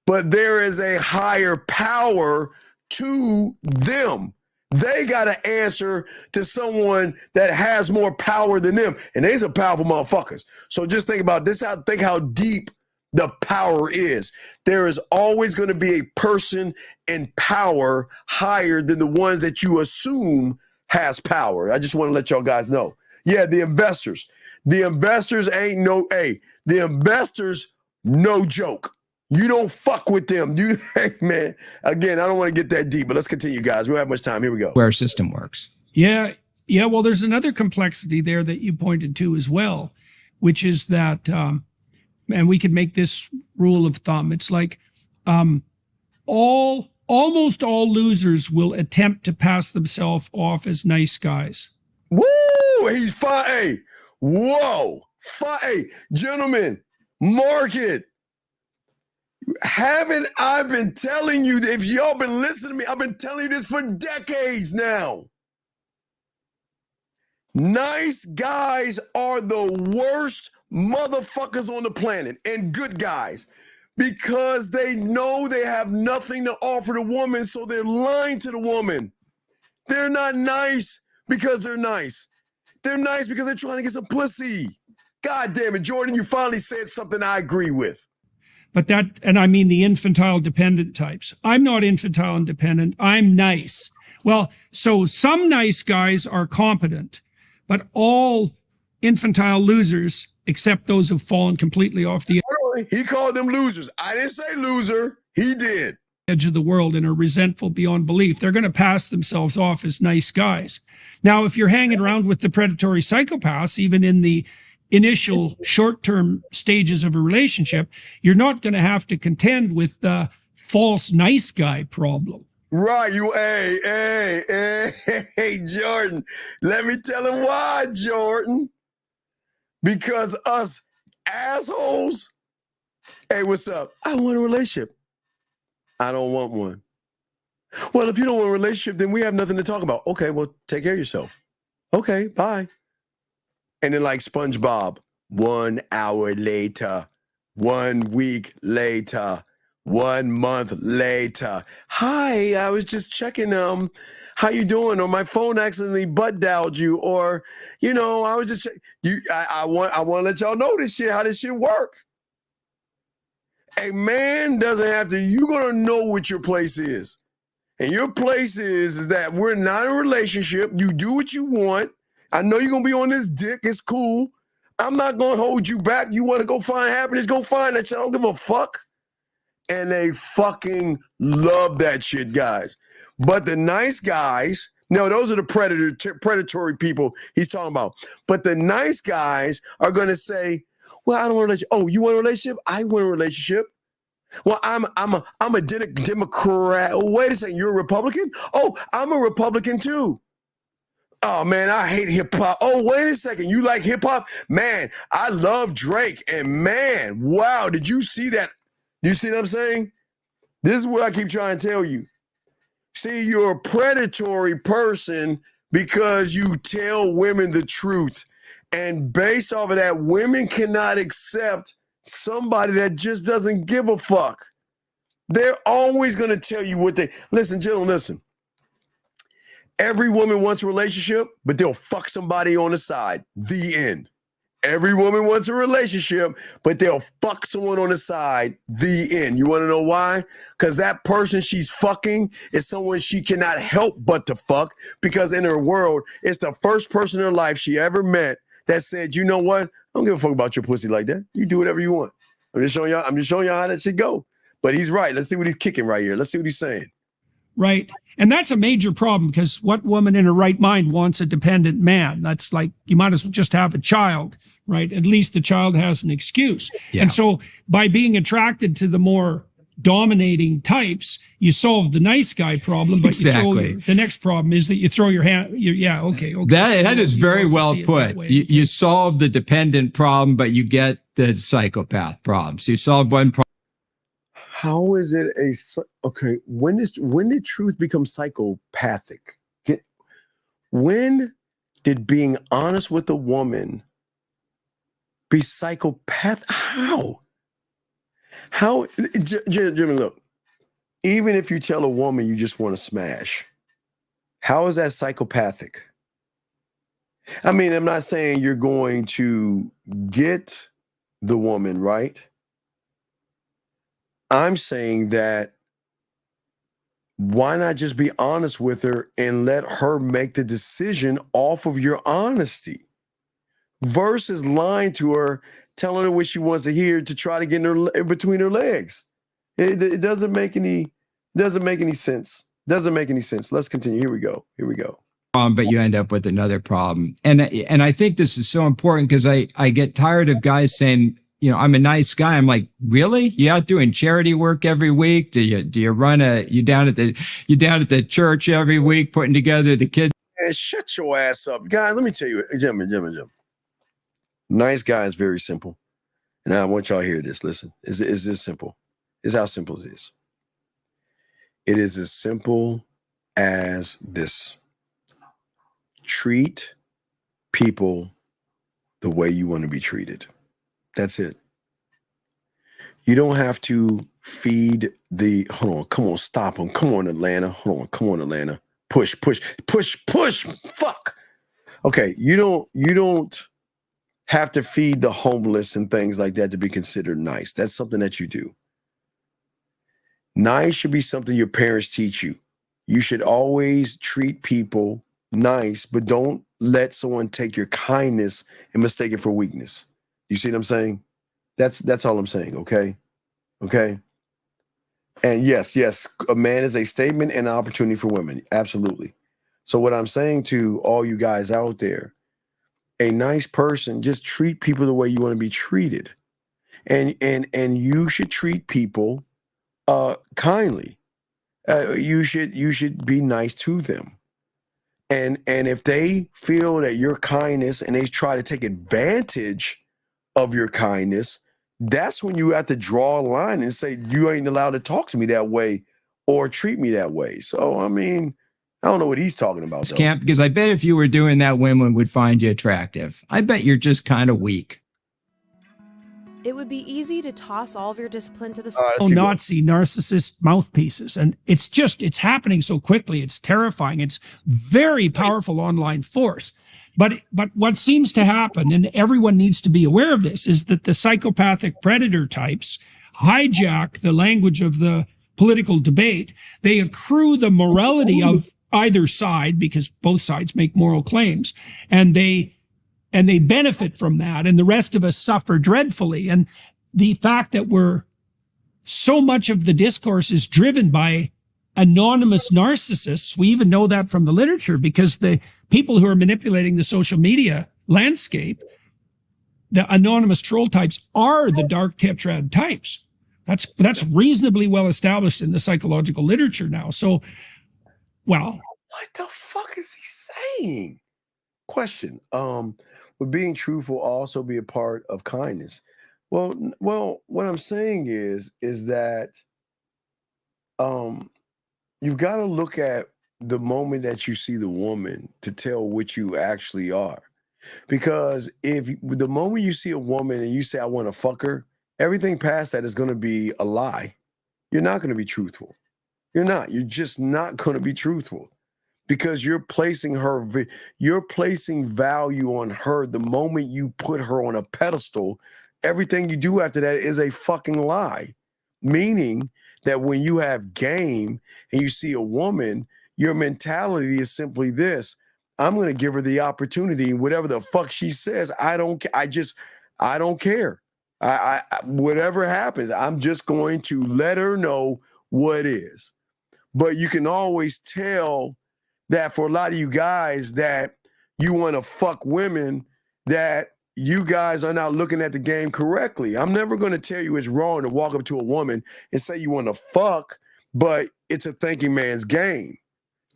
but there is a higher power to them. They got to answer to someone that has more power than them, and they're some powerful motherfuckers. So just think about this, think how deep the power is. There is always going to be a person in power higher than the ones that you assume has power. I just want to let y'all guys know. Yeah, the investors. The investors ain't no, the investors, no joke. You don't fuck with them. Hey, man, again, I don't want to get that deep, but let's continue, guys. We don't have much time. Here we go. Where our system works. Yeah. Well, there's another complexity there that you pointed to as well, which is that, and we could make this rule of thumb. It's like almost all losers will attempt to pass themselves off as nice guys. Woo! He's fine. Hey, whoa. Hey, gentlemen, mark it. Haven't I been telling you, if y'all been listening to me, I've been telling you this for decades now. Nice guys are the worst motherfuckers on the planet, and good guys, because they know they have nothing to offer the woman, so they're lying to the woman. They're not nice because they're nice. They're nice because they're trying to get some pussy. God damn it, Jordan, you finally said something I agree with. But and I mean the infantile dependent types. I'm not infantile and dependent. I'm nice. Well, so some nice guys are competent, but all infantile losers, except those who've fallen completely off the He called them losers. I didn't say loser. He did. Edge of the world and are resentful beyond belief. They're going to pass themselves off as nice guys. Now, if you're hanging around with the predatory psychopaths, even in the initial short-term stages of a relationship, you're not going to have to contend with the false nice guy problem. Right. Hey, Jordan. Let me tell him why, Jordan. Because us assholes. Hey, what's up? I want a relationship. I don't want one. Well, if you don't want a relationship, then we have nothing to talk about. Okay, well, take care of yourself. Okay, bye. And then like SpongeBob, 1 hour later, 1 week later, 1 month later. Hi, I was just checking how you doing? Or my phone accidentally butt dialed you, or I was just I want to let y'all know this shit, how this shit work. A man doesn't have to, you're gonna know what your place is. And your place is that we're not in a relationship. You do what you want. I know you're going to be on this dick. It's cool. I'm not going to hold you back. You want to go find happiness, go find that shit. I don't give a fuck. And they fucking love that shit, guys. But the nice guys, no, those are the predatory people he's talking about. But the nice guys are going to say, well, I don't want a relationship. Oh, you want a relationship? I want a relationship. Well, I'm a Democrat. Wait a second, you're a Republican? Oh, I'm a Republican too. Oh, man, I hate hip-hop. Oh, wait a second. You like hip-hop? Man, I love Drake. And, man, wow, did you see that? You see what I'm saying? This is what I keep trying to tell you. See, you're a predatory person because you tell women the truth. And based off of that, women cannot accept somebody that just doesn't give a fuck. They're always going to tell you what they... Listen, gentlemen, listen. Every woman wants a relationship, but they'll fuck somebody on the side. The end. Every woman wants a relationship, but they'll fuck someone on the side. The end. You want to know why? Because that person she's fucking is someone she cannot help but to fuck, because in her world, it's the first person in her life she ever met that said, you know what? I don't give a fuck about your pussy like that. You do whatever you want. I'm just showing y'all how that shit go. But he's right. Let's see what he's kicking right here. Let's see what he's saying. Right. And that's a major problem, because what woman in her right mind wants a dependent man? That's like, you might as well just have a child, right? At least the child has an excuse. Yeah. And so by being attracted to the more dominating types, you solve the nice guy problem, but exactly. The next problem is that you throw your hand. Okay. That is very well put. You solve the dependent problem, but you get the psychopath problem. So you solve one problem. How is it when did truth become psychopathic? When did being honest with a woman be psychopath? How, Jimmy, look, even if you tell a woman you just want to smash, how is that psychopathic? I mean, I'm not saying you're going to get the woman, right? I'm saying that why not just be honest with her and let her make the decision off of your honesty versus lying to her, telling her what she wants to hear to try to get in between her legs. It doesn't make any sense. Doesn't make any sense. Let's continue. Here we go. But you end up with another problem. And I think this is so important because I get tired of guys saying, you know, I'm a nice guy. I'm like, really? You out doing charity work every week? Do you run you down at the church every week putting together the kids? Man, shut your ass up. Guys, let me tell you, Jim. Nice guy is very simple. And I want y'all to hear this. Listen, is this simple? Is how simple it is. It is as simple as this. Treat people the way you want to be treated. That's it. You don't have to feed hold on, come on, stop them. Come on, Atlanta. Hold on, come on, Atlanta. Push. Fuck. Okay, you don't have to feed the homeless and things like that to be considered nice. That's something that you do. Nice should be something your parents teach you. You should always treat people nice, but don't let someone take your kindness and mistake it for weakness. You see what I'm saying? That's all I'm saying, okay? Okay? And yes, a man is a statement and an opportunity for women. Absolutely. So what I'm saying to all you guys out there, a nice person, just treat people the way you want to be treated. And you should treat people kindly. You should be nice to them. And if they feel that your kindness and they try to take advantage of your kindness, that's when you have to draw a line and say, you ain't allowed to talk to me that way or treat me that way. So, I mean, I don't know what he's talking about. Camp, because I bet if you were doing that, women would find you attractive. I bet you're just kind of weak. It would be easy to toss all of your discipline to the side. Nazi narcissist mouthpieces. And it's happening so quickly. It's terrifying. It's very powerful online force. But what seems to happen, and everyone needs to be aware of this, is that the psychopathic predator types hijack the language of the political debate. They accrue the morality of either side because both sides make moral claims, and they benefit from that, and the rest of us suffer dreadfully. And the fact that so much of the discourse is driven by anonymous narcissists, we even know that from the literature, because the people who are manipulating the social media landscape, the anonymous troll types, are the dark tetrad types. That's reasonably well established in the psychological literature now. So, well, what the fuck is he saying? Question. Would being truthful also be a part of kindness? Well, what I'm saying is that you've got to look at the moment that you see the woman to tell what you actually are. Because if the moment you see a woman and you say, I want to fuck her, everything past that is going to be a lie. You're not going to be truthful. You're not. You're just not going to be truthful. Because you're placing value on her. The moment you put her on a pedestal, everything you do after that is a fucking lie. Meaning that when you have game and you see a woman, your mentality is simply this: I'm going to give her the opportunity. Whatever the fuck she says, I don't care. Whatever happens, I'm just going to let her know what is. But you can always tell that for a lot of you guys that you want to fuck women, that you guys are not looking at the game correctly. I'm never going to tell you it's wrong to walk up to a woman and say you want to fuck, but it's a thinking man's game.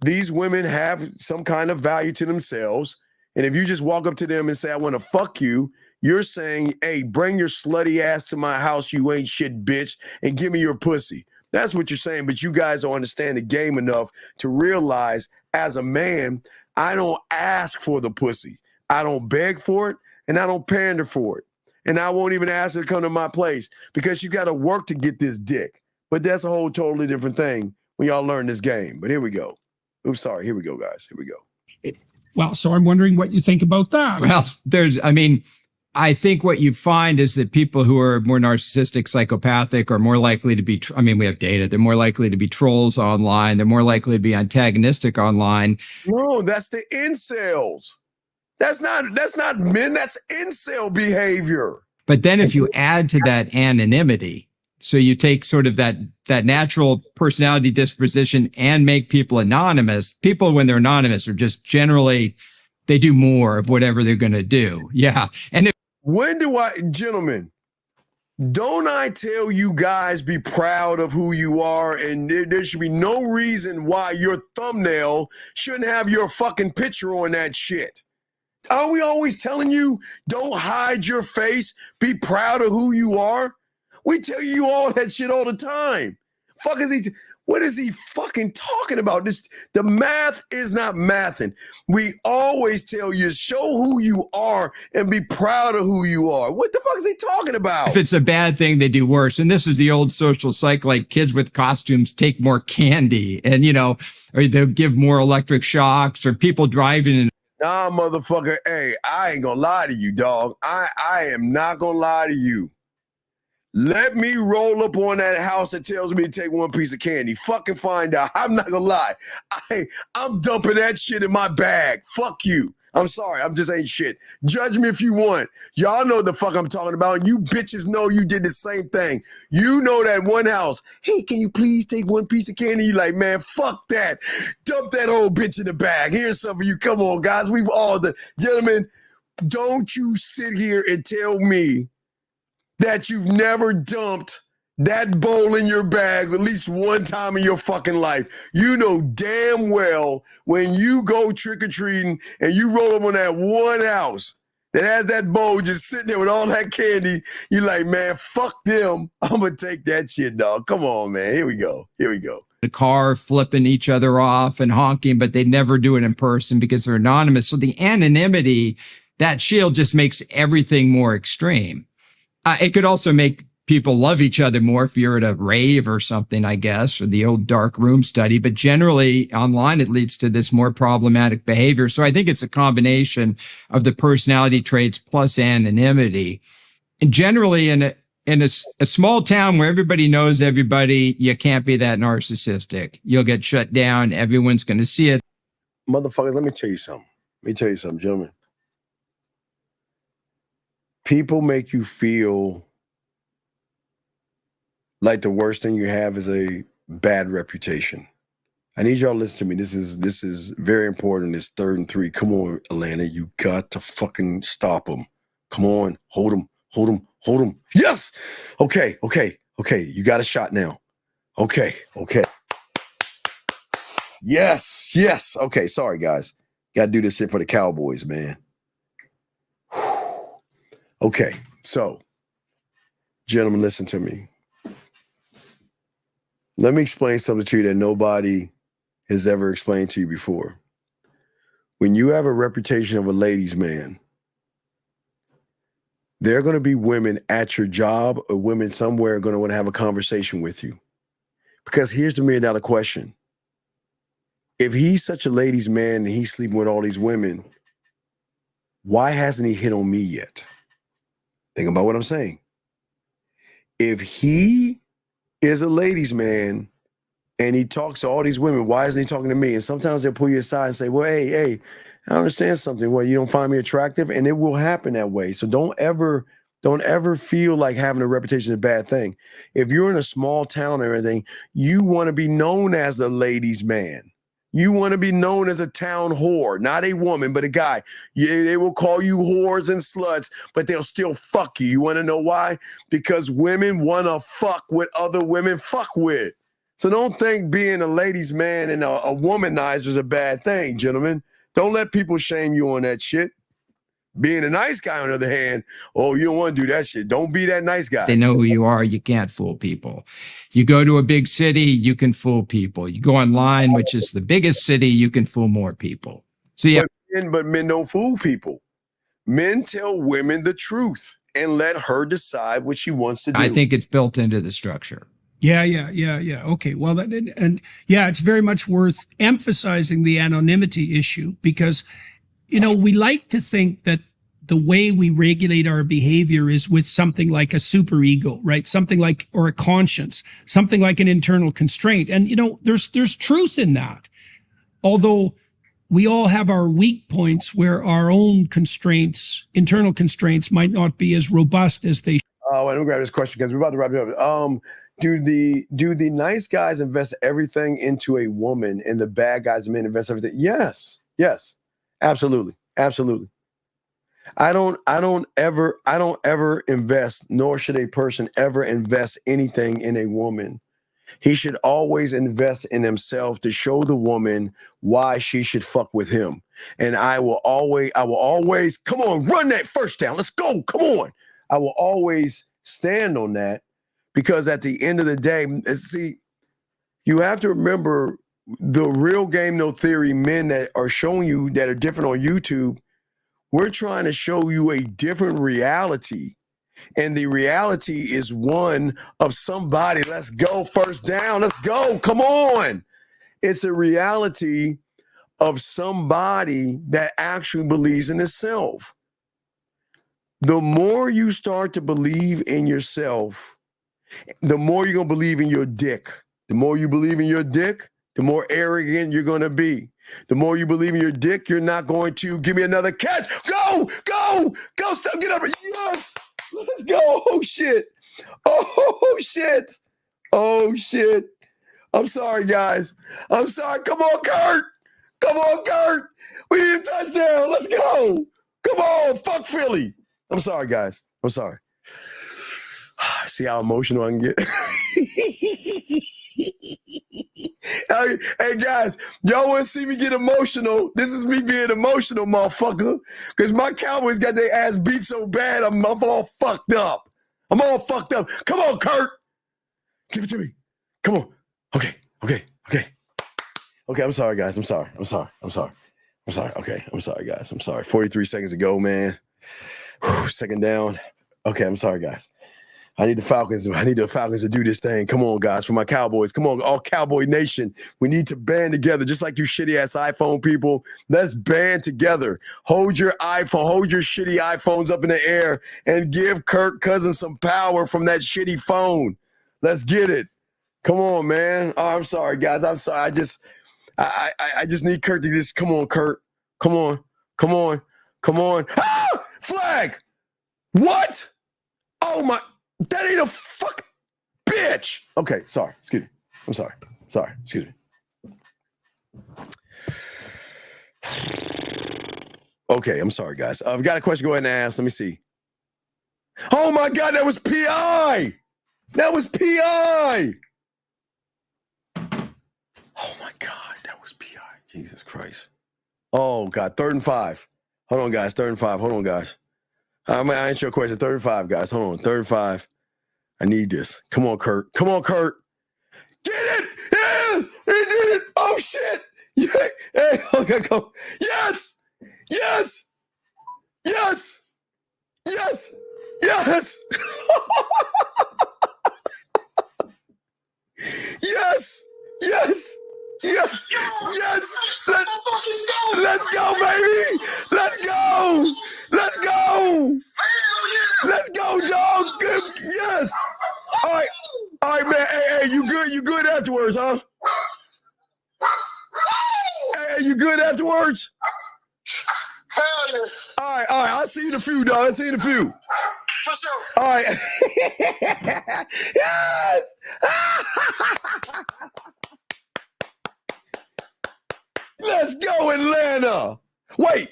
These women have some kind of value to themselves. And if you just walk up to them and say, I want to fuck you, you're saying, hey, bring your slutty ass to my house, you ain't shit bitch, and give me your pussy. That's what you're saying. But you guys don't understand the game enough to realize, as a man, I don't ask for the pussy. I don't beg for it, and I don't pander for it. And I won't even ask her to come to my place because you got to work to get this dick. But that's a whole totally different thing when y'all learn this game. But here we go. Oops, sorry. Here we go, guys. Here we go. Well, so I'm wondering what you think about that. Well, I think what you find is that people who are more narcissistic, psychopathic are more likely to be, we have data, they're more likely to be trolls online. They're more likely to be antagonistic online. No, that's the incels. That's not men, that's incel behavior. But then if you add to that anonymity, so you take sort of that natural personality disposition and make people anonymous, people when they're anonymous are just generally, they do more of whatever they're going to do. Yeah. And gentlemen, don't I tell you guys be proud of who you are, and there should be no reason why your thumbnail shouldn't have your fucking picture on that shit. Are we always telling you don't hide your face, be proud of who you are? We tell you all that shit all the time. What is he fucking talking about? The math is not mathing. We always tell you, show who you are and be proud of who you are. What the fuck is he talking about? If it's a bad thing, they do worse. And this is the old social cycle, like kids with costumes take more candy and, or they'll give more electric shocks, or people driving in. Nah, motherfucker. Hey, I ain't gonna lie to you, dog. I am not gonna lie to you. Let me roll up on that house that tells me to take one piece of candy. Fucking find out. I'm not gonna lie. I'm dumping that shit in my bag. Fuck you. I'm sorry. I'm just ain't shit. Judge me if you want. Y'all know the fuck I'm talking about. You bitches know you did the same thing. You know that one house. Hey, can you please take one piece of candy? You like, man, fuck that. Dump that old bitch in the bag. Here's some of you. Come on, guys. We've all the gentlemen. Don't you sit here and tell me that you've never dumped that bowl in your bag at least one time in your fucking life. You know damn well when you go trick-or-treating and you roll up on that one house that has that bowl just sitting there with all that candy, you like, man, fuck them. I'm going to take that shit, dog. Come on, man. Here we go. The car flipping each other off and honking, but they never do it in person because they're anonymous. So the anonymity, that shield just makes everything more extreme. It could also make people love each other more if you're at a rave or something, I guess, or the old dark room study. But generally online, it leads to this more problematic behavior. So I think it's a combination of the personality traits plus anonymity. And generally in a small town where everybody knows everybody, you can't be that narcissistic. You'll get shut down. Everyone's going to see it. Motherfuckers, let me tell you something, gentlemen. People make you feel like the worst thing you have is a bad reputation. I need y'all to listen to me. This is very important. It's 3rd and 3. Come on, Atlanta. You got to fucking stop them. Come on. Hold them. Yes. Okay. You got a shot now. Okay. Yes. Okay. Sorry, guys. Got to do this shit for the Cowboys, man. Okay, so, gentlemen, listen to me. Let me explain something to you that nobody has ever explained to you before. When you have a reputation of a ladies' man, there are going to be women at your job or women somewhere going to want to have a conversation with you. Because here's the $1 million question. If he's such a ladies' man and he's sleeping with all these women, why hasn't he hit on me yet? Think about what I'm saying. If he is a ladies' man and he talks to all these women, why isn't he talking to me? And sometimes they'll pull you aside and say, well, hey, I understand something. Well, you don't find me attractive, and it will happen that way. So don't ever feel like having a reputation is a bad thing. If you're in a small town or anything, you want to be known as the ladies' man. You want to be known as a town whore, not a woman, but a guy. Yeah, they will call you whores and sluts, but they'll still fuck you. You want to know why? Because women want to fuck with other women fuck with. So don't think being a ladies' man and a womanizer is a bad thing, gentlemen. Don't let people shame you on that shit. Being a nice guy, on the other hand, oh, you don't want to do that shit. Don't be that nice guy. They know who you are. You can't fool people. You go to a big city, you can fool people. You go online, which is the biggest city, you can fool more people. So yeah. But men don't fool people. Men tell women the truth and let her decide what she wants to do. I think it's built into the structure. Yeah. Okay. Well, it's very much worth emphasizing the anonymity issue because, we like to think that the way we regulate our behavior is with something like a superego, right? Something like, or a conscience, something like an internal constraint. And, you know, there's truth in that. Although we all have our weak points where our own constraints, internal constraints, might not be as robust as they should. Oh, let me grab this question because we're about to wrap it up. Do the nice guys invest everything into a woman and the bad guys and men invest everything? Yes, absolutely. I don't ever invest, nor should a person ever invest anything in a woman. He should always invest in himself to show the woman why she should fuck with him. And I will always, come on, run that first down. Let's go. Come on. I will always stand on that because at the end of the day, see, you have to remember the real game, no theory men that are showing you that are different on YouTube. We're trying to show you a different reality. And the reality is one of somebody. Let's go. First down. Let's go. Come on. It's a reality of somebody that actually believes in itself. The more you start to believe in yourself, the more you're going to believe in your dick. The more you believe in your dick, the more arrogant you're going to be. The more you believe in your dick, you're not going to give me another catch. Go, stop, get up. Yes, let's go. Oh, shit. I'm sorry, guys. I'm sorry. Come on, Kurt. We need a touchdown. Let's go. Come on, fuck Philly. I'm sorry, guys. I'm sorry. See how emotional I can get? Hey, guys, y'all want to see me get emotional? This is me being emotional, motherfucker. Because my Cowboys got their ass beat so bad, I'm all fucked up. Come on, Kurt. Give it to me. Come on. Okay. I'm sorry, guys. I'm sorry. Okay, I'm sorry, guys. I'm sorry. 43 seconds to go, man. Second down. Okay, I'm sorry, guys. I need the Falcons to do this thing. Come on, guys, for my Cowboys. Come on, all Cowboy Nation. We need to band together, just like you shitty-ass iPhone people. Let's band together. Hold your shitty iPhones up in the air and give Kirk Cousins some power from that shitty phone. Let's get it. Come on, man. Oh, I'm sorry, guys. I'm sorry. I just need Kirk to just come on, Kirk. Come on. Ah! Flag! What? Oh my. That ain't a fuck bitch. Okay, sorry. Excuse me. I'm sorry. Excuse me. Okay, I'm sorry, guys. I've got a question. Go ahead and ask. Let me see. Oh my God, that was PI. Oh my God, that was PI. Jesus Christ. Oh God, 3rd and 5. Hold on, guys. 3rd and 5. Hold on, guys. I answer your question. 3rd and 5, guys. Hold on. 3rd and 5. I need this. Come on, Kurt. Get it! Yeah! He did it! Oh, shit! Yeah! Hey, okay, go. Yes! Yes! Let's go, baby! Let's go, dog! Yes! All right, man. Hey, you good afterwards, huh? Hey, you good afterwards? Hell yeah. All right. I'll see you in a few, dog. For sure. All right. Yes! Let's go, Atlanta. Wait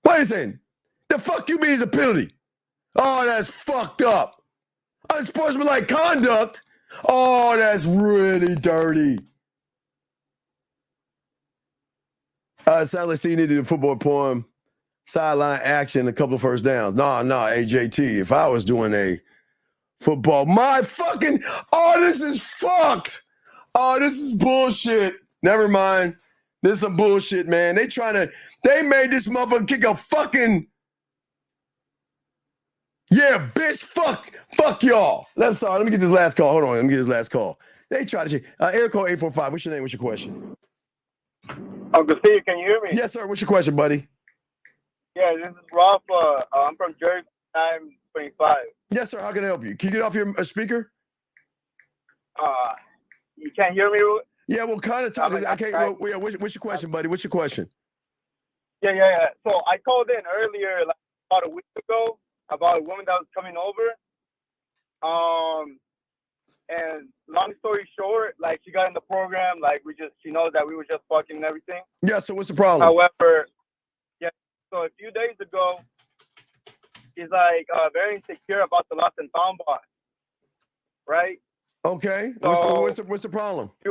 a second. The fuck you mean is a penalty? Oh, that's fucked up. Unsportsmanlike conduct? Oh, that's really dirty. Sounds like you needed a football poem, sideline action, a couple of first downs. No, AJT. If I was doing a football, this is fucked. Oh, this is bullshit. Never mind. This is some bullshit, man. They made this motherfucker kick a fucking, yeah, bitch, fuck y'all. I'm sorry. Let me get this last call. Hold on. Let me get this last call. They try to check. Air code 845. What's your name? What's your question? Uncle Steve, can you hear me? Yes, sir. What's your question, buddy? Yeah, this is Ralph. I'm from Jersey. I'm 25. Yes, sir. How can I help you? Can you get off your speaker? You can't hear me? Yeah, well, kind of talk. I can't. Well, yeah, what's your question, buddy? What's your question? Yeah. So I called in earlier, like about a week ago, about a woman that was coming over. And long story short, like she got in the program, like she knows that we were just fucking and everything. Yeah. So what's the problem? However, yeah. So a few days ago, she's like very insecure about the lost and found box, right? Okay. So What's the problem? She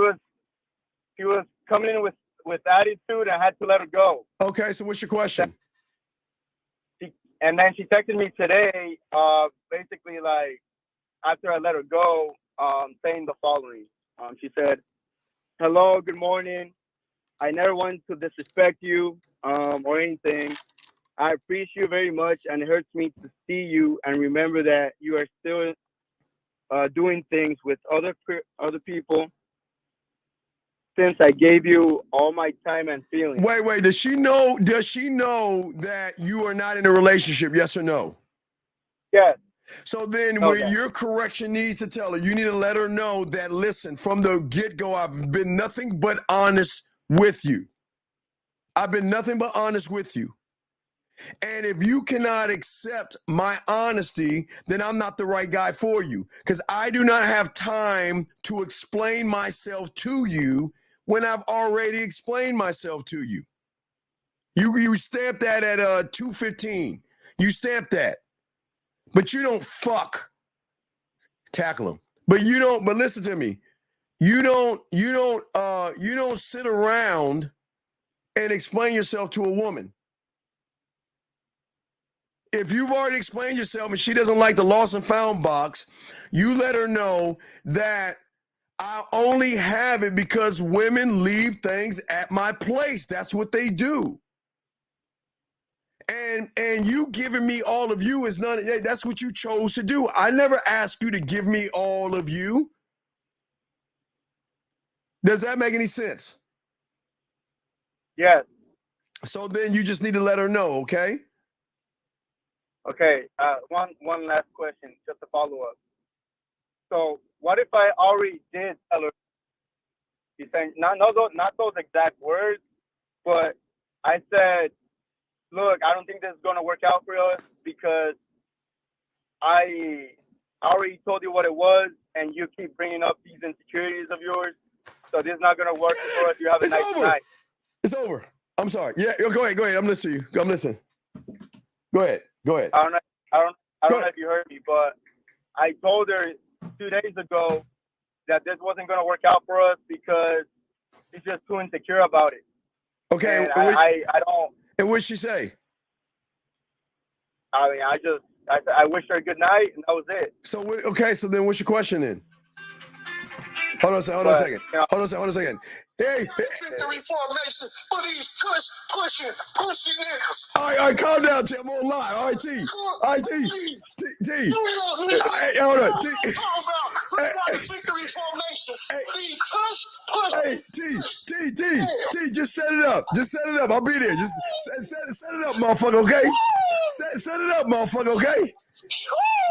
was coming in with attitude, and I had to let her go. Okay. So what's your question? And then she texted me today, basically like after I let her go, saying the following. She said, "Hello, good morning. I never wanted to disrespect you or anything. I appreciate you very much, and it hurts me to see you and remember that you are still doing things with other people since I gave you all my time and feelings." Wait. Does she know that you are not in a relationship? Yes or no? Yes. So then your correction needs to tell her, you need to let her know that, listen, from the get-go, I've been nothing but honest with you. I've been nothing but honest with you. And if you cannot accept my honesty, then I'm not the right guy for you, because I do not have time to explain myself to you when I've already explained myself to you. You stamped that at 2:15. You stamped that. But you don't tackle them. But listen to me. You don't sit around and explain yourself to a woman. If you've already explained yourself and she doesn't like the lost and found box, you let her know that I only have it because women leave things at my place. That's what they do. And you giving me all of you is none. That's what you chose to do. I never asked you to give me all of you. Does that make any sense? Yes. So then you just need to let her know, okay? Okay. One last question, just a follow up. So what if I already did tell her? She's saying not those exact words, but I said, "Look, I don't think this is going to work out for us because I already told you what it was, and you keep bringing up these insecurities of yours. So this is not going to work for us. You have a nice night." It's over. I'm sorry. Yeah, go ahead. I'm listening to you. I'm listening. Go ahead. I don't know if you heard me, but I told her 2 days ago that this wasn't going to work out for us because she's just too insecure about it. Okay. And I don't. And what'd she say? I mean, I wished her a good night, and that was it. So then what's your question then? Hold on a second. Hey. Victory formation for these pushing niggas. All right, calm down, T. I'm on live. All right, T. T. Hold on, T. Victory formation for these Hey, T. Just set it up. I'll be there. Just set it up, motherfucker. Okay. Set it up, motherfucker. Okay.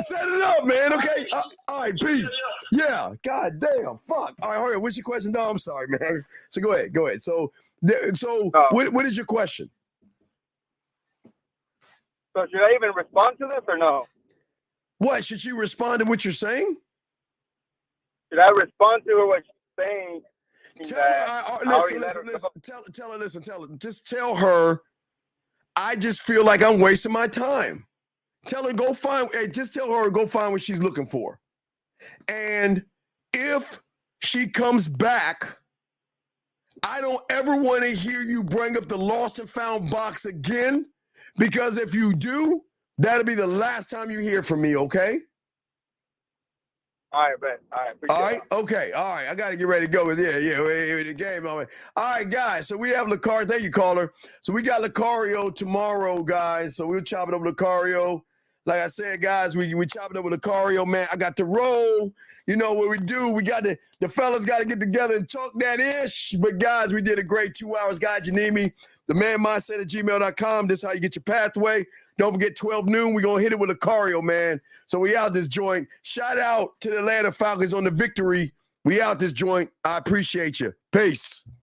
Set it up, man. Okay. All right, peace. Yeah. God damn. Fuck. All right, hold on. What's your question? No, I'm sorry, man. So go ahead. So what is your question? So should I even respond to this or no? What, should she respond to what you're saying? Should I respond to her what she's saying? Tell her. Just tell her, I just feel like I'm wasting my time. Tell her, just tell her, go find what she's looking for. And if she comes back, I don't ever want to hear you bring up the lost and found box again, because if you do, that'll be the last time you hear from me, okay? All right, man. All right. Okay. All right. I got to get ready to go. The game. All right, guys. So we have Lucario. Thank you, caller. So we got Lucario tomorrow, guys. So we'll chop it up with Lucario. Like I said, guys, we chop it up with Lucario, man. I got to roll. You know what we do. We got the fellas got to get together and talk that ish. But guys, we did a great 2 hours. Guys, you need me. themanmindset@gmail.com. This is how you get your pathway. Don't forget 12 noon. We're going to hit it with a Cario, man. So we out this joint. Shout out to the Atlanta Falcons on the victory. We out this joint. I appreciate you. Peace.